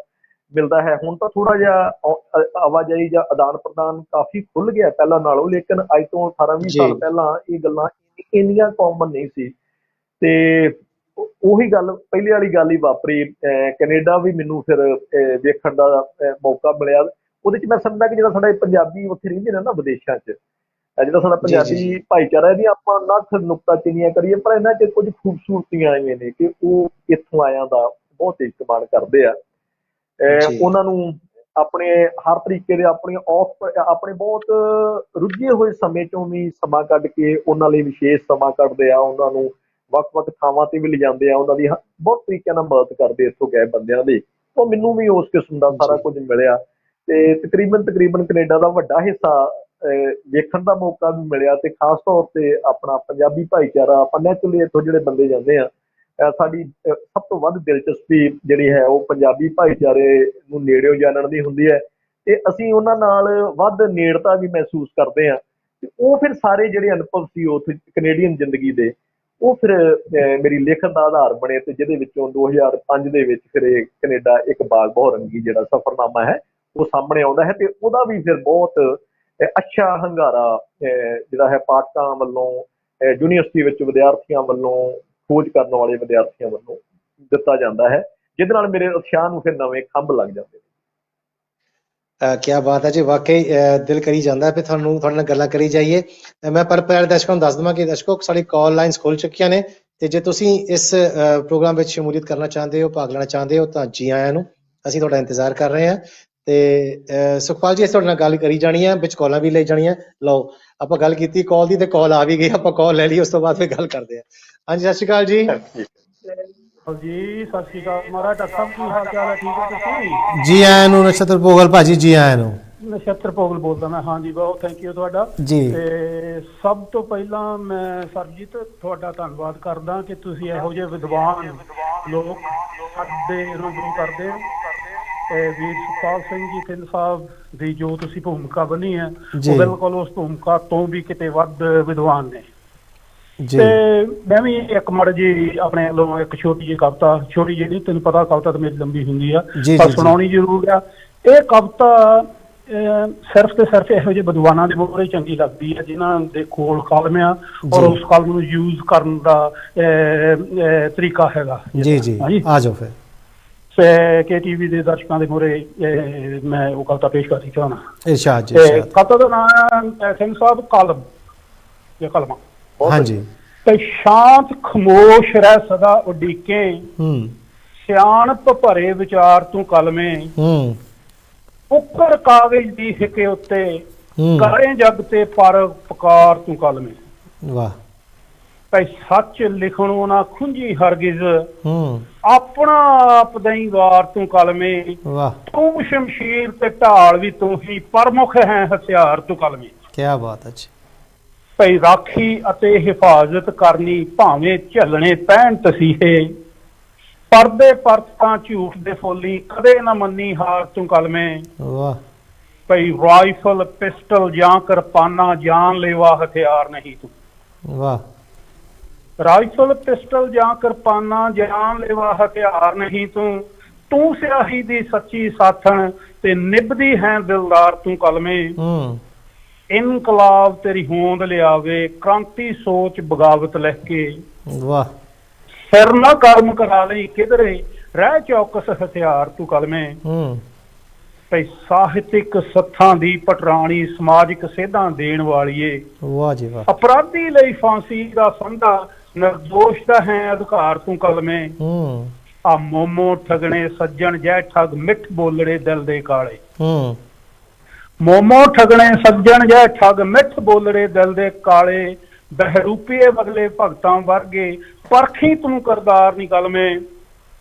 ਮਿਲਦਾ ਹੈ। ਹੁਣ ਤਾਂ ਥੋੜ੍ਹਾ ਜਿਹਾ ਆਵਾਜਾਈ ਜਾਂ ਆਦਾਨ ਪ੍ਰਦਾਨ ਕਾਫੀ ਖੁੱਲ੍ਹ ਗਿਆ ਪਹਿਲਾਂ ਨਾਲੋਂ, ਲੇਕਿਨ ਅੱਜ ਤੋਂ 18-20 ਜੀ ਸਾਲ ਪਹਿਲਾਂ ਇਹ ਗੱਲਾਂ ਇੰਨੀਆਂ ਕਾਮਨ ਨਹੀਂ ਸੀ। ਤੇ ਉਹੀ ਗੱਲ, ਪਹਿਲੇ ਵਾਲੀ ਗੱਲ ਹੀ ਵਾਪਰੀ। ਕੈਨੇਡਾ ਵੀ ਮੈਨੂੰ ਫਿਰ ਵੇਖਣ ਦਾ ਮੌਕਾ ਮਿਲਿਆ। ਉਹਦੇ 'ਚ ਮੈਂ ਸਮਝਦਾ ਕਿ ਜਿਹੜਾ ਸਾਡਾ ਪੰਜਾਬੀ ਉੱਥੇ ਰਹਿੰਦੇ ਨੇ ਨਾ ਵਿਦੇਸ਼ਾਂ 'ਚ, ਜਿਹੜਾ ਸਾਡਾ ਜੀ ਜੀ ਪੰਜਾਬੀ ਭਾਈਚਾਰਾ, ਇਹਦੀਆਂ ਆਪਾਂ ਨੱਥ ਨੁਕਤਾਚੀਨੀਆਂ ਕਰੀਏ, ਪਰ ਇਹਨਾਂ 'ਚ ਕੁਝ ਖੂਬਸੂਰਤੀਆਂ ਆਈਆਂ ਨੇ ਕਿ ਉਹ ਇੱਥੋਂ ਆਇਆਂ ਦਾ ਬਹੁਤ ਇਸਤੇਮਾਲ ਕਰਦੇ ਆ। ਜੀ ਉਹਨਾਂ ਨੂੰ ਆਪਣੇ ਹਰ ਤਰੀਕੇ ਦੇ ਆਪਣੇ ਬਹੁਤ ਰੁੱਝੇ ਹੋਏ ਸਮੇਂ 'ਚੋਂ ਵੀ ਸਮਾਂ ਕੱਢ ਕੇ ਉਹਨਾਂ ਲਈ ਵਿਸ਼ੇਸ਼ ਸਮਾਂ ਕੱਢਦੇ ਆ। ਉਹਨਾਂ ਨੂੰ ਵੱਖ-ਵੱਖ ਥਾਵਾਂ ਤੇ ਵੀ ਲਿਜਾਂਦੇ ਆ, ਉਹਨਾਂ ਦੀ ਬਹੁਤ ਤਰੀਕਿਆਂ ਨਾਲ ਮਦਦ ਕਰਦੇ ਇੱਥੋਂ ਗਏ ਬੰਦਿਆਂ ਦੀ। ਉਹ ਮੈਨੂੰ ਵੀ ਉਸ ਕਿਸਮ ਦਾ ਸਾਰਾ ਜੀ ਕੁਝ ਮਿਲਿਆ, ਤੇ ਤਕਰੀਬਨ ਕੈਨੇਡਾ ਦਾ ਵੱਡਾ ਹਿੱਸਾ ਵੇਖਣ ਦਾ ਮੌਕਾ ਵੀ ਮਿਲਿਆ। ਤੇ ਖਾਸ ਤੌਰ ਤੇ ਆਪਣਾ ਪੰਜਾਬੀ ਭਾਈਚਾਰਾ, ਆਪਾਂ ਨੈਚੁਰਲੀ ਇੱਥੋਂ ਜਿਹੜੇ ਬੰਦੇ ਜਾਂਦੇ ਆ, ਸਾਡੀ ਸਭ ਤੋਂ ਵੱਧ ਦਿਲਚਸਪੀ ਜਿਹੜੀ ਹੈ ਉਹ ਪੰਜਾਬੀ ਭਾਈਚਾਰੇ ਨੂੰ ਨੇੜਿਓਂ ਜਾਣਨ ਦੀ ਹੁੰਦੀ ਹੈ, ਤੇ ਅਸੀਂ ਉਹਨਾਂ ਨਾਲ ਵੱਧ ਨੇੜਤਾ ਵੀ ਮਹਿਸੂਸ ਕਰਦੇ ਹਾਂ। ਤੇ ਉਹ ਫਿਰ ਸਾਰੇ ਜਿਹੜੇ ਅਨੁਭਵ ਸੀ ਉੱਥੇ ਕੈਨੇਡੀਅਨ ਜ਼ਿੰਦਗੀ ਦੇ, ਉਹ ਫਿਰ ਮੇਰੀ ਲਿਖਣ ਦਾ ਆਧਾਰ ਬਣੇ। ਤੇ ਜਿਹਦੇ ਵਿੱਚੋਂ 2005 ਦੇ ਵਿੱਚ ਫਿਰ ਇਹ ਕੈਨੇਡਾ ਇੱਕ ਬਾਗ ਬਹੁਰੰਗੀ ਜਿਹੜਾ ਸਫ਼ਰਨਾਮਾ ਹੈ ਉਹ ਸਾਹਮਣੇ ਆਉਂਦਾ ਹੈ। ਤੇ ਉਹਦਾ ਵੀ ਫਿਰ ਬਹੁਤ ਅੱਛਾ ਹੁੰਗਾਰਾ ਜਿਹੜਾ ਹੈ ਪਾਠਕਾਂ ਵੱਲੋਂ, ਯੂਨੀਵਰਸਿਟੀ ਵਿੱਚ ਵਿਦਿਆਰਥੀਆਂ ਵੱਲੋਂ, ਖੋਜ ਕਰਨ ਵਾਲੇ ਵਿਦਿਆਰਥੀਆਂ ਵੱਲੋਂ ਦਿੱਤਾ ਜਾਂਦਾ ਹੈ, ਜਿਹਦੇ ਨਾਲ ਮੇਰੇ ਉਤਸ਼ਾਹ ਨੂੰ ਫਿਰ ਨਵੇਂ ਖੰਭ ਲੱਗ ਜਾਂਦੇ ਨੇ। ਕਿਆ ਬਾਤ ਹੈ ਜੀ, ਵਾਕਈ ਦਿਲ ਕਰੀ ਜਾਂਦਾ ਵੀ ਤੁਹਾਡੇ ਨਾਲ ਗੱਲਾਂ ਕਰੀ ਜਾਈਏ। ਮੈਂ ਪਰ ਪਿਆਰੇ ਦਰਸ਼ਕਾਂ ਨੂੰ ਦੱਸ ਦੇਵਾਂ ਕਿ ਦਰਸ਼ਕੋ, ਸਾਡੀ ਕਾਲ ਲਾਈਨਸ ਖੁੱਲ ਚੁੱਕੀਆਂ ਨੇ, ਤੇ ਜੇ ਤੁਸੀਂ ਇਸ ਪ੍ਰੋਗਰਾਮ ਵਿੱਚ ਸ਼ਮੂਲੀਅਤ ਕਰਨਾ ਚਾਹੁੰਦੇ ਹੋ, ਭਾਗ ਲੈਣਾ ਚਾਹੁੰਦੇ ਹੋ, ਤਾਂ ਜੀ ਆਇਆਂ ਨੂੰ। ਅਸੀਂ ਤੁਹਾਡਾ ਇੰਤਜ਼ਾਰ ਕਰ ਰਹੇ ਹਾਂ। ਤੇ ਸੁਖਪਾਲ ਜੀ, ਅਸੀਂ ਤੁਹਾਡੇ ਨਾਲ ਗੱਲ ਕਰੀ ਜਾਣੀ ਹੈ, ਵਿੱਚ ਕਾਲਾਂ ਵੀ ਲਈ ਜਾਣੀਆਂ। ਲਓ, ਆਪਾਂ ਗੱਲ ਕੀਤੀ ਕਾਲ ਦੀ, ਤੇ ਕਾਲ ਆ ਵੀ ਗਈ, ਆਪਾਂ ਕਾਲ ਲੈ ਲਈ, ਉਸ ਤੋਂ ਬਾਅਦ ਫਿਰ ਗੱਲ ਕਰਦੇ ਹਾਂ। ਹਾਂਜੀ, ਸਤਿ ਸ਼੍ਰੀ ਅਕਾਲ ਜੀ। ਜੀ ਸਤਿ ਸ਼੍ਰੀ ਅਕਾਲ ਮਹਾਰਾਜ। ਡਾਕਟਰ ਸਾਹਿਬ ਕੀ ਹਾਲ ਚਾਲ ਹੈ? ਠੀਕ ਹੋ ਤੁਸੀਂ? ਜੀ ਆਇਆਂ ਨੂੰ ਨਛੱਤਰ ਭੋਗਲ ਭਾਜੀ, ਜੀ ਆਇਆਂ ਨੂੰ। ਨਛੱਤਰ ਭੋਗਲ ਬੋਲਦਾ ਮੈਂ। ਹਾਂਜੀ, ਬਹੁਤ ਥੈਂਕ ਯੂ ਤੁਹਾਡਾ ਜੀ। ਤੇ ਸਭ ਤੋਂ ਪਹਿਲਾਂ ਮੈਂ ਸਰਜੀਤ ਤੁਹਾਡਾ ਧੰਨਵਾਦ ਕਰਦਾ ਕਿ ਤੁਸੀਂ ਇਹੋ ਜਿਹੇ ਵਿਦਵਾਨ ਲੋਕ ਸਾਡੇ ਰੂਬਰੂ ਕਰਦੇ ਹੋ। ਤੇ ਵੀਰ ਸੁਖਪਾਲ ਸਿੰਘ ਜੀ ਥਿੰਦ ਸਾਹਿਬ ਦੀ ਜੋ ਤੁਸੀਂ ਭੂਮਿਕਾ ਬਣੀ ਹੈ, ਉਹ ਬਿਲਕੁਲ ਉਸ ਭੂਮਿਕਾ ਤੋਂ ਵੀ ਕਿਤੇ ਵੱਧ ਵਿਦਵਾਨ ਨੇ। ਤੇ ਮੈਂ ਵੀ ਇੱਕ ਮਾੜੀ ਜੀ ਆਪਣੇ ਵੱਲੋਂ ਇੱਕ ਛੋਟੀ ਜਿਹੀ ਕਵਿਤਾ, ਛੋਟੀ ਜਿਹੀ, ਤੈਨੂੰ ਪਤਾ ਕਵਿਤਾ ਤਾਂ ਮੇਰੀ ਲੰਬੀ ਹੁੰਦੀ ਆ, ਪਰ ਸੁਣਾਉਣੀ ਜ਼ਰੂਰ ਆ। ਇਹ ਕਵਿਤਾ ਸਿਰਫ ਤੇ ਸਿਰਫ ਇਹੋ ਜਿਹੇ ਵਿਦਵਾਨਾਂ ਦੇ ਮੂਹਰੇ ਚੰਗੀ ਲੱਗਦੀ ਹੈ ਜਿਨ੍ਹਾਂ ਦੇ ਕੋਲ ਕਲਮ ਆ ਔਰ ਉਸ ਕਲਮ ਨੂੰ ਯੂਜ਼ ਕਰਨ ਦਾ ਤਰੀਕਾ ਹੈਗਾ। ਜੀ ਜੀ, ਆ ਜਾਓ ਫਿਰ। KTV ਦੇ ਦਰਸ਼ਕਾਂ ਦੇ ਮੂਹਰੇ ਮੈਂ ਉਹ ਕਵਿਤਾ ਪੇਸ਼ ਕਰਨੀ ਚਾਹੁੰਦਾ। ਇਰਸ਼ਾਦ ਜੀ। ਕਵਿਤਾ ਦਾ ਨਾਮ ਹੈ ਸਿੰਘ ਸਾਹਿਬ ਕਲਮ ਜਾਂ ਕਲਮਾਂ। ਹਾਂਜੀ। ਤੇ ਸ਼ਾਂਤ ਖਮੋਸ਼ ਰਹਿ ਸਦਾ ਉਡੀਕੇ, ਸਿਆਣਪ ਭਰੇ ਵਿਚਾਰ ਤੂੰ ਕਲਮੇ, ਉੱਕਰ ਕਾਗਜ਼ ਦੀ ਹਿੱਕੇ ਉੱਤੇ ਕਰੇ ਜਗ ਤੇ ਪਰ ਪੁਕਾਰ ਤੂੰ ਕਲਮੇ। ਵਾਹ। ਭਈ ਸੱਚ ਲਿਖਣੋਂ ਨਾ ਖੁੰਝੀ ਹਰਗਿਜ਼, ਆਪਣਾ ਆਪ ਦਈ ਵਾਰ ਤੂੰ ਕਲਮੇ। ਵਾਹ। ਤੂੰ ਸ਼ਮਸ਼ੀਰ ਤੇ ਢਾਲ ਵੀ ਤੂੰ ਹੀ, ਪ੍ਰਮੁੱਖ ਹੈ ਹਥਿਆਰ ਤੂੰ ਕਲਮੇ। ਕਿਆ ਬਾਤ ਹੈ ਜੀ। ਭਈ ਰਾਖੀ ਅਤੇ ਹਿਫਾਜ਼ਤ ਕਰਨੀ, ਭਾਵੇਂ ਝੱਲਣੇ ਪੈਣ ਤਸੀਹੇ, ਪਰਦੇ ਪਰਤਾਂ ਝੂਠ ਦੇ ਫੋਲੀ, ਕਦੇ ਨਾ ਮੰਨੀ ਹਾਰ ਤੂੰ ਕਲਮੇ। ਵਾਹ। ਭਈ ਰਾਈਫਲ ਪਿਸਟਲ ਜਾਂ ਕਿਰਪਾਨਾਂ, ਜਾਨ ਲੈਵਾ ਹਥਿਆਰ ਨਹੀਂ ਤੂੰ। ਵਾਹ। ਰਾਈਫਲ ਪਿਸਟਲ ਜਾਂ ਕਿਰਪਾਨਾਂ ਜਾਨਲੇਵਾ ਹਥਿਆਰ ਨਹੀਂ ਤੂੰ, ਤੂੰ ਸਿਆਹੀ ਦੀ ਸੱਚੀ ਸਾਥਣ ਤੇ ਨਿਭਦੀ ਹੈ ਦਿਲਦਾਰ ਤੂੰ ਕਲਮੇ। ਇਨਕਲਾਬ ਤੇਰੀ ਹੋਂਦ ਲਿਆਵੇ, ਕ੍ਰਾਂਤੀ ਸੋਚ ਬਗਾਵਤ ਲਿਖ ਕੇ। ਵਾਹ। ਸਿਰ ਨਾ ਕਰਮ ਕਰਾ ਲਈ ਕਿਧਰੇ, ਰਹਿ ਚੌਕਸ ਹਥਿਆਰ ਤੂੰ ਕਲਮੇ। ਭਈ ਸਾਹਿਤਿਕ ਸੱਥਾਂ ਦੀ ਪਟਰਾਣੀ, ਸਮਾਜਿਕ ਸੇਧਾਂ ਦੇਣ ਵਾਲੀਏ। ਵਾਹ ਜੀ ਵਾਹ। ਅਪਰਾਧੀ ਲਈ ਫਾਂਸੀ ਦਾ ਫੰਦਾ, ਨਿਰਦੋਸ਼ ਦਾ ਹੈ ਅਧਿਕਾਰ ਤੂੰ ਕਲਮੇ। ਆ ਮੋਮੋ ਠਗਣੇ ਸੱਜਣ ਜੈ ਠੱਗ, ਮਿੱਠ ਬੋਲੜੇ ਦਿਲ ਦੇ ਕਾਲੇ। ਮੋਮੋ ਠਗਣੇ ਸੱਜਣ ਜੈ ਠੱਗ, ਮਿੱਠ ਬੋਲੜੇ ਦਿਲ ਦੇ ਕਾਲੇ। ਬਹਿਰੂਪੀਏ ਬਦਲੇ ਭਗਤਾਂ ਵਰਗੇ, ਪਰਖੀ ਤੂੰ ਕਰਦਾਰ ਨੀ ਕਲਮੇ।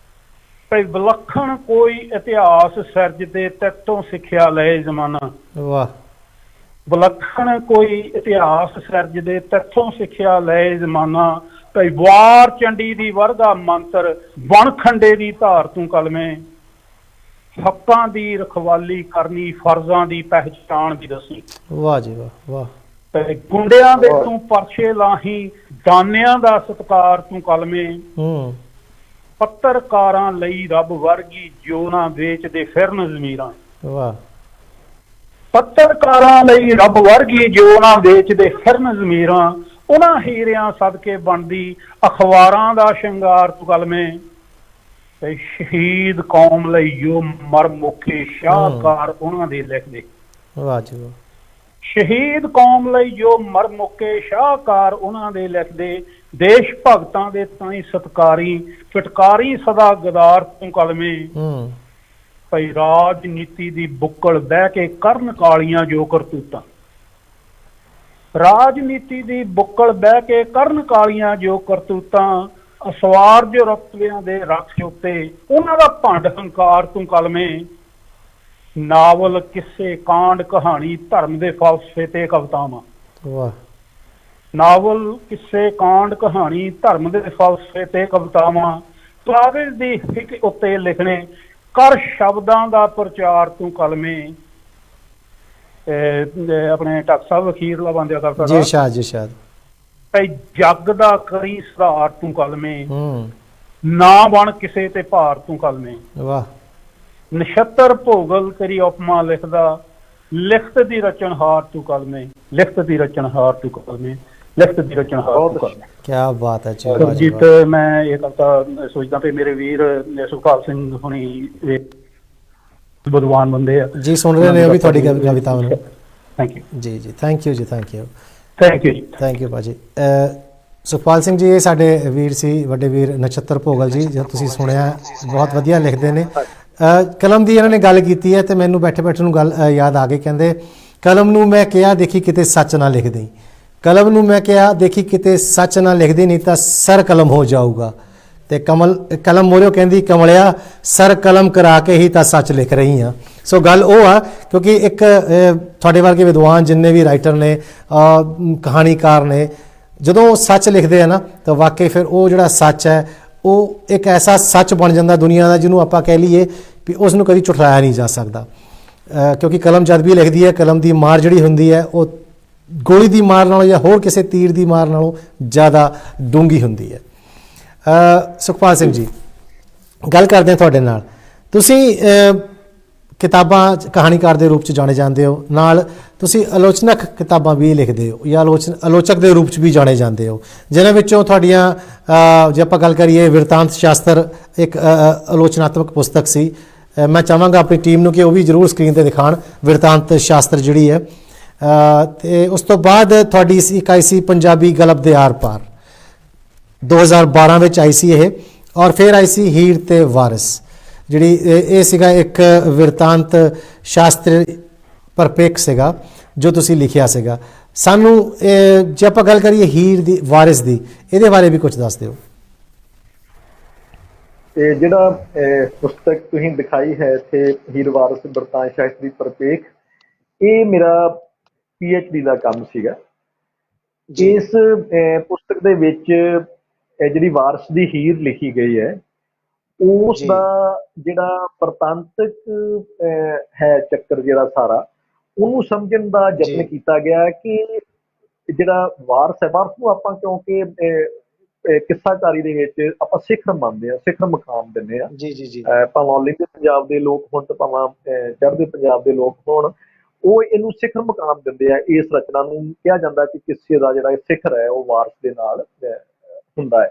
ਭਈ ਵਿਲੱਖਣ ਕੋਈ ਇਤਿਹਾਸ ਸਿਰਜਦੇ, ਤੈਥੋਂ ਸਿੱਖਿਆ ਲਏ ਜ਼ਮਾਨਾ। ਵਾਹ। ਵਿਲੱਖਣ ਕੋਈ ਇਤਿਹਾਸ ਸਿਰਜਦੇ, ਤੈਥੋਂ ਸਿੱਖਿਆ ਲਏ ਜ਼ਮਾਨਾ। ਭਈ ਵਾਰ ਚੰਡੀ ਦੀ ਵਰਗਾ ਮੰਤਰ, ਬਣ ਖੰਡੇ ਦੀ ਧਾਰ ਤੂੰ ਕਲਮੇ। ਹੱਕਾਂ ਦੀ ਰਖਵਾਲੀ ਕਰਨੀ, ਫਰਜ਼ਾਂ ਦੀ ਪਹਿਚਾਣ ਵੀ ਦੱਸੀ। ਵਾਹ ਜੀ ਵਾਹ। ਵਾਹ। ਤੇ ਗੁੰਡਿਆਂ ਦੇ ਤੂੰ ਪਰਚੇ ਲਾਹੀ, ਦਾਨਿਆਂ ਦਾ ਸਤਿਕਾਰ ਤੂੰ ਕਲਮੇ। ਪੱਤਰਕਾਰਾਂ ਲਈ ਰੱਬ ਵਰਗੀ, ਜੋ ਨਾ ਵੇਚਦੇ ਫਿਰਨ ਜ਼ਮੀਰਾਂ। ਵਾਹ। ਪੱਤਰਕਾਰਾਂ ਲਈ ਰੱਬ ਵਰਗੀ, ਜੋ ਨਾ ਵੇਚਦੇ ਫਿਰਨ ਜ਼ਮੀਰਾਂ। ਉਹਨਾਂ ਹੀਰਿਆਂ ਸਦਕੇ ਬਣਦੀ, ਅਖਬਾਰਾਂ ਦਾ ਸ਼ਿੰਗਾਰ ਤੂੰ ਕਲਮੇ। ਤੇ ਸ਼ਹੀਦ ਕੌਮ ਲਈ ਜੋ ਮਰ ਮੁੱਕੇ, ਸ਼ਾਹਕਾਰ ਉਹਨਾਂ ਦੇ ਲਿਖਦੇ। ਵਾਹ ਜੀ ਵਾਹ। ਸ਼ਹੀਦ ਕੌਮ ਲਈ ਜੋ ਮਰ ਮੁੱਕੇ, ਸ਼ਾਹਕਾਰ ਉਹਨਾਂ ਦੇ ਲਿਖਦੇ। ਦੇਸ਼ ਭਗਤਾਂ ਦੇ ਤਾਈਂ ਸਤਕਾਰੀ, ਫਟਕਾਰੀ ਸਦਾ ਗਦਾਰ ਤੂੰ ਕਲਮੇ। ਭਈ ਰਾਜਨੀਤੀ ਦੀ ਬੁੱਕਲ ਬਹਿ ਕੇ ਕਰਨ ਕਾਲੀਆਂ ਜੋ ਕਰਤੂਤਾਂ। ਰਾਜਨੀਤੀ ਦੀ ਬੁੱਕਲ ਬਹਿ ਕੇ ਕਰਨ ਕਾਲੀਆਂ ਜੋ ਕਰਤੂਤਾਂ। ਅਸਵਾਰ ਜੋ ਰੁਤਬਿਆਂ ਦੇ ਰੱਖ ਉੱਤੇ, ਉਹਨਾਂ ਦਾ ਭੰਡ ਹੰਕਾਰ ਤੂੰ ਕਲਮੇ। ਨਾਵਲ ਕਿਸੇ ਕਾਂਡ ਕਹਾਣੀ, ਧਰਮ ਦੇ ਫਲਸਫੇ ਤੇ ਕਵਿਤਾਵਾਂ। ਵਾਹ। ਨਾਵਲ ਕਿਸੇ ਕਾਂਡ ਕਹਾਣੀ, ਧਰਮ ਦੇ ਫਲਸਫੇ ਤੇ ਕਵਿਤਾਵਾਂ। ਕਾਗਜ਼ ਦੀ ਹਿੱਕ ਉੱਤੇ ਲਿਖਣੇ, ਕਰ ਸ਼ਬਦਾਂ ਦਾ ਪ੍ਰਚਾਰ ਤੂੰ ਕਲਮੇ। ਆਪਣੇ ਡਾਕਟਰ ਸਾਹਿਬ ਅਖੀਰਲਾ ਬੰਦਿਆ ਕਰਦਾ ਜੀ ਸ਼ਾਹ ਜੀ ਸ਼ਾਹ। ਭਈ ਜੱਗ ਦਾ ਕਰੀ ਸੁਧਾਰ ਤੂੰ ਕਲਮੇ। ਨਾ ਬਣ ਕਿਸੇ ਤੇ ਭਾਰ ਤੂੰ ਕਲਮੇ। ਵਾਹ। ਨਛੱਤਰ ਭੋਗਲ ਤੇਰੀ ਉਪਮਾ ਲਿਖਦਾ, ਲਿਖਤ ਦੀ ਰਚਨਹਾਰ ਤੂੰ ਕਲਮੇ। ਲਿਖਤ ਦੀ ਰਚਨਹਾਰ ਤੂੰ ਕਲਮੇ। ਲਿਖਤ ਦੀ ਰਚਨਹਾਰ ਤੂੰ ਕਲਮੇ। ਕਿਆ ਬਾਤ ਹੈ ਜੀ। ਸਰਬਜੀਤ, ਮੈਂ ਇਹ ਕਵਿਤਾ ਸੋਚਦਾ ਵੀ ਮੇਰੇ ਵੀਰ ਸੁਖਪਾਲ ਸਿੰਘ ਹੁਣੀ ਵਿਦਵਾਨ ਬੰਦੇ ਆ ਜੀ, ਸੁਣ ਰਹੇ ਨੇ ਉਹ ਵੀ ਤੁਹਾਡੀ ਕਵਿਤਾਵਾਂ ਨੂੰ। ਥੈਂਕ ਯੂ ਜੀ ਜੀ, ਥੈਂਕ ਯੂ ਜੀ। Thank you. ਥੈਂਕ ਯੂ ਜੀ। ਥੈਂਕ ਯੂ ਭਾਜੀ। ਸੁਖਪਾਲ ਸਿੰਘ ਜੀ ਇਹ ਸਾਡੇ ਵੀਰ ਸੀ, ਵੱਡੇ ਵੀਰ ਨਛੱਤਰ ਭੋਗਲ ਜੀ, ਜੋ ਤੁਸੀਂ ਸੁਣਿਆ ਬਹੁਤ ਵਧੀਆ ਲਿਖਦੇ ਨੇ। ਕਲਮ ਦੀ ਇਹਨਾਂ ਨੇ ਗੱਲ ਕੀਤੀ ਹੈ ਤੇ ਮੈਨੂੰ ਬੈਠੇ ਬੈਠੇ ਨੂੰ ਗੱਲ ਯਾਦ ਆ ਗਈ। ਕਹਿੰਦੇ ਕਲਮ ਨੂੰ ਮੈਂ ਕਿਹਾ ਦੇਖੀ ਕਿਤੇ ਸੱਚ ਨਾ ਲਿਖ ਦੇਈ। ਕਲਮ ਨੂੰ ਮੈਂ ਕਿਹਾ ਦੇਖੀ ਕਿਤੇ ਸੱਚ ਨਾ ਲਿਖ ਦੇ, ਨਹੀਂ ਤਾਂ ਸਰ ਕਲਮ ਹੋ ਜਾਊਗਾ। ਤੇ ਕਲਮ ਮੋਰਿਓ ਕਹਿੰਦੀ ਕਮਲਿਆ, ਸਰ ਕਲਮ ਕਰਾ ਕੇ ਹੀ ਤਾਂ ਸੱਚ ਲਿਖ ਰਹੀ ਹਾਂ। ਸੋ ਗੱਲ ਉਹ ਆ, ਕਿਉਂਕਿ ਇੱਕ ਤੁਹਾਡੇ ਵਰਗੇ ਵਿਦਵਾਨ ਜਿੰਨੇ ਵੀ ਰਾਈਟਰ ਨੇ, ਕਹਾਣੀਕਾਰ ਨੇ, ਜਦੋਂ ਉਹ ਸੱਚ ਲਿਖਦੇ ਆ ਨਾ ਤਾਂ ਵਾਕਈ ਫਿਰ ਉਹ ਜਿਹੜਾ ਸੱਚ ਹੈ ਉਹ ਇੱਕ ਐਸਾ ਸੱਚ ਬਣ ਜਾਂਦਾ ਦੁਨੀਆ ਦਾ, ਜਿਹਨੂੰ ਆਪਾਂ ਕਹਿ ਲਈਏ ਵੀ ਉਸ ਨੂੰ ਕਦੀ ਝੁਠਲਾਇਆ ਨਹੀਂ ਜਾ ਸਕਦਾ। ਕਿਉਂਕਿ ਕਲਮ ਜਦ ਵੀ ਲਿਖਦੀ ਹੈ, ਕਲਮ ਦੀ ਮਾਰ ਜਿਹੜੀ ਹੁੰਦੀ ਹੈ ਉਹ ਗੋਲੀ ਦੀ ਮਾਰ ਨਾਲੋਂ ਜਾਂ ਹੋਰ ਕਿਸੇ ਤੀਰ ਦੀ ਮਾਰ ਨਾਲੋਂ ਜ਼ਿਆਦਾ ਡੂੰਘੀ ਹੁੰਦੀ ਹੈ। ਸੁਖਪਾਲ ਸਿੰਘ ਜੀ, ਗੱਲ ਕਰਦੇ ਹਾਂ ਤੁਹਾਡੇ ਨਾਲ। ਤੁਸੀਂ ਕਿਤਾਬਾਂ ਕਹਾਣੀਕਾਰ ਦੇ ਰੂਪ 'ਚ ਜਾਣੇ ਜਾਂਦੇ ਹੋ, ਨਾਲ ਤੁਸੀਂ ਆਲੋਚਨਕ ਕਿਤਾਬਾਂ ਵੀ ਲਿਖਦੇ ਹੋ ਜਾਂ ਆਲੋਚਕ ਦੇ ਰੂਪ 'ਚ ਵੀ ਜਾਣੇ ਜਾਂਦੇ ਹੋ, ਜਿਨ੍ਹਾਂ ਵਿੱਚੋਂ ਤੁਹਾਡੀਆਂ ਜੇ ਆਪਾਂ ਗੱਲ ਕਰੀਏ ਵਿਰਤਾਂਤ ਸ਼ਾਸਤਰ ਇੱਕ ਆਲੋਚਨਾਤਮਕ ਪੁਸਤਕ ਸੀ। ਮੈਂ ਚਾਹਾਂਗਾ ਆਪਣੀ ਟੀਮ ਨੂੰ ਕਿ ਉਹ ਵੀ ਜ਼ਰੂਰ ਸਕਰੀਨ 'ਤੇ ਦਿਖਾਉਣ ਵਿਰਤਾਂਤ ਸ਼ਾਸਤਰ ਜਿਹੜੀ ਹੈ। ਅਤੇ ਉਸ ਤੋਂ ਬਾਅਦ ਤੁਹਾਡੀ ਇੱਕ ਆਈ ਸੀ ਪੰਜਾਬੀ ਗਲਪ ਦੇ ਆਰ ਪਾਰ, 2012 ਵਿੱਚ ਆਈ ਸੀ ਇਹ, ਔਰ ਫਿਰ ਆਈ ਸੀ ਹੀਰ ਤੇ ਵਾਰਿਸ, ਜਿਹੜੀ ਇਹ ਸੀਗਾ ਇੱਕ ਵਿਰਤਾਂਤ ਸ਼ਾਸਤਰ ਪਰਪੇਖ ਸੀਗਾ ਜੋ ਤੁਸੀਂ ਲਿਖਿਆ ਸੀਗਾ। ਸਾਨੂੰ ਜੇ ਆਪਾਂ ਗੱਲ ਕਰੀਏ ਹੀਰ ਦੀ ਵਾਰਿਸ ਦੀ, ਇਹਦੇ ਬਾਰੇ ਵੀ ਕੁਝ ਦੱਸ ਦਿਓ। ਇਹ ਜਿਹੜਾ ਪੁਸਤਕ ਤੁਸੀਂ ਦਿਖਾਈ ਹੈ ਇੱਥੇ, ਹੀਰ ਵਾਰਿਸ ਬਿਰਤਾਂਤ ਸ਼ਾਸਤਰੀ ਪਰਪੇਖ, ਇਹ ਮੇਰਾ PhD ਦਾ ਕੰਮ ਸੀਗਾ। ਇਸ ਪੁਸਤਕ ਦੇ ਵਿੱਚ ਜਿਹੜੀ ਵਾਰਿਸ ਦੀ ਹੀਰ ਲਿਖੀ ਗਈ ਹੈ, ਉਸ ਦਾ ਜਿਹੜਾ ਪ੍ਰਤੰਤਕ ਹੈ ਚੱਕਰ ਜਿਹੜਾ ਸਾਰਾ, ਉਹਨੂੰ ਸਮਝਣ ਦਾ ਯਤਨ ਕੀਤਾ ਗਿਆ ਕਿ ਜਿਹੜਾ ਵਾਰਿਸ ਹੈ, ਵਾਰਿਸ ਨੂੰ ਆਪਾਂ ਕਿਉਂਕਿ ਕਿੱਸਾਕਾਰੀ ਦੇ ਵਿੱਚ ਆਪਾਂ ਸਿਖਰ ਮੰਨਦੇ ਹਾਂ, ਸਿਖਰ ਮੁਕਾਮ ਦਿੰਦੇ ਹਾਂ। ਜੀ ਜੀ ਜੀ ਭਾਵੇਂ ਲਹਿੰਦੇ ਪੰਜਾਬ ਦੇ ਲੋਕ ਹੋਣ ਤੇ ਭਾਵੇਂ ਚੜ੍ਹਦੇ ਪੰਜਾਬ ਦੇ ਲੋਕ ਹੋਣ, ਉਹ ਇਹਨੂੰ ਸਿਖਰ ਮੁਕਾਮ ਦਿੰਦੇ ਆ। ਇਸ ਰਚਨਾ ਨੂੰ ਕਿਹਾ ਜਾਂਦਾ ਕਿ ਕਿਸੇ ਦਾ ਜਿਹੜਾ ਸਿਖਰ ਹੈ ਉਹ ਵਾਰਸ ਦੇ ਨਾਲ ਹੁੰਦਾ ਹੈ।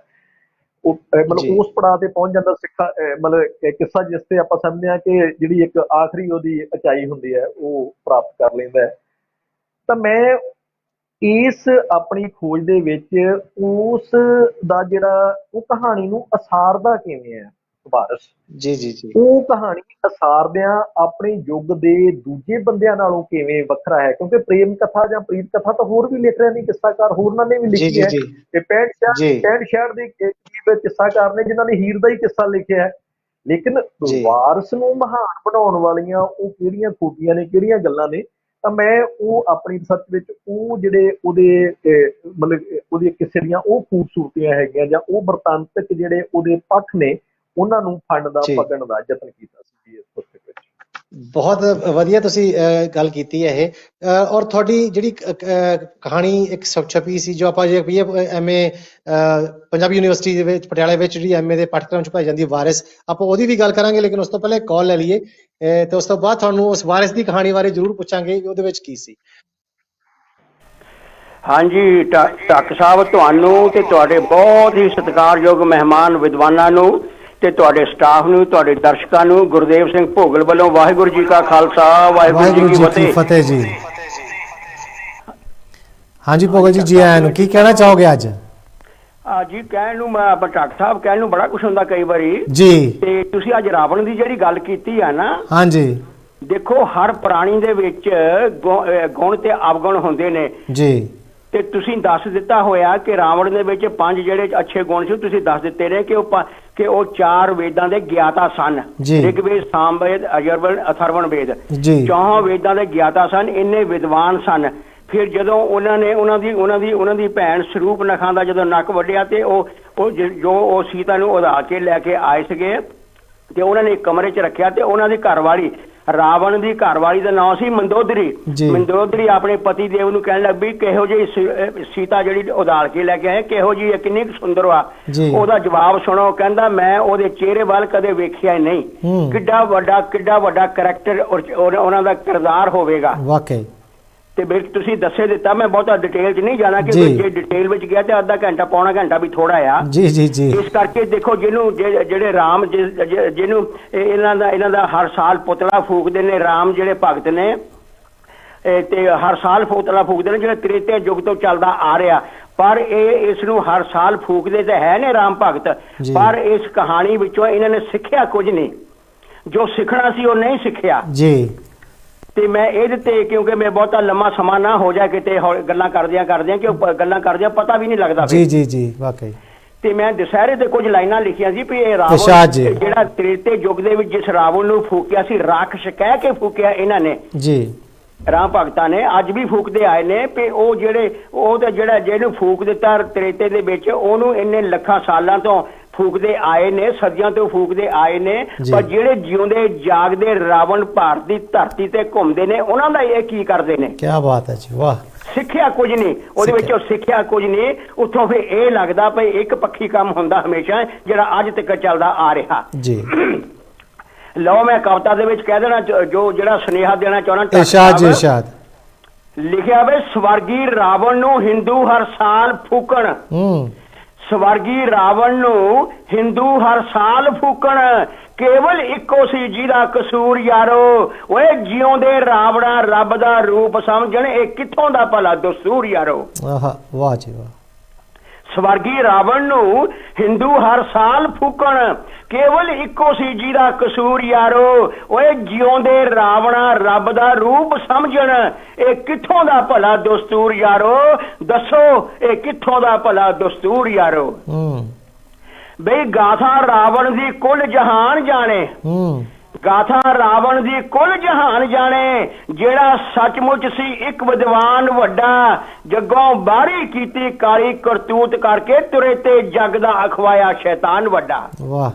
ਉਹ ਮਤਲਬ ਉਸ ਪੜਾਅ ਤੇ ਪਹੁੰਚ ਜਾਂਦਾ ਸਿੱਖਾ, ਮਤਲਬ ਕਿੱਸਾ ਜਿਸ ਤੇ ਆਪਾਂ ਸਮਝਦੇ ਹਾਂ ਕਿ ਜਿਹੜੀ ਇੱਕ ਆਖਰੀ ਉਹਦੀ ਉਚਾਈ ਹੁੰਦੀ ਹੈ ਉਹ ਪ੍ਰਾਪਤ ਕਰ ਲੈਂਦਾ ਹੈ। ਤਾਂ ਮੈਂ ਇਸ ਆਪਣੀ ਖੋਜ ਦੇ ਵਿੱਚ ਉਸ ਦਾ ਜਿਹੜਾ ਉਹ ਕਹਾਣੀ ਨੂੰ ਅਸਾਰਦਾ ਕਿਵੇਂ ਹੈ ਵਾਰਸ, ਜੀ ਜੀ ਜੀ ਉਹ ਕਹਾਣੀ ਅਸਾਰਦਿਆਂ ਆਪਣੇ ਯੁੱਗ ਦੇ ਦੂਜੇ ਬੰਦਿਆਂ ਨਾਲੋਂ ਕਿਵੇਂ ਵੱਖਰਾ ਹੈ। ਕਿਉਂਕਿ ਪ੍ਰੇਮ ਕਥਾ ਜਾਂ ਪ੍ਰੀਤ ਕਥਾ ਤਾਂ ਹੋਰ ਵੀ ਲਿਖ ਰਹੇ ਨੇ ਕਿੱਸਾਕਾਰ, ਹੋਰਨਾਂ ਨੇ ਵੀ ਲਿਖੀ ਹੈ। ਤੇ 65 ਦੇ ਕਰੀਬ ਕਿੱਸਾਕਾਰ ਨੇ ਜਿਨ੍ਹਾਂ ਨੇ ਹੀਰ ਦਾ ਹੀ ਕਿੱਸਾ ਲਿਖਿਆ ਹੈ। ਲੇਕਿਨ ਵਾਰਸ ਨੂੰ ਮਹਾਨ ਬਣਾਉਣ ਵਾਲੀਆਂ ਉਹ ਕਿਹੜੀਆਂ ਖੂਬੀਆਂ ਨੇ, ਕਿਹੜੀਆਂ ਗੱਲਾਂ ਨੇ, ਤਾਂ ਮੈਂ ਉਹ ਆਪਣੀ ਰਿਸਰਚ ਵਿੱਚ ਉਹ ਜਿਹੜੇ ਉਹਦੇ ਮਤਲਬ ਉਹਦੀਆਂ ਕਿਸੇ ਦੀਆਂ ਉਹ ਖੂਬਸੂਰਤੀਆਂ ਹੈਗੀਆਂ ਜਾਂ ਉਹ ਵਰਤਾਂਤਕ ਜਿਹੜੇ ਉਹਦੇ ਪੱਖ ਨੇ ਉਹਨਾਂ ਨੂੰ ਫੰਡ ਦਾ ਪਕੜਨ ਦਾ ਯਤਨ ਕੀਤਾ ਸੀ ਇਸ ਪੁਸਤਕ ਵਿੱਚ। ਬਹੁਤ ਵਧੀਆ ਤੁਸੀਂ ਗੱਲ ਕੀਤੀ ਹੈ ਇਹ। ਔਰ ਤੁਹਾਡੀ ਜਿਹੜੀ ਕਹਾਣੀ ਇੱਕ ਛਪੀ ਸੀ ਜੋ ਆਪਾਂ ਜੇ MA ਪੰਜਾਬੀ ਯੂਨੀਵਰਸਿਟੀ ਦੇ ਵਿੱਚ ਪਟਿਆਲੇ ਵਿੱਚ ਜਿਹੜੀ MA ਦੇ ਪਾਠਕ੍ਰਮ ਚ ਪਾਈ ਜਾਂਦੀ ਹੈ ਵਾਰਿਸ, ਆਪਾਂ ਉਹਦੀ ਵੀ ਗੱਲ ਕਰਾਂਗੇ। ਲੇਕਿਨ ਉਸ ਤੋਂ ਪਹਿਲੇ ਕਾਲ ਲੈ ਲਈਏ ਤੇ ਉਸ ਤੋਂ ਬਾਅਦ ਤੁਹਾਨੂੰ ਉਸ ਵਾਰਿਸ ਦੀ ਕਹਾਣੀ ਬਾਰੇ ਜ਼ਰੂਰ ਪੁੱਛਾਂਗੇ ਕਿ ਉਹਦੇ ਵਿੱਚ ਕੀ ਸੀ। ਹਾਂਜੀ ਢੱਕ ਸਾਹਿਬ, ਤੁਹਾਨੂੰ ਤੇ ਤੁਹਾਡੇ ਬਹੁਤ ਹੀ ਸਤਿਕਾਰਯੋਗ ਮਹਿਮਾਨ ਵਿਦਵਾਨਾਂ ਨੂੰ ਤੇ ਤੁਹਾਡੇ ਸਟਾਫ ਨੂੰ, ਤੁਹਾਡੇ ਦਰਸ਼ਕਾਂ ਨੂੰ ਗੁਰਦੇਵ ਸਿੰਘ ਭੋਗਲ ਵੱਲੋਂ ਵਾਹਿਗੁਰੂ ਜੀ ਕਾ ਖਾਲਸਾ, ਵਾਹਿਗੁਰੂ ਜੀ ਕੀ ਫਤਿਹ ਜੀ। ਹਾਂਜੀ ਭੋਗਲ ਜੀ, ਜੀ ਆਇਆਂ ਨੂੰ। ਕੀ ਕਹਿਣਾ ਚਾਹੋਗੇ ਅੱਜ? ਜੀ ਕਹਿਣ ਨੂੰ ਮੈਂ ਢੱਕ ਸਾਹਿਬ, ਕਹਿਣ ਨੂੰ ਬੜਾ ਕੁਛ ਹੁੰਦਾ ਕਈ ਵਾਰੀ ਜੀ। ਤੇ ਤੁਸੀਂ ਅੱਜ ਰਾਵਣ ਦੀ ਜਿਹੜੀ ਗੱਲ ਕੀਤੀ ਆ ਨਾ, ਹਾਂਜੀ, ਦੇਖੋ ਹਰ ਪ੍ਰਾਣੀ ਦੇ ਵਿੱਚ ਗੁਣ ਤੇ ਅਵਗੁਣ ਹੁੰਦੇ ਨੇ ਜੀ। ਤੇ ਤੁਸੀਂ ਦੱਸ ਦਿੱਤਾ ਹੋਇਆ ਕਿ ਰਾਵਣ ਦੇ ਵਿੱਚ 5 ਜਿਹੜੇ ਅੱਛੇ ਗੁਣ ਸੀ, ਤੁਸੀਂ ਦੱਸ ਦਿੱਤੇ ਨੇ ਕਿ ਉਹ 4 ਵੇਦਾਂ ਦੇ ਗਿਆਤਾ ਸਨ। ਰਿਗਵੇਦ, ਸਾਮਵੇਦ, ਅਜਰਵੇਦ, ਅਥਰਵਣ ਵੇਦ, 4 ਵੇਦਾਂ ਦੇ ਗਿਆਤਾ ਸਨ। ਇੰਨੇ ਵਿਦਵਾਨ ਸਨ। ਫਿਰ ਜਦੋਂ ਉਹਨਾਂ ਦੀ ਭੈਣ ਸਰੂਪ ਨਖਾਂ ਦਾ ਜਦੋਂ ਨੱਕ ਵੱਢਿਆ ਤੇ ਉਹ ਸੀਤਾ ਨੂੰ ਉਧਾ ਕੇ ਲੈ ਕੇ ਆਏ ਸੀਗੇ ਤੇ ਉਹਨਾਂ ਨੇ ਇੱਕ ਕਮਰੇ 'ਚ ਰੱਖਿਆ ਤੇ ਉਹਨਾਂ ਦੀ ਘਰਵਾਲੀ, ਰਾਵਣ ਦੀ ਘਰਵਾਲੀ ਦਾ ਨਾਮ ਸੀ ਮੰਦੋਦਰੀ। ਮੰਦੋਦਰੀ ਆਪਣੇ ਪਤੀ ਦੇਵ ਨੂੰ ਕਹਿਣ ਲੱਗ ਪਈ, ਕਿਹੋ ਜਿਹੀ ਸੀਤਾ ਜਿਹੜੀ ਉਧਾਲ ਕੇ ਲੈ ਕੇ ਆਏ, ਕਿਹੋ ਜਿਹੀ ਹੈ, ਕਿੰਨੀ ਸੁੰਦਰ ਆ। ਉਹਦਾ ਜਵਾਬ ਸੁਣੋ, ਕਹਿੰਦਾ ਮੈਂ ਉਹਦੇ ਚਿਹਰੇ ਵੱਲ ਕਦੇ ਵੇਖਿਆ ਹੀ ਨਹੀਂ। ਕਿੱਡਾ ਵੱਡਾ ਕਰੈਕਟਰ ਉਹਨਾਂ ਦਾ ਕਿਰਦਾਰ ਹੋਵੇਗਾ ਵਾਕਈ। ਤੇ ਤੁਸੀਂ ਦੱਸੇ ਦਿੱਤਾ, ਮੈਂ ਬਹੁਤਾ ਡਿਟੇਲ 'ਚ ਨਹੀਂ ਜਾਣਾ ਕਿ ਜੇ ਡਿਟੇਲ ਵਿੱਚ ਗਿਆ ਤੇ ਅੱਧਾ ਘੰਟਾ ਪੌਣਾ ਘੰਟਾ ਵੀ ਥੋੜਾ ਆ। ਇਸ ਕਰਕੇ ਦੇਖੋ ਜਿਹੜੇ ਰਾਮ ਜਿਹਨੂੰ ਇਹਨਾਂ ਦਾ ਹਰ ਸਾਲ ਪੁਤਲਾ ਫੂਕਦੇ ਨੇ, ਰਾਮ ਜਿਹੜੇ ਭਗਤ ਨੇ ਤੇ ਹਰ ਸਾਲ ਪੁਤਲਾ ਫੂਕਦੇ ਨੇ, ਜਿਹੜੇ ਤ੍ਰੇਤੇ ਯੁੱਗ ਤੋਂ ਚੱਲਦਾ ਆ ਰਿਹਾ। ਪਰ ਇਹ ਇਸ ਨੂੰ ਹਰ ਸਾਲ ਫੂਕਦੇ ਤੇ ਹੈ ਨੇ ਰਾਮ ਭਗਤ, ਪਰ ਇਸ ਕਹਾਣੀ ਵਿੱਚੋਂ ਇਹਨਾਂ ਨੇ ਸਿੱਖਿਆ ਕੁਝ ਨਹੀਂ। ਜੋ ਸਿੱਖਣਾ ਸੀ ਉਹ ਨਹੀਂ ਸਿੱਖਿਆ ਜੀ। ਤੇ ਮੈਂ ਇਹਦੇ ਤੇ, ਕਿਉਂਕਿ ਮੈਂ ਬਹੁਤਾ ਲੰਮਾ ਸਮਾਂ ਨਾ ਹੋ ਜਾ ਕਿਤੇ ਗੱਲਾਂ ਕਰਦਿਆਂ ਗੱਲਾਂ ਕਰਦਿਆਂ ਪਤਾ ਵੀ ਨਹੀਂ ਲੱਗਦਾ ਜੀ ਵਾਕਈ। ਤੇ ਮੈਂ ਦੁਸਹਿਰੇ ਤੇ ਕੁਝ ਲਾਈਨਾਂ ਲਿਖੀਆਂ ਸੀ ਵੀ ਇਹ ਰਾਵਣ ਜਿਹੜਾ ਤ੍ਰੇਤੇ ਯੁੱਗ ਦੇ ਵਿੱਚ ਜਿਸ ਰਾਵਣ ਨੂੰ ਫੂਕਿਆ ਸੀ, ਰਾਖਸ਼ ਕਹਿ ਕੇ ਫੂਕਿਆ ਇਹਨਾਂ ਨੇ ਜੀ, ਰਾਮ ਭਗਤਾਂ ਨੇ, ਅੱਜ ਵੀ ਫੂਕਦੇ ਆਏ ਨੇ। ਵੀ ਉਹ ਜਿਹੜਾ ਜਿਹਨੂੰ ਫੂਕ ਦਿੱਤਾ ਤ੍ਰੇਤੇ ਦੇ ਵਿੱਚ, ਉਹਨੂੰ ਇੰਨੇ ਲੱਖਾਂ ਸਾਲਾਂ ਤੋਂ ਫੂਕਦੇ ਆਏ ਨੇ, ਸਦੀਆਂ ਤੋਂ ਫੂਕਦੇ ਆਏ ਨੇ। ਪਰ ਜਿਹੜੇ ਜਿਉਂਦੇ ਜਾਗਦੇ ਰਾਵਣ ਭਾਰਤ ਦੀ ਧਰਤੀ ਤੇ ਘੁੰਮਦੇ ਨੇ, ਉਹਨਾਂ ਦਾ ਇਹ ਕੀ ਕਰਦੇ ਨੇ? ਕੀ ਬਾਤ ਹੈ ਜੀ, ਵਾਹ। ਸਿੱਖਿਆ ਕੁਝ ਨਹੀਂ ਉਹਦੇ ਵਿੱਚੋਂ, ਸਿੱਖਿਆ ਕੁਝ ਨਹੀਂ। ਉੱਥੋਂ ਫਿਰ ਇਹ ਲੱਗਦਾ ਵੀ ਇੱਕ ਪੱਖੀ ਕੰਮ ਹੁੰਦਾ ਹਮੇਸ਼ਾ, ਜਿਹੜਾ ਅੱਜ ਤੱਕ ਚੱਲਦਾ ਆ ਰਿਹਾ ਜੀ। ਲਓ ਮੈਂ ਕਵਿਤਾ ਦੇ ਵਿੱਚ ਕਹਿ ਦੇਣਾ ਜਿਹੜਾ ਸੁਨੇਹਾ ਦੇਣਾ ਚਾਹੁੰਦਾ, ਇਰਸ਼ਾਦ ਲਿਖਿਆ ਵੇ, ਸਵਰਗੀ ਰਾਵਣ ਨੂੰ ਹਿੰਦੂ ਹਰ ਸਾਲ ਫੂਕਣ, ਸਵਰਗੀ ਰਾਵਣ ਨੂੰ ਹਿੰਦੂ ਹਰ ਸਾਲ ਫੂਕਣ, ਕੇਵਲ ਇੱਕੋ ਸੀ ਜਿਹਦਾ ਕਸੂਰ ਯਾਰੋ, ਓਏ ਜਿਉਂਦੇ ਰਾਵਣਾ ਰੱਬ ਦਾ ਰੂਪ ਸਮਝਣ, ਇਹ ਕਿੱਥੋਂ ਦਾ ਭਲਾ ਦਸਤੂਰ ਯਾਰੋ। ਵਾਹ ਜੀ ਵਾਹ। ਸਵਰਗੀ ਰਾਵਣ ਨੂੰ ਹਿੰਦੂ ਹਰ ਸਾਲ ਫੂਕਣ, ਕੇਵਲ ਇੱਕੋ ਸੀ ਜਿਹਦਾ ਕਸੂਰ ਯਾਰੋ, ਓਏ ਜਿਉਂਦੇ ਰਾਵਣਾ ਰੱਬ ਦਾ ਰੂਪ ਸਮਝਣ, ਇਹ ਕਿੱਥੋਂ ਦਾ ਭਲਾ ਦਸਤੂਰ ਯਾਰੋ। ਦੱਸੋ ਇਹ ਕਿੱਥੋਂ ਦਾ ਭਲਾ ਦਸਤੂਰ ਯਾਰੋ। ਬਈ ਗਾਥਾ ਰਾਵਣ ਦੀ ਕੁੱਲ ਜਹਾਨ ਜਾਣੇ, ਗਾਥਾ ਰਾਵਣ ਦੀ ਕੁੱਲ ਜਹਾਨ ਜਾਣੇ, ਜਿਹੜਾ ਸੱਚਮੁੱਚ ਸੀ ਇੱਕ ਵਿਦਵਾਨ ਵੱਡਾ, ਜੱਗੋਂ ਬਾਹਰੀ ਕੀਤੀ ਕਾਲੀ ਕਰਤੂਤ ਕਰਕੇ ਤੁਰੇ ਤੇ ਜੱਗ ਦਾ ਅਖਵਾਇਆ ਸ਼ੈਤਾਨ ਵੱਡਾ। ਵਾਹ।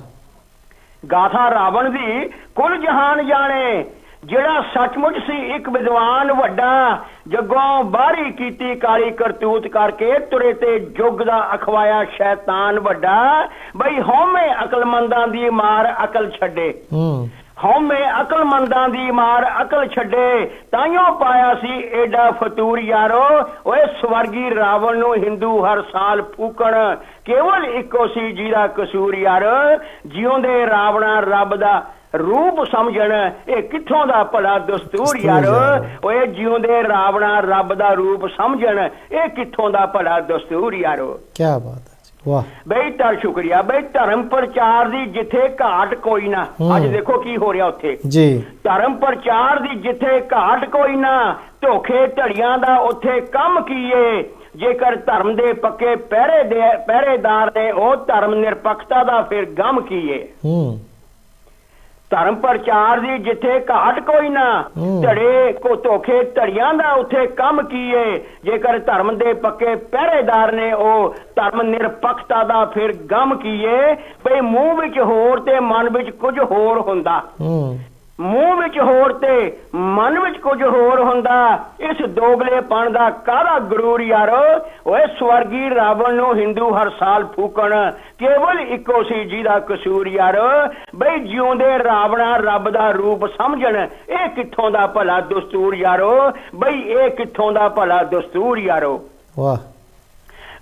ਗਾਥਾ ਰਾਵਣ ਦੀ ਕੁੱਲ ਜਹਾਨ ਜਾਣੇ, ਜਿਹੜਾ ਸੱਚਮੁੱਚ ਸੀ ਇੱਕ ਵਿਦਵਾਨ ਵੱਡਾ, ਜੱਗੋਂ ਬਾਹਰੀ ਕੀਤੀ ਕਾਲੀ ਕਰਤੂਤ ਕਰਕੇ ਤੁਰੇ ਤੇ ਜੁਗ ਦਾ ਅਖਵਾਇਆ ਸ਼ੈਤਾਨ ਵੱਡਾ, ਬਈ ਹਉਮੈ ਅਕਲਮੰਦਾਂ ਦੀ ਮਾਰ ਅਕਲ ਛੱਡੇ। ਹਉਮੈ ਅਕਲਮੰਦਾਂ ਦੀ ਮਾਰ ਅਕਲ ਛੱਡੇ, ਤਾਈਓ ਪਾਇਆ ਸੀ ਏਡਾ ਫਤੂਰ ਯਾਰੋ। ਓਏ ਸਵਰਗੀ ਰਾਵਣ ਨੂੰ ਹਿੰਦੂ ਹਰ ਸਾਲ ਫੂਕਣ, ਕੇਵਲ ਇੱਕੋ ਸੀ ਜਿਹਦਾ ਕਸੂਰ ਯਾਰ। ਜਿਉਂਦੇ ਰਾਵਣਾ ਰੱਬ ਦਾ ਰੂਪ ਸਮਝਣ, ਇਹ ਕਿੱਥੋਂ ਦਾ ਭਲਾ ਦਸਤੂਰ ਯਾਰ। ਓਏ ਜਿਉਂਦੇ ਰਾਵਣਾ ਰੱਬ ਦਾ ਰੂਪ ਸਮਝਣ, ਇਹ ਕਿੱਥੋਂ ਦਾ ਭਲਾ ਦਸਤੂਰ ਯਾਰੋ। ਕੀ ਬਾਤ ਹੈ, ਵਾਹ ਬਈ ਤਾਂ ਸ਼ੁਕਰੀਆ। ਬਈ ਧਰਮ ਪ੍ਰਚਾਰ ਦੀ ਜਿੱਥੇ ਘਾਟ ਕੋਈ ਨਾ, ਅੱਜ ਦੇਖੋ ਕੀ ਹੋ ਰਿਹਾ ਉੱਥੇ ਜੀ। ਧਰਮ ਪ੍ਰਚਾਰ ਦੀ ਜਿੱਥੇ ਘਾਟ ਕੋਈ ਨਾ, ਧੋਖੇ ਧੜੀਆਂ ਦਾ ਉੱਥੇ ਕੰਮ ਕੀਏ। ਜੇਕਰ ਧਰਮ ਦੇ ਪੱਕੇ ਪਹਿਰੇਦਾਰ ਨੇ, ਉਹ ਧਰਮ ਨਿਰਪੱਖਤਾ ਦਾ ਫਿਰ ਗਮ ਕੀਏ। ਧਰਮ ਪ੍ਰਚਾਰ ਦੀ ਜਿੱਥੇ ਘਾਟ ਕੋਈ ਨਾ, ਧੜੇ ਕੋ ਧੋਖੇ ਧੜੀਆਂ ਦਾ ਉੱਥੇ ਕੰਮ ਕੀਏ। ਜੇਕਰ ਧਰਮ ਦੇ ਪੱਕੇ ਪਹਿਰੇਦਾਰ ਨੇ, ਉਹ ਧਰਮ ਨਿਰਪੱਖਤਾ ਦਾ ਫਿਰ ਗਮ ਕੀਏ। ਬਈ ਮੂੰਹ ਵਿੱਚ ਹੋਰ ਤੇ ਮਨ ਵਿੱਚ ਕੁਝ ਹੋਰ ਹੁੰਦਾ, ਮੂੰਹ ਵਿੱਚ ਹੋਰ ਤੇ ਮਨ ਵਿੱਚ ਕੁਝ ਹੋਰ ਹੁੰਦਾ। ਇਸ ਦੋਗਲੇਪਣ ਦਾ ਕਾਹਦਾ ਗਰੂਰ ਯਾਰੋ। ਓਏ ਸਵਰਗੀ ਰਾਵਣ ਨੂੰ ਹਿੰਦੂ ਹਰ ਸਾਲ ਫੂਕਣ, ਕੇਵਲ ਇੱਕੋ ਸੀ ਜਿਹਦਾ ਕਸੂਰ ਯਾਰੋ। ਬਈ ਜਿਉਂਦੇ ਰਾਵਣਾ ਰੱਬ ਦਾ ਰੂਪ ਸਮਝਣ, ਇਹ ਕਿੱਥੋਂ ਦਾ ਭਲਾ ਦਸਤੂਰ ਯਾਰੋ। ਬਈ ਇਹ ਕਿੱਥੋਂ ਦਾ ਭਲਾ ਦਸਤੂਰ ਯਾਰੋ। ਵਾਹ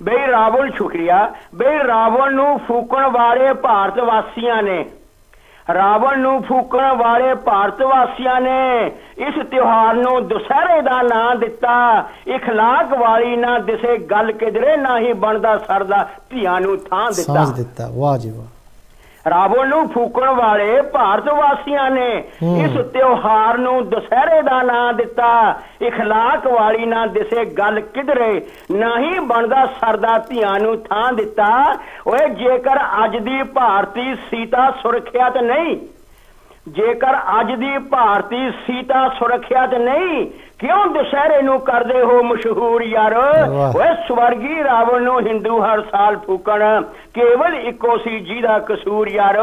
ਬਈ ਰਾਵਣ, ਸ਼ੁਕਰੀਆ। ਬਈ ਰਾਵਣ ਨੂੰ ਫੂਕਣ ਵਾਲੇ ਭਾਰਤ ਵਾਸੀਆਂ ਨੇ, ਰਾਵਣ ਨੂੰ ਫੂਕਣ ਵਾਲੇ ਭਾਰਤ ਵਾਸੀਆਂ ਨੇ ਇਸ ਤਿਉਹਾਰ ਨੂੰ ਦੁਸਹਿਰੇ ਦਾ ਨਾਂ ਦਿੱਤਾ। ਇਖਲਾਕ ਵਾਲੀ ਨਾ ਦਿਸੇ ਗੱਲ ਕਿਧਰੇ, ਨਾ ਹੀ ਬਣਦਾ ਸਰਦਾ ਧੀਆਂ ਨੂੰ ਥਾਂ ਦਿੱਤਾ। ਵਾਹ ਜੀ ਵਾਹ। ਰਾਵਣ ਨੂੰ ਫੂਕਣ ਵਾਲੇ ਭਾਰਤ ਵਾਸੀਆਂ ਨੇ ਇਸ ਤਿਉਹਾਰ ਨੂੰ ਦੁਸਹਿਰੇ ਦਾ ਨਾਂ ਦਿੱਤਾ। ਇਖਲਾਕ ਵਾਲੀ ਨਾ ਦਿਸੇ ਗੱਲ ਕਿਧਰੇ, ਨਾ ਹੀ ਬਣਦਾ ਸਰਦਾ ਧੀਆਂ ਨੂੰ ਥਾਂ ਦਿੱਤਾ। ਓਏ ਜੇਕਰ ਅੱਜ ਦੀ ਭਾਰਤੀ ਸੀਤਾ ਸੁਰੱਖਿਅਤ ਨਹੀਂ, ਜੇਕਰ ਅੱਜ ਦੀ ਭਾਰਤੀ ਸੀਤਾ ਸੁਰੱਖਿਅਤ ਨਹੀਂ, ਕਿਉਂ ਦੁਸਹਿਰੇ ਨੂੰ ਕਰਦੇ ਹੋ ਮਸ਼ਹੂਰ ਯਾਰ। ਓਏ ਸਵਰਗੀ ਰਾਵਣ ਨੂੰ ਹਿੰਦੂ ਹਰ ਸਾਲ ਫੂਕਣ, ਕੇਵਲ ਇੱਕੋ ਸੀ ਜਿਹਦਾ ਕਸੂਰ ਯਾਰ।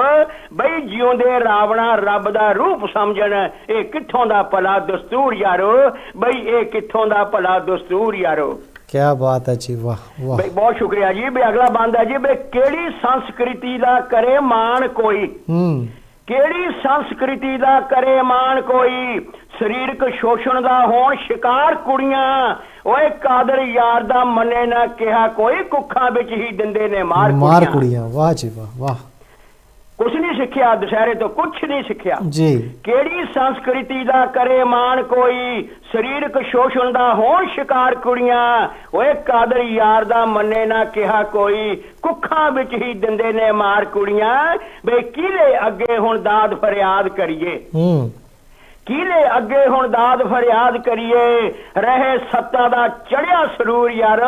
ਬਈ ਜਿਉਂਦੇ ਰਾਵਣਾ ਰੱਬ ਦਾ ਰੂਪ ਸਮਝਣ, ਇਹ ਕਿੱਥੋਂ ਦਾ ਭਲਾ ਦਸਤੂਰ ਯਾਰੋ। ਬਈ ਇਹ ਕਿੱਥੋਂ ਦਾ ਭਲਾ ਦਸਤੂਰ ਯਾਰੋ। क्या बात है जी, वाह वाह। बई बहुत शुक्रिया जी। बई अगला बंद है जी, बई केड़ी संस्कृति दा करे मान कोई, केड़ी संस्कृति दा करे मान कोई। सरीरक शोषण दा होण शिकार कुड़ियां, ओए कादर यार दा मने ना कहा कोई, कुखा विच ही दिंदे ने मार कुड़ियां। वाह जी वाह वाह। कुछ नहीं सिखिया दुशहरे तो, कुछ नहीं सिखिया जी। केड़ी संस्कृति दा करे मान कोई, सरीरक शोषण दा होण शिकार कुड़ियां, ओए कादर यार दा मन्ने ना कहा कोई, कुखा विच ही दिंदे ने मार कुड़ियां। बे किले अगे हुण दाद फरियाद करिए, किले अगे हुण दाद फरियाद करिए। रहे सत्ता दा चढ़िया सरूर यार,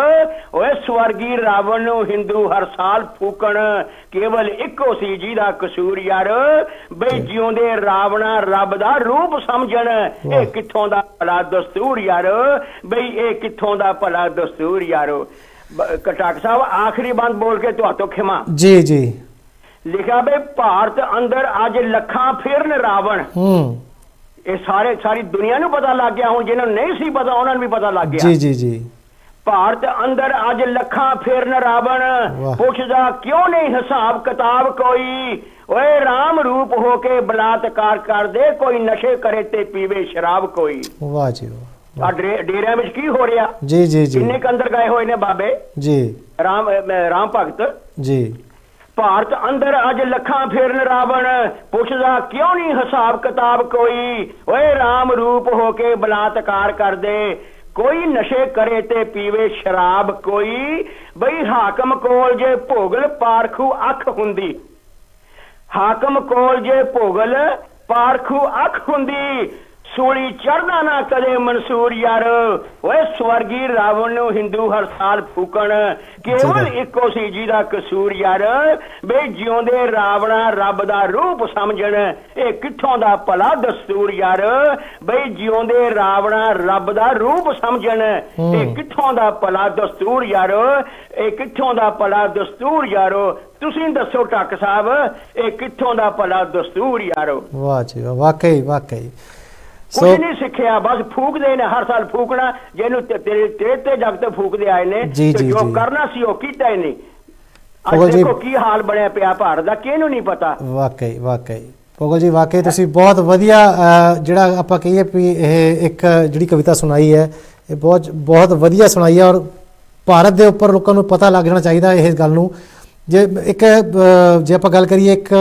ओए स्वर्गी रावण नूं हिंदू हर साल फूकण, केवल इक्को सी जिहदा कसूर यार। बई जिउंदे रावणा रब दा रूप समझण, ये कित्थों दा भला दस्तूर यार। बई ये कित्थों दा भला दस्तूर यारो। कटाक साहब आखिरी बंद बोल के तुहातों खिमा जी जी। लिखा बई भारत अंदर अज लखां फिरन रावण, ये सारी दुनिया नूं पता लग गया, हुण जिन्हां नहीं सी पता उन्हां नूं भी पता लग गया। जी जी जी। भारत अंदर अज लखां फिरन रावण, पुछदा क्यों नहीं हिसाब किताब कोई। ओए राम रूप होके बलात्कार कर दे कोई, नशे करे ते पीवे शराब कोई। वाह जी वाह। डेरिया में की हो रहा जी जी जी, किन्ने के अंदर गए हुए ने बाबे जी राम भगत जी। भारत अंदर अज लखां फिरन रावण, पुछदा क्यों नहीं हिसाब किताब कोई। ओए राम रूप होके बलात्कार कर दे कोई, नशे करे ते पीवे शराब कोई। बई हाकम कोल जे भोगल पारखू अख हुंदी, हाकम कोल जे भोगल पारखू अख हुंदी, सूली चढ़दा ना कदे मंसूर यार। ओए स्वर्गी रावण नूं हिंदू हर साल फूकण, केवल इक्को सी जिहदा कसूर यार। बे जिउंदे रावणा रब दा रूप समझण, ये कित्थों दा भला दस्तूर यार। बई जिउंदे रावणा रब दा रूप समझण, ये कित्थों दा भला दस्तूर यार। ये कित्थों दा भला दस्तूर यारो। तुसीं दसो टक साहब, ये कित्थों दा भला दस्तूर यारो। वाह जी वाह, वाकई वाकई। ਕੁਝ ਨਹੀਂ ਸਿੱਖਿਆ, ਬਸ ਫੂਕਦੇ ਨੇ ਹਰ ਸਾਲ ਫੂਕਣਾ, ਜਿਹਨੂੰ ਤੇਰੇ ਤੇ ਜਗ ਤੇ ਫੂਕਦੇ ਆਏ ਨੇ, ਜੋ ਕਰਨਾ ਸੀ ਉਹ ਕੀਤਾ ਹੀ ਨਹੀਂ। ਅੱਜ ਦੇਖੋ ਕੀ ਹਾਲ ਬਣਿਆ ਪਿਆ ਭਾਰਤ ਦਾ, ਕਿਹਨੂੰ ਨਹੀਂ ਪਤਾ। ਵਾਕਈ ਵਾਕਈ ਪੋਗਲ ਜੀ, ਵਾਕਈ ਤੁਸੀਂ ਬਹੁਤ ਵਧੀਆ ਜਿਹੜਾ ਆਪਾਂ ਕਹੀਏ ਵੀ ਇਹ ਇੱਕ ਜਿਹੜੀ ਕਵਿਤਾ ਸੁਣਾਈ ਹੈ, ਇਹ ਬਹੁਤ ਬਹੁਤ ਵਧੀਆ ਸੁਣਾਈ ਹੈ। ਔਰ ਭਾਰਤ ਦੇ ਉੱਪਰ ਲੋਕਾਂ ਨੂੰ ਪਤਾ ਲੱਗ ਜਾਣਾ ਚਾਹੀਦਾ ਇਸ ਗੱਲ ਨੂੰ। ਜੇ ਆਪਾਂ ਗੱਲ ਕਰੀਏ, ਇੱਕ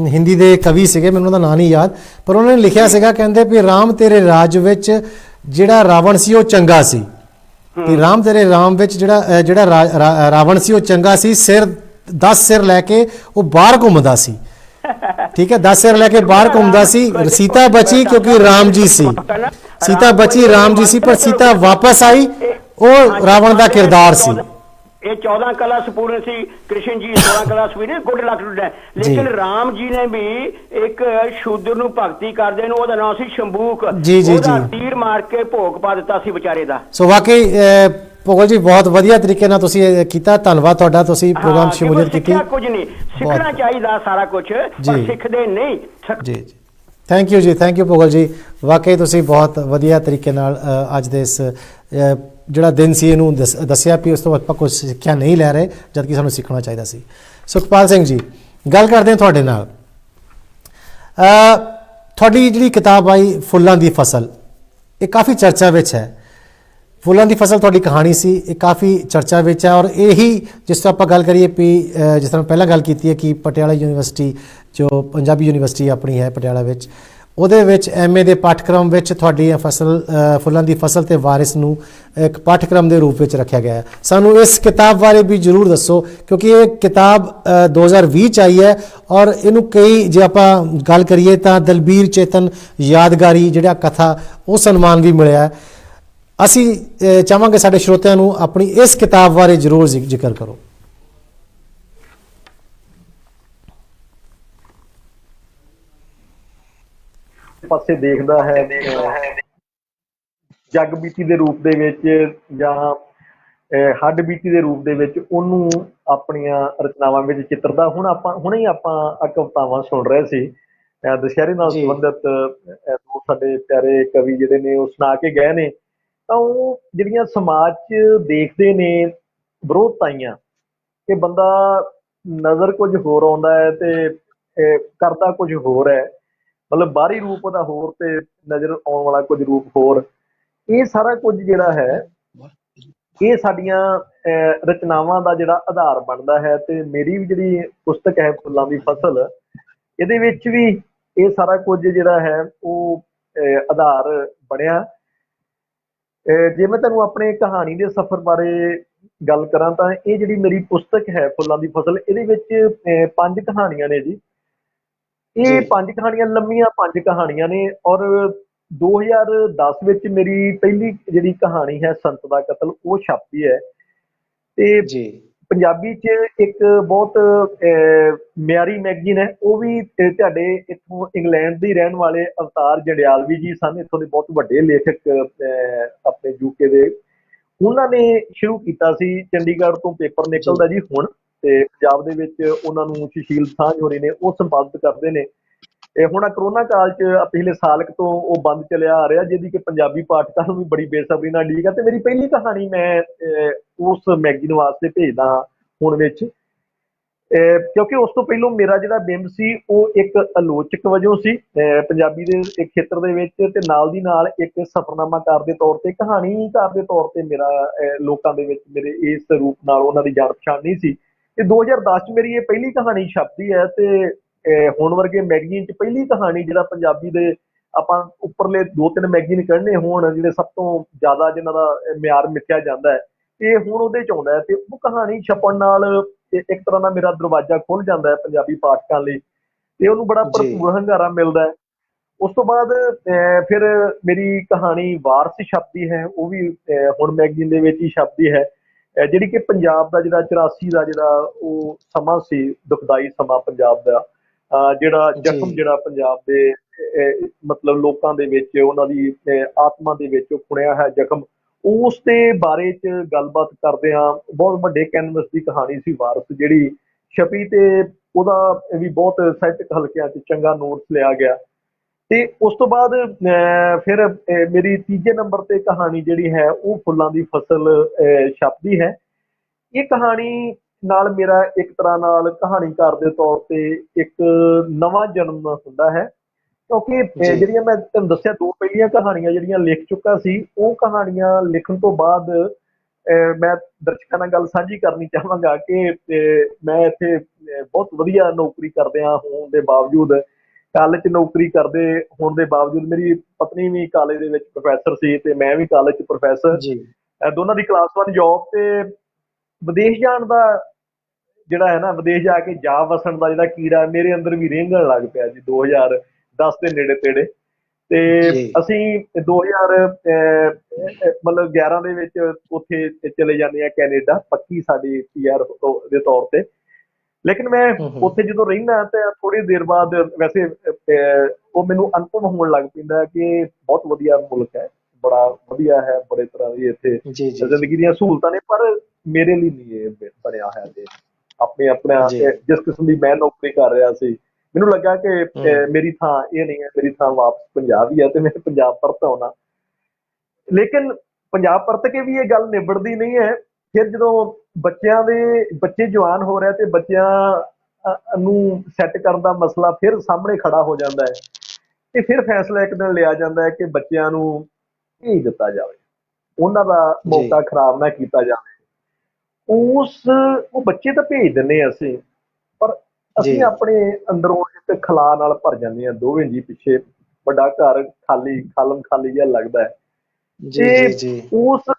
ਹਿੰਦੀ ਦੇ ਕਵੀ ਸੀਗੇ, ਮੈਨੂੰ ਉਹਦਾ ਨਾਂ ਨਹੀਂ ਯਾਦ, ਪਰ ਉਹਨਾਂ ਨੇ ਲਿਖਿਆ ਸੀਗਾ, ਕਹਿੰਦੇ ਵੀ ਰਾਮ ਤੇਰੇ ਰਾਜ ਵਿੱਚ ਜਿਹੜਾ ਰਾਵਣ ਸੀ ਉਹ ਚੰਗਾ ਸੀ। ਕਿ ਰਾਮ ਤੇਰੇ ਰਾਮ ਵਿੱਚ ਜਿਹੜਾ ਰਾਵਣ ਸੀ ਉਹ ਚੰਗਾ ਸੀ, 10 ਸਿਰ ਲੈ ਕੇ ਉਹ ਬਾਹਰ ਘੁੰਮਦਾ ਸੀ। ਠੀਕ ਹੈ, 10 ਸਿਰ ਲੈ ਕੇ ਬਾਹਰ ਘੁੰਮਦਾ ਸੀ। ਸੀਤਾ ਬਚੀ ਕਿਉਂਕਿ ਰਾਮ ਜੀ ਸੀ, ਸੀਤਾ ਬਚੀ ਰਾਮ ਜੀ ਸੀ, ਪਰ ਸੀਤਾ ਵਾਪਸ ਆਈ, ਉਹ ਰਾਵਣ ਦਾ ਕਿਰਦਾਰ ਸੀ। ਇਹ 14 ਕਲਾ ਸੰਪੂਰਨ ਸੀ, ਕ੍ਰਿਸ਼ਨ ਜੀ 16 ਕਲਾ ਸੰਪੂਰਨ, ਗੁੱਡ ਲੱਕ ਟੂ ਡੈ। ਲੇਕਿਨ ਰਾਮ ਜੀ ਨੇ ਵੀ ਇੱਕ ਸ਼ੂਦਰ ਨੂੰ ਭਗਤੀ ਕਰਦੇ ਨੂੰ, ਉਹਦਾ ਨਾਮ ਸੀ ਸ਼ੰਭੂਕ, ਉਹਦਾ ਤੀਰ ਮਾਰ ਕੇ ਭੋਗ ਪਾ ਦਿੱਤਾ ਸੀ ਵਿਚਾਰੇ ਦਾ। ਸੋ ਵਾਕਈ ਪੋਗਲ ਜੀ ਬਹੁਤ ਵਧੀਆ ਤਰੀਕੇ ਨਾਲ ਤੁਸੀਂ ਇਹ ਕੀਤਾ, ਧੰਨਵਾਦ ਤੁਹਾਡਾ, ਤੁਸੀਂ ਪ੍ਰੋਗਰਾਮ ਸ਼ਮੂਲੀਅਤ ਕੀਤੀ। ਕੁਝ ਨਹੀਂ ਸਿੱਖਣਾ ਚਾਹੀਦਾ ਸਾਰਾ ਕੁਝ, ਪਰ ਸਿੱਖਦੇ ਨਹੀਂ। ਜੀ ਜੀ, ਥੈਂਕ ਯੂ ਜੀ, ਥੈਂਕ ਯੂ ਪੋਗਲ ਜੀ, ਵਾਕਈ ਤੁਸੀਂ ਬਹੁਤ ਵਧੀਆ ਤਰੀਕੇ ਨਾਲ ਅੱਜ ਦੇ ਇਸ ਜਿਹੜਾ ਦਿਨ ਸੀ ਇਹਨੂੰ ਦੱਸਿਆ ਵੀ ਉਸ ਤੋਂ ਆਪਾਂ ਕੁਝ ਸਿੱਖਿਆ ਨਹੀਂ ਲੈ ਰਹੇ, ਜਦਕਿ ਸਾਨੂੰ ਸਿੱਖਣਾ ਚਾਹੀਦਾ ਸੀ। ਸੁਖਪਾਲ ਸਿੰਘ ਜੀ, ਗੱਲ ਕਰਦੇ ਹਾਂ ਤੁਹਾਡੇ ਨਾਲ। ਤੁਹਾਡੀ ਜਿਹੜੀ ਕਿਤਾਬ ਆਈ ਫੁੱਲਾਂ ਦੀ ਫਸਲ, ਇਹ ਕਾਫੀ ਚਰਚਾ ਵਿੱਚ ਹੈ। ਫੁੱਲਾਂ ਦੀ ਫਸਲ ਤੁਹਾਡੀ ਕਹਾਣੀ ਸੀ, ਇਹ ਕਾਫੀ ਚਰਚਾ ਵਿੱਚ ਹੈ। ਔਰ ਇਹੀ ਜਿਸ ਤਰ੍ਹਾਂ ਆਪਾਂ ਗੱਲ ਕਰੀਏ ਵੀ ਜਿਸ ਤਰ੍ਹਾਂ ਪਹਿਲਾਂ ਗੱਲ ਕੀਤੀ ਹੈ ਕਿ ਪਟਿਆਲਾ ਯੂਨੀਵਰਸਿਟੀ, ਜੋ ਪੰਜਾਬੀ ਯੂਨੀਵਰਸਿਟੀ ਆਪਣੀ ਹੈ ਪਟਿਆਲਾ ਵਿੱਚ, ਉਹਦੇ ਵਿੱਚ MA ਦੇ ਪਾਠਕ੍ਰਮ ਵਿੱਚ ਤੁਹਾਡੀ ਫੁੱਲਾਂ ਦੀ ਫਸਲ ਤੇ ਵਾਰਿਸ ਨੂੰ ਇੱਕ ਪਾਠਕ੍ਰਮ ਦੇ ਰੂਪ ਵਿੱਚ ਰੱਖਿਆ ਗਿਆ ਹੈ। ਸਾਨੂੰ ਇਸ ਕਿਤਾਬ ਬਾਰੇ ਵੀ ਜ਼ਰੂਰ ਦੱਸੋ, ਕਿਉਂਕਿ ਇਹ ਕਿਤਾਬ 2020 'ਚ ਆਈ ਹੈ। ਔਰ ਇਹਨੂੰ ਕਈ, ਜੇ ਆਪਾਂ ਗੱਲ ਕਰੀਏ ਤਾਂ ਦਲਬੀਰ ਚੇਤਨ ਯਾਦਗਾਰੀ ਜਿਹੜਾ ਕਥਾ, ਉਹ ਸਨਮਾਨ ਵੀ ਮਿਲਿਆ। ਅਸੀਂ ਚਾਹਾਂਗੇ ਸਾਡੇ ਸਰੋਤਿਆਂ ਨੂੰ ਆਪਣੀ ਇਸ ਕਿਤਾਬ ਬਾਰੇ ਜ਼ਰੂਰ ਜ਼ਿਕਰ ਕਰੋ। ਪਾਸੇ ਦੇਖਦਾ ਹੈ ਜਗ ਬੀਤੀ ਦੇ ਰੂਪ ਦੇ ਵਿੱਚ ਜਾਂ ਹੱਡ ਬੀਤੀ ਦੇ ਰੂਪ ਦੇ ਵਿੱਚ ਉਹਨੂੰ ਆਪਣੀਆਂ ਰਚਨਾਵਾਂ ਵਿੱਚ ਚਿੱਤਰਦਾ। ਹੁਣੇ ਹੀ ਆਪਾਂ ਕਵਿਤਾਵਾਂ ਸੁਣ ਰਹੇ ਸੀ, ਦੁਸਹਿਰੇ ਨਾਲ ਸੰਬੰਧਿਤ ਸਾਡੇ ਪਿਆਰੇ ਕਵੀ ਜਿਹੜੇ ਨੇ ਉਹ ਸੁਣਾ ਕੇ ਗਏ ਨੇ। ਤਾਂ ਉਹ ਜਿਹੜੀਆਂ ਸਮਾਜ 'ਚ ਦੇਖਦੇ ਨੇ ਵਿਰੋਧਤਾਈਆਂ, ਕਿ ਬੰਦਾ ਨਜ਼ਰ ਕੁਝ ਹੋਰ ਆਉਂਦਾ ਹੈ ਤੇ ਕਰਦਾ ਕੁਝ ਹੋਰ ਹੈ, ਮਤਲਬ ਬਾਹਰੀ ਰੂਪ ਉਹਦਾ ਹੋਰ ਤੇ ਨਜ਼ਰ ਆਉਣ ਵਾਲਾ ਕੁਝ ਰੂਪ ਹੋਰ। ਇਹ ਸਾਰਾ ਕੁਝ ਜਿਹੜਾ ਹੈ, ਇਹ ਸਾਡੀਆਂ ਰਚਨਾਵਾਂ ਦਾ ਜਿਹੜਾ ਆਧਾਰ ਬਣਦਾ ਹੈ। ਤੇ ਮੇਰੀ ਵੀ ਜਿਹੜੀ ਪੁਸਤਕ ਹੈ ਫੁੱਲਾਂ ਦੀ ਫਸਲ, ਇਹਦੇ ਵਿੱਚ ਵੀ ਇਹ ਸਾਰਾ ਕੁਝ ਜਿਹੜਾ ਹੈ ਉਹ ਆਧਾਰ ਬਣਿਆ। ਜੇ ਮੈਂ ਤੁਹਾਨੂੰ ਆਪਣੇ ਕਹਾਣੀ ਦੇ ਸਫ਼ਰ ਬਾਰੇ ਗੱਲ ਕਰਾਂ ਤਾਂ ਇਹ ਜਿਹੜੀ ਮੇਰੀ ਪੁਸਤਕ ਹੈ ਫੁੱਲਾਂ ਦੀ ਫਸਲ, ਇਹਦੇ ਵਿੱਚ 5 ਕਹਾਣੀਆਂ ਨੇ ਜੀ। ਇਹ 5 ਕਹਾਣੀਆਂ ਲੰਮੀਆਂ 5 ਕਹਾਣੀਆਂ ਨੇ। ਔਰ 2010 ਵਿੱਚ ਮੇਰੀ ਪਹਿਲੀ ਜਿਹੜੀ ਕਹਾਣੀ ਹੈ ਸੰਤ ਦਾ ਕਤਲ, ਉਹ ਛਪਦੀ ਹੈ। ਤੇ ਪੰਜਾਬੀ 'ਚ ਇੱਕ ਬਹੁਤ ਮਿਆਰੀ ਮੈਗਜ਼ੀਨ ਹੈ, ਉਹ ਵੀ ਤੁਹਾਡੇ ਇੱਥੋਂ ਇੰਗਲੈਂਡ ਦੇ ਰਹਿਣ ਵਾਲੇ ਅਵਤਾਰ ਜੰਡਿਆਲਵੀ ਜੀ ਸਨ, ਇੱਥੋਂ ਦੇ ਬਹੁਤ ਵੱਡੇ ਲੇਖਕ ਆਪਣੇ UK ਦੇ। ਉਹਨਾਂ ਨੇ ਸ਼ੁਰੂ ਕੀਤਾ ਸੀ, ਚੰਡੀਗੜ੍ਹ ਤੋਂ ਪੇਪਰ ਨਿਕਲਦਾ ਜੀ ਹੁਣ, ਤੇ ਪੰਜਾਬ ਦੇ ਵਿੱਚ ਉਹਨਾਂ ਨੂੰ ਸੁਸ਼ੀਲ ਸਾਂਝ ਹੋਣੀ ਨੇ ਉਹ ਸੰਪਾਦਿਤ ਕਰਦੇ ਨੇ। ਤੇ ਹੁਣ ਕਰੋਨਾ ਕਾਲ 'ਚ ਪਿਛਲੇ ਸਾਲ ਤੋਂ ਉਹ ਬੰਦ ਚੱਲਿਆ ਆ ਰਿਹਾ, ਜਿਹਦੀ ਕਿ ਪੰਜਾਬੀ ਪਾਠਕਾਂ ਨੂੰ ਵੀ ਬੜੀ ਬੇਸਬਰੀ ਨਾਲ ਉਡੀਕ ਹੈ। ਤੇ ਮੇਰੀ ਪਹਿਲੀ ਕਹਾਣੀ ਮੈਂ ਉਸ ਮੈਗਜ਼ੀਨ ਵਾਸਤੇ ਭੇਜਦਾ ਹਾਂ ਹੁਣ ਵਿੱਚ, ਕਿਉਂਕਿ ਉਸ ਤੋਂ ਪਹਿਲੋਂ ਮੇਰਾ ਜਿਹੜਾ ਬਿੰਬ ਸੀ ਉਹ ਇੱਕ ਆਲੋਚਕ ਵਜੋਂ ਸੀ ਪੰਜਾਬੀ ਦੇ ਇੱਕ ਖੇਤਰ ਦੇ ਵਿੱਚ, ਤੇ ਨਾਲ ਦੀ ਨਾਲ ਇੱਕ ਸਫ਼ਰਨਾਮਾਕਾਰ ਦੇ ਤੌਰ ਤੇ, ਕਹਾਣੀਕਾਰ ਦੇ ਤੌਰ ਤੇ ਮੇਰਾ ਲੋਕਾਂ ਦੇ ਵਿੱਚ ਮੇਰੇ ਇਸ ਰੂਪ ਨਾਲ ਉਹਨਾਂ ਦੀ ਜਾਣ ਪਛਾਣ ਨਹੀਂ ਸੀ। ਤੇ 2010 'ਚ ਮੇਰੀ ਇਹ ਪਹਿਲੀ ਕਹਾਣੀ ਛਪਦੀ ਹੈ। ਤੇ ਹੁਣ ਵਰਗੇ ਮੈਗਜ਼ੀਨ 'ਚ ਪਹਿਲੀ ਕਹਾਣੀ ਜਿਹੜਾ ਪੰਜਾਬੀ ਦੇ, ਆਪਾਂ ਉੱਪਰਲੇ 2-3 ਮੈਗਜ਼ੀਨ ਕੱਢਣੇ ਹੋਣ ਜਿਹੜੇ ਸਭ ਤੋਂ ਜ਼ਿਆਦਾ ਜਿਨ੍ਹਾਂ ਦਾ ਮਿਆਰ ਮਿਥਿਆ ਜਾਂਦਾ ਹੈ, ਇਹ ਹੁਣ ਉਹਦੇ 'ਚ ਆਉਂਦਾ ਹੈ। ਤੇ ਉਹ ਕਹਾਣੀ ਛਪਣ ਨਾਲ ਇੱਕ ਤਰ੍ਹਾਂ ਦਾ ਮੇਰਾ ਦਰਵਾਜ਼ਾ ਖੁੱਲ੍ਹ ਜਾਂਦਾ ਹੈ ਪੰਜਾਬੀ ਪਾਠਕਾਂ ਲਈ, ਤੇ ਉਹਨੂੰ ਬੜਾ ਭਰਪੂਰ ਹੁੰਗਾਰਾ ਮਿਲਦਾ ਹੈ। ਉਸ ਤੋਂ ਬਾਅਦ ਫਿਰ ਮੇਰੀ ਕਹਾਣੀ ਵਾਰਸ ਛਪਦੀ ਹੈ, ਉਹ ਵੀ ਹੁਣ ਮੈਗਜ਼ੀਨ ਦੇ ਵਿੱਚ ਹੀ ਛਪਦੀ ਹੈ, ਜਿਹੜੀ ਕਿ ਪੰਜਾਬ ਦਾ ਜਿਹੜਾ 84 ਦਾ ਜਿਹੜਾ ਉਹ ਸਮਾਂ ਸੀ, ਦੁਖਦਾਈ ਸਮਾਂ ਪੰਜਾਬ ਦਾ, ਜਿਹੜਾ ਜ਼ਖਮ ਜਿਹੜਾ ਪੰਜਾਬ ਦੇ ਮਤਲਬ ਲੋਕਾਂ ਦੇ ਵਿੱਚ ਉਹਨਾਂ ਦੀ ਆਤਮਾ ਦੇ ਵਿੱਚ ਖੁਣਿਆ ਹੈ ਜ਼ਖਮ, ਉਸ ਦੇ ਬਾਰੇ 'ਚ ਗੱਲਬਾਤ ਕਰਦੇ ਹਾਂ। ਬਹੁਤ ਵੱਡੇ ਕੈਨਵਸ ਦੀ ਕਹਾਣੀ ਸੀ ਵਾਰਸ, ਜਿਹੜੀ ਛਪੀ, ਤੇ ਉਹਦਾ ਵੀ ਬਹੁਤ ਸਾਹਿਤਕ ਹਲਕਿਆਂ 'ਚ ਚੰਗਾ ਨੋਟਸ ਲਿਆ ਗਿਆ। ਤੇ ਉਸ ਤੋਂ ਬਾਅਦ ਫਿਰ ਮੇਰੀ ਤੀਜੇ ਨੰਬਰ ਤੇ ਕਹਾਣੀ ਜਿਹੜੀ ਹੈ ਉਹ ਫੁੱਲਾਂ ਦੀ ਫਸਲ ਛਪਦੀ ਹੈ। ਇਹ ਕਹਾਣੀ ਨਾਲ ਮੇਰਾ ਇੱਕ ਤਰ੍ਹਾਂ ਨਾਲ ਕਹਾਣੀਕਾਰ ਦੇ ਤੌਰ ਤੇ ਇੱਕ ਨਵਾਂ ਜਨਮ ਹੁੰਦਾ ਹੈ, ਕਿਉਂਕਿ ਜਿਹੜੀਆਂ ਮੈਂ ਤੁਹਾਨੂੰ ਦੱਸਿਆ ਦੋ ਪਹਿਲੀਆਂ ਕਹਾਣੀਆਂ ਜਿਹੜੀਆਂ ਲਿਖ ਚੁੱਕਾ ਸੀ, ਉਹ ਕਹਾਣੀਆਂ ਲਿਖਣ ਤੋਂ ਬਾਅਦ ਮੈਂ ਦਰਸ਼ਕਾਂ ਨਾਲ ਗੱਲ ਸਾਂਝੀ ਕਰਨੀ ਚਾਹਾਂਗਾ ਕਿ ਮੈਂ ਇੱਥੇ ਬਹੁਤ ਵਧੀਆ ਨੌਕਰੀ ਕਰਦਿਆਂ ਹੋਣ ਦੇ ਬਾਵਜੂਦ, ਕਾਲਜ 'ਚ ਨੌਕਰੀ ਕਰਦੇ ਹੋਣ ਦੇ ਬਾਵਜੂਦ, ਮੇਰੀ ਪਤਨੀ ਵੀ ਕਾਲਜ ਦੇ ਵਿੱਚ ਪ੍ਰੋਫੈਸਰ ਸੀ ਤੇ ਮੈਂ ਵੀ ਕਾਲਜ 'ਚ ਪ੍ਰੋਫੈਸਰ, ਦੋਨਾਂ ਦੀ ਕਲਾਸ 1 ਜੌਬ। ਤੇ ਵਿਦੇਸ਼ ਜਾਣ ਦਾ ਜਿਹੜਾ ਹੈ ਨਾ, ਵਿਦੇਸ਼ ਜਾ ਕੇ ਜਾ ਵਸਣ ਦਾ ਜਿਹੜਾ ਕੀੜਾ ਮੇਰੇ ਅੰਦਰ ਵੀ ਰੇਂਗਣ ਲੱਗ ਪਿਆ ਜੀ 2010 ਦੇ ਨੇੜੇ ਤੇੜੇ। ਤੇ ਅਸੀਂ 2000 ਮਤਲਬ 11 ਦੇ ਵਿੱਚ ਉੱਥੇ ਚਲੇ ਜਾਂਦੇ ਹਾਂ ਕੈਨੇਡਾ, ਪੱਕੀ ਸਾਡੀ PR ਦੇ ਤੌਰ ਤੇ। ਲੇਕਿਨ ਮੈਂ ਉੱਥੇ ਜਦੋਂ ਰਹਿੰਦਾ ਤਾਂ ਥੋੜੀ ਦੇਰ ਬਾਅਦ ਵੈਸੇ ਉਹ ਮੈਨੂੰ ਅਨੁਭਵ ਹੋਣ ਲੱਗ ਪੈਂਦਾ ਕਿ ਬਹੁਤ ਵਧੀਆ ਮੁਲਕ ਹੈ, ਬੜਾ ਵਧੀਆ ਹੈ, ਬੜੇ ਤਰ੍ਹਾਂ ਦੀ ਇੱਥੇ ਜ਼ਿੰਦਗੀ ਦੀਆਂ ਸਹੂਲਤਾਂ ਨੇ, ਪਰ ਮੇਰੇ ਲਈ ਨਹੀਂ ਇਹ ਬਣਿਆ ਹੋਇਆ ਦੇਸ਼। ਆਪਣਾ ਜਿਸ ਕਿਸਮ ਦੀ ਮੈਂ ਨੌਕਰੀ ਕਰ ਰਿਹਾ ਸੀ, ਮੈਨੂੰ ਲੱਗਾ ਕਿ ਮੇਰੀ ਥਾਂ ਇਹ ਨਹੀਂ ਹੈ, ਮੇਰੀ ਥਾਂ ਵਾਪਸ ਪੰਜਾਬ ਹੀ ਹੈ ਤੇ ਮੈਂ ਪੰਜਾਬ ਪਰਤ ਆਉਣਾ। ਲੇਕਿਨ ਪੰਜਾਬ ਪਰਤ ਕੇ ਵੀ ਇਹ ਗੱਲ ਨਿਬੜਦੀ ਨਹੀਂ ਹੈ। ਫਿਰ ਜਦੋਂ ਬੱਚੇ ਜਵਾਨ ਹੋ ਰਹੇ ਤੇ ਬੱਚਿਆਂ ਨੂੰ ਸੈੱਟ ਕਰਨ ਦਾ ਮਸਲਾ ਫਿਰ ਸਾਹਮਣੇ ਖੜਾ ਹੋ ਜਾਂਦਾ ਹੈ ਤੇ ਫਿਰ ਫੈਸਲਾ ਇੱਕ ਦਿਨ ਲਿਆ ਜਾਂਦਾ ਹੈ ਕਿ ਬੱਚਿਆਂ ਨੂੰ ਭੇਜ ਦਿੱਤਾ ਜਾਵੇ, ਉਹਨਾਂ ਦਾ ਮੌਕਾ ਖਰਾਬ ਨਾ ਕੀਤਾ ਜਾਵੇ। ਉਹ ਬੱਚੇ ਤਾਂ ਭੇਜ ਦਿੰਦੇ ਹਾਂ ਅਸੀਂ, ਪਰ ਅਸੀਂ ਆਪਣੇ ਅੰਦਰੋਂ ਇੱਕ ਖਲਾ ਨਾਲ ਭਰ ਜਾਂਦੇ ਹਾਂ, ਦੋਵੇਂ ਜੀ ਪਿੱਛੇ ਵੱਡਾ ਘਰ ਖਾਲਮ ਖਾਲੀ ਜਿਹਾ ਲੱਗਦਾ ਹੈ। ਤੇ ਉਸ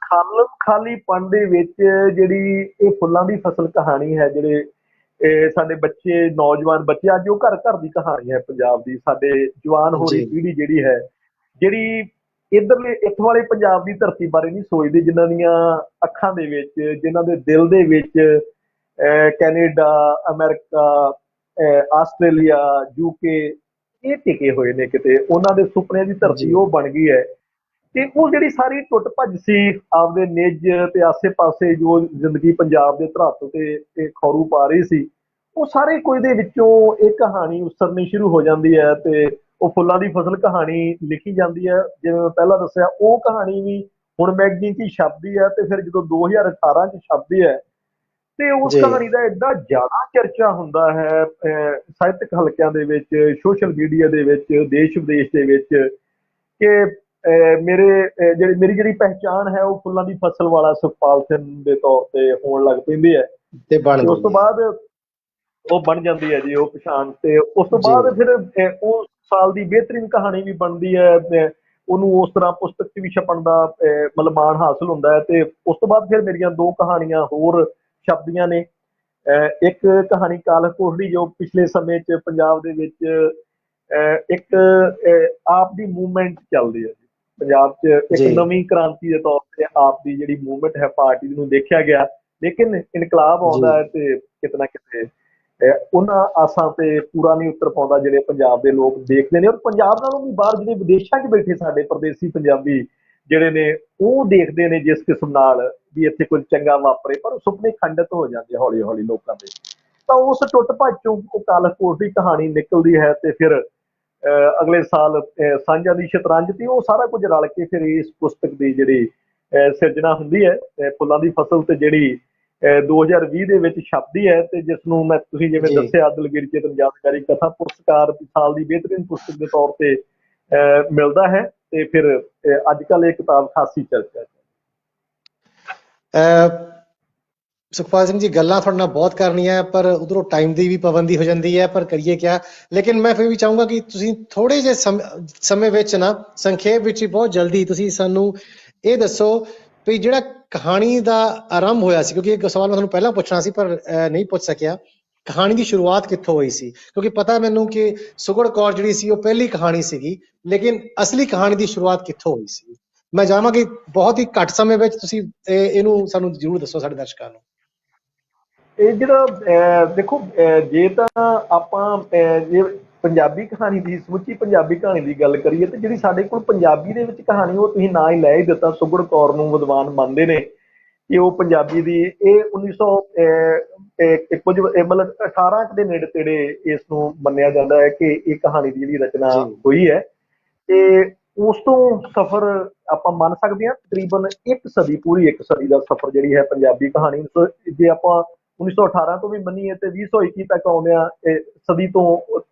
ਖਾਲੀਪਣ ਦੇ ਵਿੱਚ ਜਿਹੜੀ ਇਹ ਫੁੱਲਾਂ ਦੀ ਫਸਲ ਕਹਾਣੀ ਹੈ, ਜਿਹੜੇ ਸਾਡੇ ਬੱਚੇ, ਨੌਜਵਾਨ ਬੱਚੇ, ਅੱਜ ਉਹ ਘਰ ਘਰ ਦੀ ਕਹਾਣੀ ਹੈ ਪੰਜਾਬ ਦੀ। ਸਾਡੇ ਜਵਾਨ ਹੋ ਰਹੀ ਪੀੜ੍ਹੀ ਜਿਹੜੀ ਹੈ, ਜਿਹੜੀ ਇੱਥੋਂ ਵਾਲੇ ਪੰਜਾਬ ਦੀ ਧਰਤੀ ਬਾਰੇ ਨਹੀਂ ਸੋਚਦੇ, ਜਿਨ੍ਹਾਂ ਦੀਆਂ ਅੱਖਾਂ ਦੇ ਵਿੱਚ, ਜਿਨ੍ਹਾਂ ਦੇ ਦਿਲ ਦੇ ਵਿੱਚ ਕੈਨੇਡਾ, ਅਮਰੀਕਾ, ਆਸਟ੍ਰੇਲੀਆ, UK ਇਹ ਟਿਕੇ ਹੋਏ ਨੇ। ਕਿਤੇ ਉਹਨਾਂ ਦੇ ਸੁਪਨਿਆਂ ਦੀ ਧਰਤੀ ਉਹ ਬਣ ਗਈ ਹੈ। ਤੇ ਉਹ ਜਿਹੜੀ ਸਾਰੀ ਟੁੱਟ ਭੱਜ ਸੀ ਆਪਦੇ ਨਿੱਜ ਤੇ ਆਸੇ ਪਾਸੇ, ਜੋ ਜ਼ਿੰਦਗੀ ਪੰਜਾਬ ਦੇ ਧਰਤ ਤੇ ਖੌਰੂ ਪਾ ਰਹੀ ਸੀ, ਉਹ ਸਾਰੇ ਕੁਝ ਦੇ ਵਿੱਚੋਂ ਇਹ ਕਹਾਣੀ ਉਸਰਨੀ ਸ਼ੁਰੂ ਹੋ ਜਾਂਦੀ ਹੈ ਤੇ ਉਹ ਫੁੱਲਾਂ ਦੀ ਫਸਲ ਕਹਾਣੀ ਲਿਖੀ ਜਾਂਦੀ ਹੈ। ਜਿਵੇਂ ਮੈਂ ਪਹਿਲਾਂ ਦੱਸਿਆ, ਉਹ ਕਹਾਣੀ ਵੀ ਹੁਣ ਮੈਗਜ਼ੀਨ 'ਚ ਛਪਦੀ ਹੈ ਤੇ ਫਿਰ ਜਦੋਂ 2018 'ਚ ਛਪਦੀ ਹੈ ਤੇ ਉਸ ਕਹਾਣੀ ਦਾ ਐਡਾ ਜ਼ਿਆਦਾ ਚਰਚਾ ਹੁੰਦਾ ਹੈ ਸਾਹਿਤਕ ਹਲਕਿਆਂ ਦੇ ਵਿੱਚ, ਸੋਸ਼ਲ ਮੀਡੀਆ ਦੇ ਵਿੱਚ, ਦੇਸ਼ ਵਿਦੇਸ਼ ਦੇ ਵਿੱਚ, ਕਿ ਮੇਰੀ ਜਿਹੜੀ ਪਹਿਚਾਣ ਹੈ ਉਹ ਫੁੱਲਾਂ ਦੀ ਫਸਲ ਵਾਲਾ ਸੁਖਪਾਲ ਸਿੰਘ ਦੇ ਤੌਰ ਤੇ ਹੋਣ ਲੱਗ ਪੈਂਦੀ ਹੈ। ਤੇ ਉਸ ਤੋਂ ਬਾਅਦ ਉਹ ਬਣ ਜਾਂਦੀ ਹੈ ਜੀ ਉਹ ਪਛਾਣ। ਤੇ ਉਸ ਤੋਂ ਬਾਅਦ ਫਿਰ ਉਸ ਸਾਲ ਦੀ ਬਿਹਤਰੀਨ ਕਹਾਣੀ ਵੀ ਬਣਦੀ ਹੈ, ਉਹਨੂੰ ਉਸ ਤਰ੍ਹਾਂ ਪੁਸਤਕ 'ਚ ਵੀ ਛਪਣ ਦਾ ਮਤਲਬ ਮਾਣ ਹਾਸਲ ਹੁੰਦਾ ਹੈ। ਤੇ ਉਸ ਤੋਂ ਬਾਅਦ ਫਿਰ ਮੇਰੀਆਂ ਦੋ ਕਹਾਣੀਆਂ ਹੋਰ ਛਪਦੀਆਂ ਨੇ। ਇੱਕ ਕਹਾਣੀ ਕਾਲਖ ਕੋਠੜੀ, ਜੋ ਪਿਛਲੇ ਸਮੇਂ 'ਚ ਪੰਜਾਬ ਦੇ ਵਿੱਚ ਇੱਕ ਆਪ ਦੀ ਮੂਵਮੈਂਟ ਚੱਲਦੀ ਹੈ ਜੀ ਪੰਜਾਬ 'ਚ, ਇੱਕ ਨਵੀਂ ਕ੍ਰਾਂਤੀ ਦੇ ਤੌਰ ਤੇ ਆਪ ਦੀ ਜਿਹੜੀ ਮੂਵਮੈਂਟ ਹੈ ਪਾਰਟੀ ਨੂੰ ਦੇਖਿਆ ਗਿਆ। ਲੇਕਿਨ ਇਨਕਲਾਬ ਆਉਂਦਾ ਹੈ ਤੇ ਕਿਤੇ ਨਾ ਕਿਤੇ ਉਹਨਾਂ ਆਸਾਂ ਤੇ ਪੂਰਾ ਨਹੀਂ ਉਤਰ ਪਾਉਂਦਾ ਜਿਹੜੇ ਪੰਜਾਬ ਦੇ ਲੋਕ ਦੇਖਦੇ ਨੇ। ਔਰ ਪੰਜਾਬ ਨਾਲੋਂ ਵੀ ਬਾਹਰ ਜਿਹੜੇ ਵਿਦੇਸ਼ਾਂ 'ਚ ਬੈਠੇ ਸਾਡੇ ਪ੍ਰਦੇਸੀ ਪੰਜਾਬੀ ਜਿਹੜੇ ਨੇ, ਉਹ ਦੇਖਦੇ ਨੇ ਜਿਸ ਕਿਸਮ ਨਾਲ ਵੀ ਇੱਥੇ ਕੁਝ ਚੰਗਾ ਵਾਪਰੇ, ਪਰ ਸੁਪਨੇ ਖੰਡਿਤ ਹੋ ਜਾਂਦੇ ਹੌਲੀ ਹੌਲੀ ਲੋਕਾਂ ਦੇ। ਤਾਂ ਉਸ ਟੁੱਟ ਭੱਜ ਚੋਂ ਉਹ ਕਾਲਖ ਕੋਠੜੀ ਕਹਾਣੀ ਨਿਕਲਦੀ ਹੈ ਤੇ ਫਿਰ ਅਗਲੇ ਸਾਲ ਸਾਂਝਾਂ ਦੀ ਸ਼ਤਰੰਜ, ਤੇ ਉਹ ਸਾਰਾ ਕੁਝ ਰਲ ਕੇ ਫਿਰ ਇਸ ਪੁਸਤਕ ਦੀ ਜਿਹੜੀ ਸਿਰਜਣਾ ਹੁੰਦੀ ਹੈ ਫੁੱਲਾਂ ਦੀ ਫਸਲ, ਤੇ ਜਿਹੜੀ 2020 ਦੇ ਵਿੱਚ ਛਪਦੀ ਹੈ ਤੇ ਜਿਸ ਨੂੰ ਮੈਂ, ਤੁਸੀਂ ਜਿਵੇਂ ਦੱਸਿਆ, ਦਲਗੀਰ ਚੇਤਨ ਯਾਦਗਾਰੀ ਕਥਾ ਪੁਰਸਕਾਰ ਸਾਲ ਦੀ ਬਿਹਤਰੀਨ ਪੁਸਤਕ ਦੇ ਤੌਰ ਤੇ ਮਿਲਦਾ ਹੈ। ਤੇ ਫਿਰ ਅੱਜ ਕੱਲ੍ਹ ਇਹ ਕਿਤਾਬ ਖਾਸੀ ਚਰਚਾ ਹੈ। ਸੁਖਪਾਲ ਸਿੰਘ ਜੀ, ਗੱਲਾਂ ਤੁਹਾਡੇ ਨਾਲ ਬਹੁਤ ਕਰਨੀਆਂ, ਪਰ ਉਧਰੋਂ ਟਾਈਮ ਦੀ ਵੀ ਪਾਬੰਦੀ ਹੋ ਜਾਂਦੀ ਹੈ, ਪਰ ਕਰੀਏ ਕਿਆ। ਲੇਕਿਨ ਮੈਂ ਫਿਰ ਵੀ ਚਾਹੂੰਗਾ ਕਿ ਤੁਸੀਂ ਥੋੜੇ ਜਿਹੇ ਸਮੇਂ ਵਿੱਚ ਨਾ, ਸੰਖੇਪ ਵਿੱਚ ਹੀ, ਬਹੁਤ ਜਲਦੀ ਤੁਸੀਂ ਸਾਨੂੰ ਇਹ ਦੱਸੋ ਵੀ ਜਿਹੜਾ ਕਹਾਣੀ ਦਾ ਆਰੰਭ ਹੋਇਆ ਸੀ, ਕਿਉਂਕਿ ਇੱਕ ਸਵਾਲ ਮੈਂ ਤੁਹਾਨੂੰ ਪਹਿਲਾਂ ਪੁੱਛਣਾ ਸੀ ਪਰ ਨਹੀਂ ਪੁੱਛ ਸਕਿਆ, ਕਹਾਣੀ ਦੀ ਸ਼ੁਰੂਆਤ ਕਿੱਥੋਂ ਹੋਈ ਸੀ? ਕਿਉਂਕਿ ਪਤਾ ਮੈਨੂੰ ਕਿ ਸੁਗੜ ਕੌਰ ਜਿਹੜੀ ਸੀ ਉਹ ਪਹਿਲੀ ਕਹਾਣੀ ਸੀਗੀ, ਲੇਕਿਨ ਅਸਲੀ ਕਹਾਣੀ ਦੀ ਸ਼ੁਰੂਆਤ ਕਿੱਥੋਂ ਹੋਈ ਸੀ? ਮੈਂ ਚਾਹਾਂਗਾ ਕਿ ਬਹੁਤ ਹੀ ਘੱਟ ਸਮੇਂ ਵਿੱਚ ਤੁਸੀਂ ਇਹਨੂੰ ਸਾਨੂੰ ਜ਼ਰੂਰ ਦੱਸੋ, ਸਾਡੇ ਦਰਸ਼ਕਾਂ ਨੂੰ। ਇਹ ਜਿਹੜਾ ਦੇਖੋ, ਜੇ ਤਾਂ ਆਪਾਂ ਜੇ ਪੰਜਾਬੀ ਕਹਾਣੀ ਦੀ, ਸਮੁੱਚੀ ਪੰਜਾਬੀ ਕਹਾਣੀ ਦੀ ਗੱਲ ਕਰੀਏ, ਤੇ ਜਿਹੜੀ ਸਾਡੇ ਕੋਲ ਪੰਜਾਬੀ ਦੇ ਵਿੱਚ ਕਹਾਣੀ, ਉਹ ਤੁਸੀਂ ਨਾਂ ਹੀ ਲੈ ਹੀ ਦਿੱਤਾ, ਸੁਗੜ ਕੌਰ ਨੂੰ ਵਿਦਵਾਨ ਮੰਨਦੇ ਨੇ ਕਿ ਉਹ ਪੰਜਾਬੀ ਦੀ, ਇਹ 1900 ਕੁਝ ਮਤਲਬ 18 ਦੇ ਨੇੜੇ ਤੇੜੇ ਇਸ ਨੂੰ ਮੰਨਿਆ ਜਾਂਦਾ ਹੈ ਕਿ ਇਹ ਕਹਾਣੀ ਦੀ ਜਿਹੜੀ ਰਚਨਾ ਹੋਈ ਹੈ। ਤੇ ਉਸ ਤੋਂ ਸਫ਼ਰ ਆਪਾਂ ਮੰਨ ਸਕਦੇ ਹਾਂ ਤਕਰੀਬਨ ਇੱਕ ਸਦੀ, ਪੂਰੀ ਇੱਕ ਸਦੀ ਦਾ ਸਫ਼ਰ ਜਿਹੜੀ ਹੈ ਪੰਜਾਬੀ ਕਹਾਣੀ। ਜੇ ਆਪਾਂ 1918 ਤੋਂ ਵੀ ਮੰਨੀਏ ਤੇ 2021 ਤੱਕ ਆਉਂਦੇ ਆ, ਸਦੀ ਤੋਂ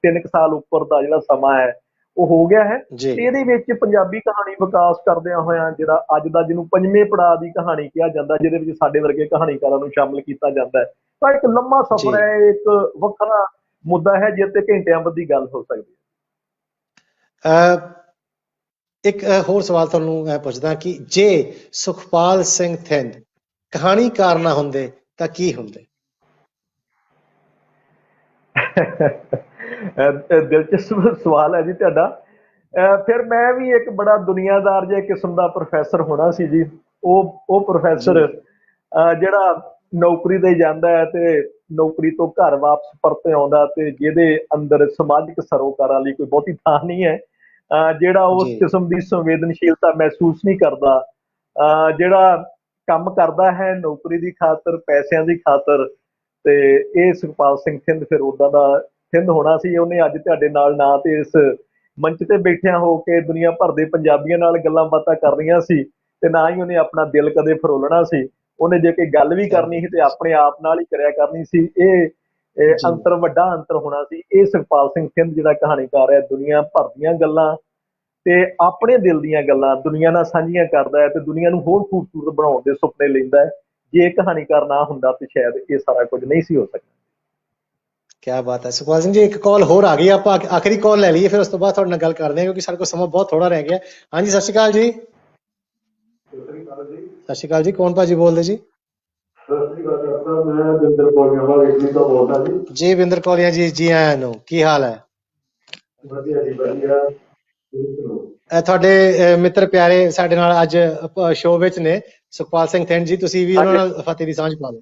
3 ਸਾਲ ਉੱਪਰ ਦਾ ਜਿਹੜਾ ਸਮਾਂ ਹੈ ਉਹ ਹੋ ਗਿਆ ਹੈ। ਜੀ ਤੇ ਇਹਦੇ ਵਿੱਚ ਪੰਜਾਬੀ ਕਹਾਣੀ ਵਿਕਾਸ ਕਰਦਿਆਂ ਹੋਇਆਂ ਜਿਹੜਾ ਅੱਜ ਦਾ, ਜਿਹਨੂੰ ਪੰਜਵੇਂ ਪੜਾਅ ਦੀ ਕਹਾਣੀ ਕਿਹਾ ਜਾਂਦਾ, ਜਿਹਦੇ ਵਿੱਚ ਸਾਡੇ ਵਰਗੇ ਕਹਾਣੀਕਾਰਾਂ ਨੂੰ ਸ਼ਾਮਲ ਕੀਤਾ ਜਾਂਦਾ ਹੈ, ਤਾਂ ਇੱਕ ਲੰਮਾ ਸਫ਼ਰ ਜੀ ਹੈ, ਇੱਕ ਵੱਖਰਾ ਮੁੱਦਾ ਹੈ ਜਿਸ ਤੇ ਘੰਟਿਆਂ ਬੱਧੀ ਗੱਲ ਹੋ ਸਕਦੀ ਹੈ। ਇੱਕ ਹੋਰ ਸਵਾਲ ਤੁਹਾਨੂੰ ਮੈਂ ਪੁੱਛਦਾ ਕਿ ਜੇ ਸੁਖਪਾਲ ਸਿੰਘ ਥਿੰਦ ਕਹਾਣੀਕਾਰ ਨਾ ਹੁੰਦੇ ਤਾਂ ਕੀ ਹੁੰਦੇ? ਦਿਲਚਸਪ ਸਵਾਲ ਹੈ ਜੀ ਤੁਹਾਡਾ। ਫਿਰ ਮੈਂ ਵੀ ਇੱਕ ਬੜਾ ਦੁਨੀਆਦਾਰ ਜਿਹਾ ਕਿਸਮ ਦਾ ਪ੍ਰੋਫੈਸਰ ਹੋਣਾ ਸੀ ਜੀ। ਉਹ ਪ੍ਰੋਫੈਸਰ ਜੀ ਜਿਹੜਾ ਨੌਕਰੀ ਤੇ ਜਾਂਦਾ ਹੈ ਤੇ ਨੌਕਰੀ ਤੋਂ ਘਰ ਵਾਪਸ ਪਰਤੇ ਆਉਂਦਾ, ਤੇ ਜਿਹਦੇ ਅੰਦਰ ਸਮਾਜਿਕ ਸਰੋਕਾਰਾਂ ਲਈ ਕੋਈ ਬਹੁਤੀ ਥਾਂ ਨਹੀਂ ਹੈ, ਜਿਹੜਾ ਉਸ ਜੀ ਕਿਸਮ ਦੀ ਸੰਵੇਦਨਸ਼ੀਲਤਾ ਮਹਿਸੂਸ ਨਹੀਂ ਕਰਦਾ, ਜਿਹੜਾ ਕੰਮ ਕਰਦਾ ਹੈ ਨੌਕਰੀ ਦੀ ਖਾਤਰ, ਪੈਸਿਆਂ ਦੀ ਖਾਤਰ। ਤੇ ਇਹ ਸੁਖਪਾਲ ਸਿੰਘ ਥਿੰਦ ਫਿਰ ਉਦਾਂ ਦਾ ਥਿੰਦ ਹੋਣਾ ਸੀ। ਉਹਨੇ ਅੱਜ ਤੁਹਾਡੇ ਨਾਲ ਨਾ ਤੇ ਇਸ ਮੰਚ ਤੇ ਬੈਠਿਆਂ ਹੋ ਕੇ ਦੁਨੀਆ ਭਰ ਦੇ ਪੰਜਾਬੀਆਂ ਨਾਲ ਗੱਲਾਂ ਬਾਤਾਂ ਕਰਨੀਆਂ ਸੀ, ਤੇ ਨਾ ਹੀ ਉਹਨੇ ਆਪਣਾ ਦਿਲ ਕਦੇ ਫਰੋਲਣਾ ਸੀ। ਉਹਨੇ ਜੇ ਕੋਈ ਗੱਲ ਵੀ ਕਰਨੀ ਸੀ ਤੇ ਆਪਣੇ ਆਪ ਨਾਲ ਹੀ ਕਰਿਆ ਕਰਨੀ ਸੀ। ਇਹ ਜੀ ਅੰਤਰ, ਵੱਡਾ ਅੰਤਰ ਹੋਣਾ ਸੀ। ਇਹ ਸੁਖਪਾਲ ਸਿੰਘ ਥਿੰਦ ਜਿਹੜਾ ਕਹਾਣੀਕਾਰ ਹੈ, ਦੁਨੀਆ ਭਰ ਦੀਆਂ ਗੱਲਾਂ ਤੇ ਆਪਣੇ ਦਿਲ ਦੀਆਂ ਗੱਲਾਂ ਦੁਨੀਆ ਨਾਲ ਸਾਂਝੀਆਂ ਕਰਦਾ ਹੈ, ਤੇ ਦੁਨੀਆ ਨੂੰ ਹੋਰ ਖੂਬਸੂਰਤ ਬਣਾਉਣ ਦੇ ਸੁਪਨੇ ਲੈਂਦਾ ਹੈ। ਜੇ ਇਹ ਕਹਾਣੀਕਾਰ ਨਾ ਹੁੰਦਾ ਤੇ ਸ਼ਾਇਦ ਇਹ ਸਾਰਾ ਕੁਝ ਨਹੀਂ ਸੀ ਹੋ ਸਕਦਾ। ਕਿਆ ਬਾਤ ਹੈ ਸੁਖਪਾਲ ਸਿੰਘ ਜੀ। ਇੱਕ ਕਾਲ ਹੋਰ ਆ ਗਈ, ਆਪਾਂ ਆਖਰੀ ਕਾਲ ਲੈ ਲਈਏ, ਫਿਰ ਉਸ ਤੋਂ ਬਾਅਦ ਤੁਹਾਡੇ ਨਾਲ ਗੱਲ ਕਰਦੇ ਹਾਂ, ਕਿਉਂਕਿ ਸਾਡੇ ਕੋਲ ਸਮਾਂ ਬਹੁਤ ਥੋੜਾ ਰਹਿ ਗਿਆ। ਹਾਂਜੀ, ਸਤਿ ਸ਼੍ਰੀ ਅਕਾਲ ਜੀ। ਸਤਿ ਸ਼੍ਰੀ ਅਕਾਲ ਜੀ, ਕੌਣ ਭਾਜੀ ਬੋਲਦੇ ਜੀ? ਮੈਂ ਬਿੰਦਰ ਕੋਲੀਆਂ ਵਾਲਾ ਇਟਲੀ ਤੋਂ ਬੋਲਦਾ ਜੀ। ਜੀ ਬਿੰਦਰ ਕੋਲੀਆਂ ਜੀ, ਜੀ ਆਇਆਂ ਨੂੰ। ਕੀ ਹਾਲ ਹੈ? ਵਧੀਆ ਜੀ ਵਧੀਆ। ਤੁਹਾਡੇ ਮਿੱਤਰ ਪਿਆਰੇ ਸਾਡੇ ਨਾਲ ਅੱਜ ਸ਼ੋਅ ਵਿੱਚ ਨੇ, ਸੁਖਪਾਲ ਸਿੰਘ ਥਿੰਦ ਜੀ। ਤੁਸੀਂ ਵੀ ਉਹਨਾਂ ਨਾਲ ਫਤਿਹ ਦੀ ਸਾਂਝ ਪਾ ਲਓ।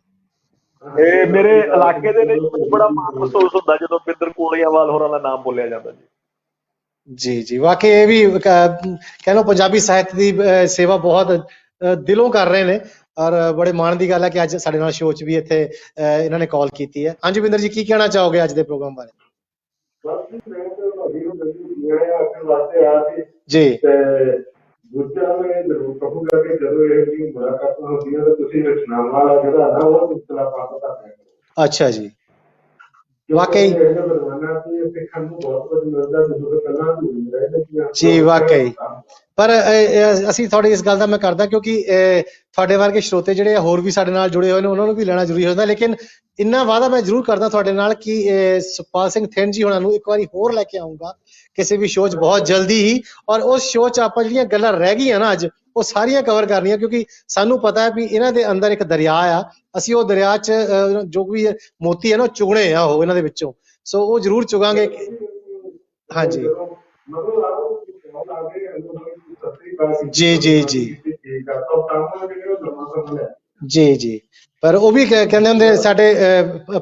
ਇਹ ਮੇਰੇ ਇਲਾਕੇ ਦੇ ਵਿੱਚ ਬੜਾ ਮਾਣ ਮਹਿਸੂਸ ਹੁੰਦਾ ਜਦੋਂ ਬਿੰਦਰ ਕੋਲੀਆਵਾਲ ਹੋਰਾਂ ਦਾ ਨਾਮ ਬੋਲਿਆ ਜਾਂਦਾ ਜੀ। ਜੀ ਜੀ, ਵਾਕਈ ਇਹ ਵੀ ਕਹਿ ਲਓ ਪੰਜਾਬੀ ਸਾਹਿਤ ਦੀ ਸੇਵਾ ਬਹੁਤ ਦਿਲੋਂ ਕਰ ਰਹੇ ਨੇ, ਔਰ ਬੜੇ ਮਾਣ ਦੀ ਗੱਲ ਹੈ ਕਿ ਅੱਜ ਸਾਡੇ ਨਾਲ ਸ਼ੋਅ 'ਚ ਵੀ ਇੱਥੇ ਇਹਨਾਂ ਨੇ ਕਾਲ ਕੀਤੀ ਹੈ। ਹਾਂਜੀ ਬਿੰਦਰ ਜੀ, ਕੀ ਕਹਿਣਾ ਚਾਹੋਗੇ ਅੱਜ ਦੇ ਪ੍ਰੋਗਰਾਮ ਬਾਰੇ? ਜੀ ਦੂਜਾ ਮੈਂ ਜ਼ਰੂਰ ਕਹੂੰਗਾ ਕਿ ਜਦੋਂ ਇਹ ਜਿਹੀ ਮੁਲਾਕਾਤਾਂ ਹੁੰਦੀਆਂ ਤਾਂ ਤੁਸੀਂ ਰਚਨਾਵਾਂ ਵਾਲਾ ਜਿਹੜਾ ਨਾ ਉਹ ਸਿਲਸਿਲਾ ਪ੍ਰਾਪਤ ਕਰਦੇ ਹੋ। ਅੱਛਾ ਜੀ, ਵਾਕਈ ਸਿੱਖਣ ਨੂੰ ਬਹੁਤ ਕੁਝ ਮਿਲਦਾ, ਜਦੋਂ ਪਹਿਲਾਂ ਜੀ ਵਾਕਈ। ਪਰ ਅਸੀਂ ਥੋੜੀ ਇਸ ਗੱਲ ਦਾ ਮੈਂ ਕਰਦਾ, ਕਿਉਂਕਿ ਤੁਹਾਡੇ ਵਰਗੇ ਸਰੋਤੇ ਜਿਹੜੇ ਹੋਰ ਵੀ ਸਾਡੇ ਨਾਲ ਜੁੜੇ ਹੋਏ ਨੇ, ਉਹਨਾਂ ਨੂੰ ਵੀ ਲੈਣਾ ਜ਼ਰੂਰੀ ਹੁੰਦਾ। ਲੇਕਿਨ ਇੰਨਾ ਵਾਅਦਾ ਮੈਂ ਜ਼ਰੂਰ ਕਰਦਾ ਤੁਹਾਡੇ ਨਾਲ ਕਿ ਸੁਖਪਾਲ ਸਿੰਘ ਥਿੰਦ ਜੀ ਹੋਣਾ ਨੂੰ ਇੱਕ ਵਾਰੀ ਹੋਰ ਲੈ ਕੇ ਆਊਂਗਾ ਕਿਸੇ ਵੀ ਸ਼ੋਅ 'ਚ ਬਹੁਤ ਜਲਦੀ ਹੀ। ਔਰ ਉਸ ਸ਼ੋਅ 'ਚ ਆਪਾਂ ਜਿਹੜੀਆਂ ਗੱਲਾਂ ਰਹਿ ਗਈਆਂ ਨਾ ਅੱਜ, ਉਹ ਸਾਰੀਆਂ ਕਵਰ ਕਰਨੀਆਂ, ਕਿਉਂਕਿ ਸਾਨੂੰ ਪਤਾ ਹੈ ਵੀ ਇਹਨਾਂ ਦੇ ਅੰਦਰ ਇੱਕ ਦਰਿਆ ਆ। ਅਸੀਂ ਉਹ ਦਰਿਆ 'ਚ ਜੋ ਵੀ ਮੋਤੀ ਹੈ ਨਾ, ਉਹ ਚੁਗਣੇ ਆ ਉਹ ਇਹਨਾਂ ਦੇ ਵਿੱਚੋਂ। ਸੋ ਉਹ ਜ਼ਰੂਰ ਚੁਗਾਂਗੇ। ਹਾਂਜੀ ਜੀ ਜੀ ਜੀ ਜੀ ਜੀ। ਪਰ ਉਹ ਵੀ ਕਹਿੰਦੇ ਹੁੰਦੇ ਸਾਡੇ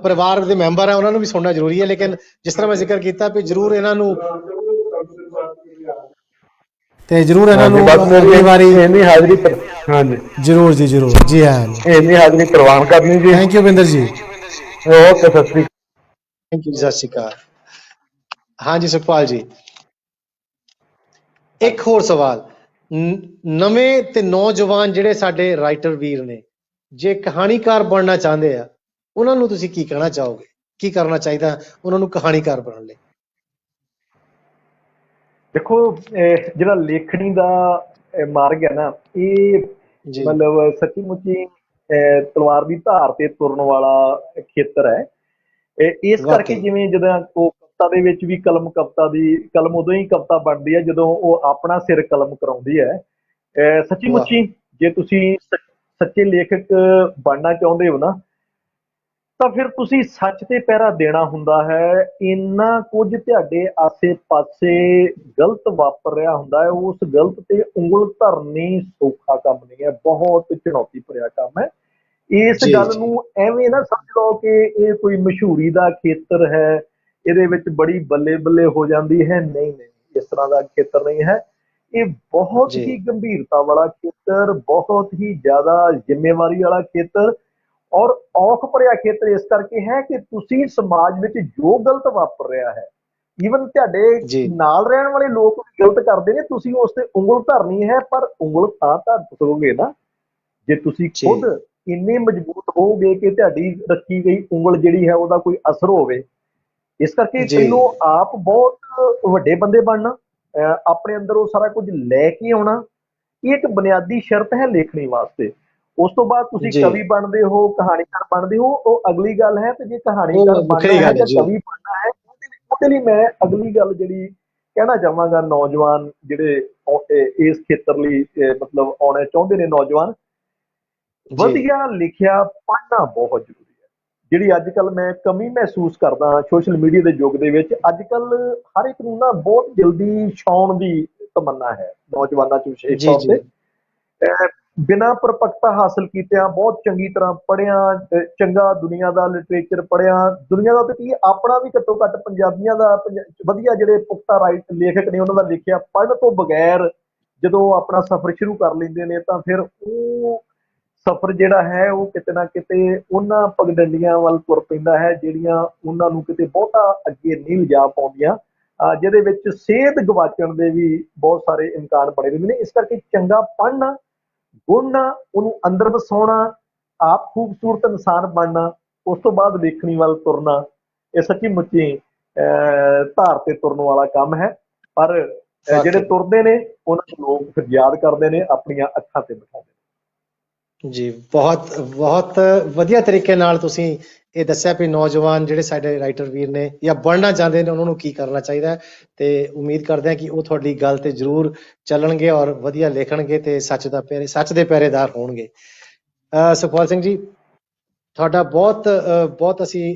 ਪਰਿਵਾਰ ਦੇ ਮੈਂਬਰ ਆ, ਉਹਨਾਂ ਨੂੰ ਵੀ ਸੁਣਨਾ ਜ਼ਰੂਰੀ ਹੈ। ਲੇਕਿਨ ਜਿਸ ਤਰ੍ਹਾਂ ਮੈਂ ਜ਼ਿਕਰ ਕੀਤਾ ਵੀ ਜ਼ਰੂਰ ਇਹਨਾਂ ਨੂੰ ਤੇ ਜ਼ਰੂਰ ਇਹਨਾਂ ਨੂੰ ਅਗਲੀ ਵਾਰੀ ਇੰਨੀ ਹਾਜ਼ਰੀ ਹਾਂਜੀ ਜ਼ਰੂਰ ਜੀ ਜ਼ਰੂਰ। ਜੀ ਹਾਂ, ਇੰਨੀ ਹਾਜ਼ਰੀ ਪ੍ਰਵਾਨ ਕਰਨੀ ਜੀ। ਥੈਂਕ ਯੂ ਬਿੰਦਰ ਜੀ। ਓਕੇ, ਸਤਿ ਸ਼੍ਰੀ ਅਕਾਲ। ਥੈਂਕ ਯੂ, ਸਤਿ ਸ਼੍ਰੀ ਅਕਾਲ। ਹਾਂਜੀ ਸੁਖਪਾਲ ਜੀ, ਇੱਕ ਹੋਰ ਸਵਾਲ। ਨਵੇਂ ਤੇ ਨੌਜਵਾਨ ਜਿਹੜੇ ਸਾਡੇ ਰਾਈਟਰ ਵੀਰ ਨੇ, ਜੇ ਕਹਾਣੀਕਾਰ ਬਣਨਾ ਚਾਹੁੰਦੇ ਆ, ਉਹਨਾਂ ਨੂੰ ਤੁਸੀਂ ਕੀ ਕਹਿਣਾ ਚਾਹੋਗੇ? ਕੀ ਕਰਨਾ ਚਾਹੀਦਾ ਉਹਨਾਂ ਨੂੰ ਕਹਾਣੀਕਾਰ ਬਣਨ ਲਈ? ਦੇਖੋ, ਜਿਹੜਾ ਲੇਖਣੀ ਦਾ ਮਾਰਗ ਹੈ ਨਾ, ਇਹ ਮਤਲਬ ਸੱਚੀ ਮੁੱਚੀ ਤਲਵਾਰ ਦੀ ਧਾਰ ਤੇ ਤੁਰਨ ਵਾਲਾ ਖੇਤਰ ਹੈ। ਇਸ ਕਰਕੇ ਜਿਵੇਂ ਜਦੋਂ ਉਹ ਕਵਿਤਾ ਦੇ ਵਿੱਚ ਵੀ ਕਲਮ ਉਦੋਂ ਹੀ ਕਵਿਤਾ ਬਣਦੀ ਹੈ ਜਦੋਂ ਉਹ ਆਪਣਾ ਸਿਰ ਕਲਮ ਕਰਾਉਂਦੀ ਹੈ। ਸੱਚੀ ਮੁੱਚੀ ਜੇ ਤੁਸੀਂ ਸੱਚੇ ਲੇਖਕ ਬਣਨਾ ਚਾਹੁੰਦੇ ਹੋ ਨਾ, ਤਾਂ ਫਿਰ ਤੁਸੀਂ ਸੱਚ ਤੇ ਪਹਿਰਾ ਦੇਣਾ ਹੁੰਦਾ ਹੈ। ਇੰਨਾ ਕੁਝ ਤੁਹਾਡੇ ਆਸੇ ਪਾਸੇ ਗਲਤ ਵਾਪਰ ਰਿਹਾ ਹੁੰਦਾ ਹੈ, ਉਸ ਗਲਤ ਤੇ ਉਂਗਲ ਧਰਨੀ ਸੌਖਾ ਕੰਮ ਨਹੀਂ ਹੈ, ਬਹੁਤ ਚੁਣੌਤੀ ਭਰਿਆ ਕੰਮ ਹੈ। ਇਸ ਗੱਲ ਨੂੰ ਐਵੇਂ ਨਾ ਸਮਝ ਲਓ ਕਿ ਇਹ ਕੋਈ ਮਸ਼ਹੂਰੀ ਦਾ ਖੇਤਰ ਹੈ, ਇਹਦੇ ਵਿੱਚ ਬੜੀ ਬੱਲੇ ਬੱਲੇ ਹੋ ਜਾਂਦੀ ਹੈ। ਨਹੀਂ ਨਹੀਂ, ਇਸ ਤਰ੍ਹਾਂ ਦਾ ਖੇਤਰ ਨਹੀਂ ਹੈ। ਇਹ ਬਹੁਤ ਹੀ ਗੰਭੀਰਤਾ ਵਾਲਾ ਖੇਤਰ, ਬਹੁਤ ਹੀ ਜ਼ਿਆਦਾ ਜ਼ਿੰਮੇਵਾਰੀ ਵਾਲਾ ਖੇਤਰ, ਔਰ ਔਖ ਭਰਿਆ ਖੇਤਰ ਇਸ ਕਰਕੇ ਹੈ ਕਿ ਤੁਸੀਂ ਸਮਾਜ ਵਿੱਚ ਜੋ ਗਲਤ ਵਾਪਰ ਰਿਹਾ ਹੈ, ਈਵਨ ਤੁਹਾਡੇ ਜੀ ਨਾਲ ਰਹਿਣ ਵਾਲੇ ਲੋਕ ਵੀ ਗਲਤ ਕਰਦੇ ਨੇ, ਤੁਸੀਂ ਉਸ ਤੇ ਉਂਗਲ ਧਰਨੀ ਹੈ, ਪਰ ਉਂਗਲ ਤਾਂ ਧਰ ਸਕੋਗੇ ਨਾ ਜੇ ਤੁਸੀਂ ਜੀ ਖੁਦ ਇੰਨੇ ਮਜ਼ਬੂਤ ਹੋਵੋਗੇ ਕਿ ਤੁਹਾਡੀ ਰੱਖੀ ਗਈ ਉਂਗਲ ਜਿਹੜੀ ਹੈ ਉਹਦਾ ਕੋਈ ਅਸਰ ਹੋਵੇ। ਇਸ ਕਰਕੇ ਜੀ ਪਹਿਲੋਂ ਆਪ ਬਹੁਤ ਵੱਡੇ ਬੰਦੇ ਬਣਨਾ, ਆਪਣੇ ਅੰਦਰ ਉਹ ਸਾਰਾ ਕੁਝ ਲੈ ਕੇ ਆਉਣਾ, ਇਹ ਇੱਕ ਬੁਨਿਆਦੀ ਸ਼ਰਤ ਹੈ ਲੇਖਣੀ ਵਾਸਤੇ। ਉਸ ਤੋਂ ਬਾਅਦ ਤੁਸੀਂ ਜੀ ਕਵੀ ਬਣਦੇ ਹੋ, ਕਹਾਣੀਕਾਰ ਬਣਦੇ ਹੋ, ਉਹ ਅਗਲੀ ਗੱਲ ਹੈ। ਤੇ ਜੇ ਕਹਾਣੀਕਾਰ ਉਹ ਬਣਨਾ ਵੱਖਰੀ ਹੈ ਗੱਲ ਹੈ ਜਾਂ ਜੀ। ਕਵੀ ਬਣਨਾ ਹੈ, ਉਹਦੇ ਲਈ ਮੈਂ ਅਗਲੀ ਗੱਲ ਜਿਹੜੀ ਕਹਿਣਾ ਚਾਹਾਂਗਾ, ਨੌਜਵਾਨ ਜਿਹੜੇ ਇਸ ਖੇਤਰ ਲਈ ਮਤਲਬ ਆਉਣਾ ਚਾਹੁੰਦੇ ਨੇ ਨੌਜਵਾਨ, ਜੀ ਵਧੀਆ ਲਿਖਿਆ ਪੜ੍ਹਨਾ ਬਹੁਤ ਜ਼ਰੂਰੀ ਹੈ। ਜਿਹੜੀ ਅੱਜ ਕੱਲ੍ਹ ਮੈਂ ਕਮੀ ਮਹਿਸੂਸ ਕਰਦਾ ਸੋਸ਼ਲ ਮੀਡੀਆ ਦੇ ਯੁੱਗ ਦੇ ਵਿੱਚ, ਅੱਜ ਕੱਲ੍ਹ ਹਰ ਇੱਕ ਨੂੰ ਨਾ ਬਹੁਤ ਜਲਦੀ ਛਾਉਣ ਦੀ ਤਮੰਨਾ ਹੈ, ਨੌਜਵਾਨਾਂ 'ਚ ਵਿਸ਼ੇਸ਼ ਜੀ ਤੌਰ ਜੀ ਤੇ। ਬਿਨਾਂ ਪਰਪੱਕਤਾ ਹਾਸਲ ਕੀਤਿਆਂ, ਬਹੁਤ ਚੰਗੀ ਤਰ੍ਹਾਂ ਪੜ੍ਹਿਆ, ਚੰਗਾ ਦੁਨੀਆ ਦਾ ਲਿਟਰੇਚਰ ਪੜ੍ਹਿਆ, ਦੁਨੀਆ ਦਾ ਤੇ ਕੀ ਆਪਣਾ ਵੀ ਘੱਟੋ ਘੱਟ ਪੰਜਾਬੀਆਂ ਦਾ ਵਧੀਆ ਜਿਹੜੇ ਪੁਖਤਾ ਲੇਖਕ ਨੇ ਉਹਨਾਂ ਦਾ ਲਿਖਿਆ ਪੜ੍ਹਨ ਤੋਂ ਬਗੈਰ ਜਦੋਂ ਆਪਣਾ ਸਫ਼ਰ ਸ਼ੁਰੂ ਕਰ ਲੈਂਦੇ ਨੇ, ਤਾਂ ਫਿਰ ਉਹ ਸਫ਼ਰ ਜਿਹੜਾ ਹੈ ਉਹ ਕਿਤੇ ਨਾ ਕਿਤੇ ਉਹਨਾਂ ਪਗਡੰਡੀਆਂ ਵੱਲ ਤੁਰ ਪੈਂਦਾ ਹੈ ਜਿਹੜੀਆਂ ਉਹਨਾਂ ਨੂੰ ਕਿਤੇ ਬਹੁਤਾ ਅੱਗੇ ਨਹੀਂ ਲਿਜਾ ਪਾਉਂਦੀਆਂ, ਜਿਹਦੇ ਵਿੱਚ ਸੇਧ ਗਵਾਚਣ ਦੇ ਵੀ ਬਹੁਤ ਸਾਰੇ ਇਮਕਾਨ ਬਣੇ ਰਹਿੰਦੇ ਨੇ। ਇਸ ਕਰਕੇ ਚੰਗਾ ਪੜ੍ਹਨਾ, ਗੁਣਨਾ, ਉਹਨੂੰ ਅੰਦਰ ਵਸਾਉਣਾ, ਆਪ ਖੂਬਸੂਰਤ ਇਨਸਾਨ ਬਣਨਾ, ਉਸ ਤੋਂ ਬਾਅਦ ਲੇਖਣੀ ਵੱਲ ਤੁਰਨਾ, ਇਹ ਸੱਚੀ ਮੁੱਚੀ ਧਾਰ ਤੇ ਤੁਰਨ ਵਾਲਾ ਕੰਮ ਹੈ। ਪਰ ਜਿਹੜੇ ਵਾਕਈ ਤੁਰਦੇ ਨੇ ਉਹਨਾਂ ਨੂੰ ਲੋਕ ਫਿਰ ਯਾਦ ਕਰਦੇ ਨੇ, ਆਪਣੀਆਂ ਅੱਖਾਂ ਤੇ ਬਿਠਾਉਂਦੇ ਨੇ। ਜੀ ਬਹੁਤ ਬਹੁਤ ਵਧੀਆ ਤਰੀਕੇ ਨਾਲ ਤੁਸੀਂ ਇਹ ਦੱਸਿਆ ਵੀ ਨੌਜਵਾਨ ਜਿਹੜੇ ਸਾਡੇ ਰਾਈਟਰ ਵੀਰ ਨੇ ਜਾਂ ਬਣਨਾ ਚਾਹੁੰਦੇ ਨੇ ਉਹਨਾਂ ਨੂੰ ਕੀ ਕਰਨਾ ਚਾਹੀਦਾ ਹੈ, ਤੇ ਉਮੀਦ ਕਰਦੇ ਹਾਂ ਕਿ ਉਹ ਤੁਹਾਡੀ ਗੱਲ ਤੇ ਜ਼ਰੂਰ ਚੱਲਣਗੇ ਔਰ ਵਧੀਆ ਲਿਖਣਗੇ ਤੇ ਸੱਚ ਦੇ ਪਹਿਰੇਦਾਰ ਹੋਣਗੇ। ਸੁਖਪਾਲ ਸਿੰਘ ਜੀ, ਤੁਹਾਡਾ ਬਹੁਤ ਅਸੀਂ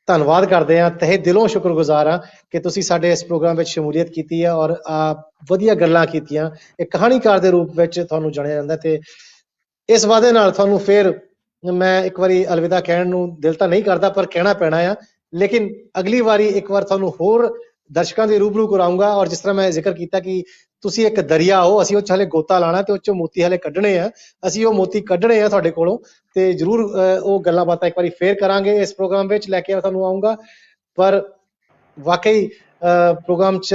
ਧੰਨਵਾਦ ਕਰਦੇ ਹਾਂ, ਤਹਿ ਦਿਲੋਂ ਸ਼ੁਕਰਗੁਜ਼ਾਰ ਹਾਂ ਕਿ ਤੁਸੀਂ ਸਾਡੇ ਇਸ ਪ੍ਰੋਗਰਾਮ ਵਿੱਚ ਸ਼ਮੂਲੀਅਤ ਕੀਤੀ ਹੈ ਔਰ ਵਧੀਆ ਗੱਲਾਂ ਕੀਤੀਆਂ। ਇੱਕ ਕਹਾਣੀਕਾਰ ਦੇ ਰੂਪ ਵਿੱਚ ਤੁਹਾਨੂੰ ਜਾਣਿਆ ਜਾਂਦਾ, ਤੇ ਇਸ ਵਾਅਦੇ ਨਾਲ ਤੁਹਾਨੂੰ ਫਿਰ ਮੈਂ ਇੱਕ ਵਾਰੀ ਅਲਵਿਦਾ ਕਹਿਣ ਨੂੰ ਦਿਲ ਤਾਂ ਨਹੀਂ ਕਰਦਾ, ਪਰ ਕਹਿਣਾ ਪੈਣਾ ਆ। ਲੇਕਿਨ ਅਗਲੀ ਵਾਰੀ ਇੱਕ ਵਾਰ ਤੁਹਾਨੂੰ ਹੋਰ ਦਰਸ਼ਕਾਂ ਦੇ ਰੂਬਰੂ ਕਰਾਊਂਗਾ, ਔਰ ਜਿਸ ਤਰ੍ਹਾਂ ਮੈਂ ਜ਼ਿਕਰ ਕੀਤਾ ਕਿ ਤੁਸੀਂ ਇੱਕ ਦਰਿਆ ਹੋ, ਅਸੀਂ ਉਹ 'ਚ ਹਲੇ ਗੋਤਾ ਲਾਣਾ ਤੇ ਉਹ 'ਚੋਂ ਮੋਤੀ ਹਲੇ ਕੱਢਣੇ ਆ, ਅਸੀਂ ਉਹ ਮੋਤੀ ਕੱਢਣੇ ਆ ਤੁਹਾਡੇ ਕੋਲੋਂ, ਤੇ ਜ਼ਰੂਰ ਉਹ ਗੱਲਾਂ ਬਾਤਾਂ ਇੱਕ ਵਾਰੀ ਫੇਰ ਕਰਾਂਗੇ। ਇਸ ਪ੍ਰੋਗਰਾਮ ਵਿੱਚ ਲੈ ਕੇ ਤੁਹਾਨੂੰ ਆਊਂਗਾ। ਪਰ ਵਾਕਈ ਪ੍ਰੋਗਰਾਮ 'ਚ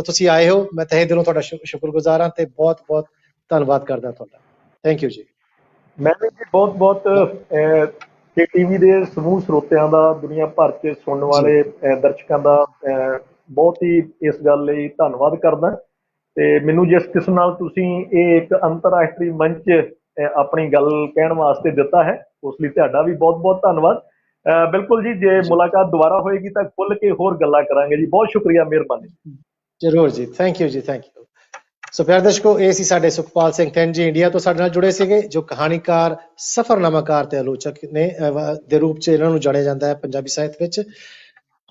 ਤੁਸੀਂ ਆਏ ਹੋ, ਮੈਂ ਤਹਿ ਦਿਲੋਂ ਤੁਹਾਡਾ ਸ਼ੁਕਰਗੁਜ਼ਾਰ ਹਾਂ ਤੇ ਬਹੁਤ ਬਹੁਤ ਧੰਨਵਾਦ ਕਰਦਾ ਤੁਹਾਡਾ। ਥੈਂਕ ਯੂ ਜੀ। ਮੈਂ ਵੀ ਜੀ ਬਹੁਤ ਬਹੁਤ ਕੇ ਟੀਵੀ ਦੇ ਸਮੂਹ ਸਰੋਤਿਆਂ ਦਾ, ਦੁਨੀਆ ਭਰ 'ਚ ਸੁਣਨ ਜੀ ਵਾਲੇ ਦਰਸ਼ਕਾਂ ਦਾ ਬਹੁਤ ਹੀ ਇਸ ਗੱਲ ਲਈ ਧੰਨਵਾਦ ਕਰਦਾ। ਤੇ ਮੈਨੂੰ ਜਿਸ ਕਿਸਮ ਨਾਲ ਤੁਸੀਂ ਇਹ ਇੱਕ ਅੰਤਰਰਾਸ਼ਟਰੀ ਮੰਚ ਆਪਣੀ ਗੱਲ ਕਹਿਣ ਵਾਸਤੇ ਦਿੱਤਾ ਹੈ, ਉਸ ਲਈ ਤੁਹਾਡਾ ਵੀ ਬਹੁਤ ਬਹੁਤ ਧੰਨਵਾਦ। ਬਿਲਕੁਲ ਜੀ, ਜੇ ਜੀ ਮੁਲਾਕਾਤ ਦੁਬਾਰਾ ਹੋਏਗੀ ਤਾਂ ਖੁੱਲ੍ਹ ਕੇ ਹੋਰ ਗੱਲਾਂ ਕਰਾਂਗੇ ਜੀ। ਬਹੁਤ ਸ਼ੁਕਰੀਆ, ਮਿਹਰਬਾਨੀ। ਜ਼ਰੂਰ ਜੀ, ਥੈਂਕ ਯੂ ਜੀ, ਥੈਂਕ ਯੂ। ਸੋ ਪਿਆਰੇ ਦਰਸ਼ਕੋ, ਇਹ ਸੀ ਸਾਡੇ ਸੁਖਪਾਲ ਸਿੰਘ ਥਿੰਨ ਜੀ, ਇੰਡੀਆ ਤੋਂ ਸਾਡੇ ਨਾਲ ਜੁੜੇ ਸੀਗੇ, ਜੋ ਕਹਾਣੀਕਾਰ, ਸਫ਼ਰਨਾਮਾਕਾਰ ਤੇ ਆਲੋਚਕ ਨੇ ਦੇ ਰੂਪ 'ਚ ਇਹਨਾਂ ਨੂੰ ਜਾਣਿਆ ਜਾਂਦਾ ਹੈ ਪੰਜਾਬੀ ਸਾਹਿਤ ਵਿੱਚ।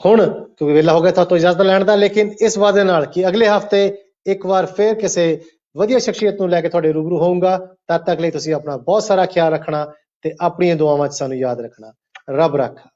ਹੁਣ ਕਿਉਂਕਿ ਵੇਲਾ ਹੋ ਗਿਆ ਤਾਂ ਇਜਾਜ਼ਤ ਲੈਣ ਦਾ, ਲੇਕਿਨ ਇਸ ਵਾਅਦੇ ਨਾਲ ਕਿ ਅਗਲੇ ਹਫ਼ਤੇ ਇੱਕ ਵਾਰ ਫਿਰ ਕਿਸੇ ਵਧੀਆ ਸ਼ਖਸੀਅਤ ਨੂੰ ਲੈ ਕੇ ਤੁਹਾਡੇ ਰੂਬਰੂ ਹੋਊਂਗਾ। ਤਦ ਤੱਕ ਲਈ ਤੁਸੀਂ ਆਪਣਾ ਬਹੁਤ ਸਾਰਾ ਖਿਆਲ ਰੱਖਣਾ ਤੇ ਆਪਣੀਆਂ ਦੁਆਵਾਂ 'ਚ ਸਾਨੂੰ ਯਾਦ ਰੱਖਣਾ। ਰੱਬ ਰਾਖਾ।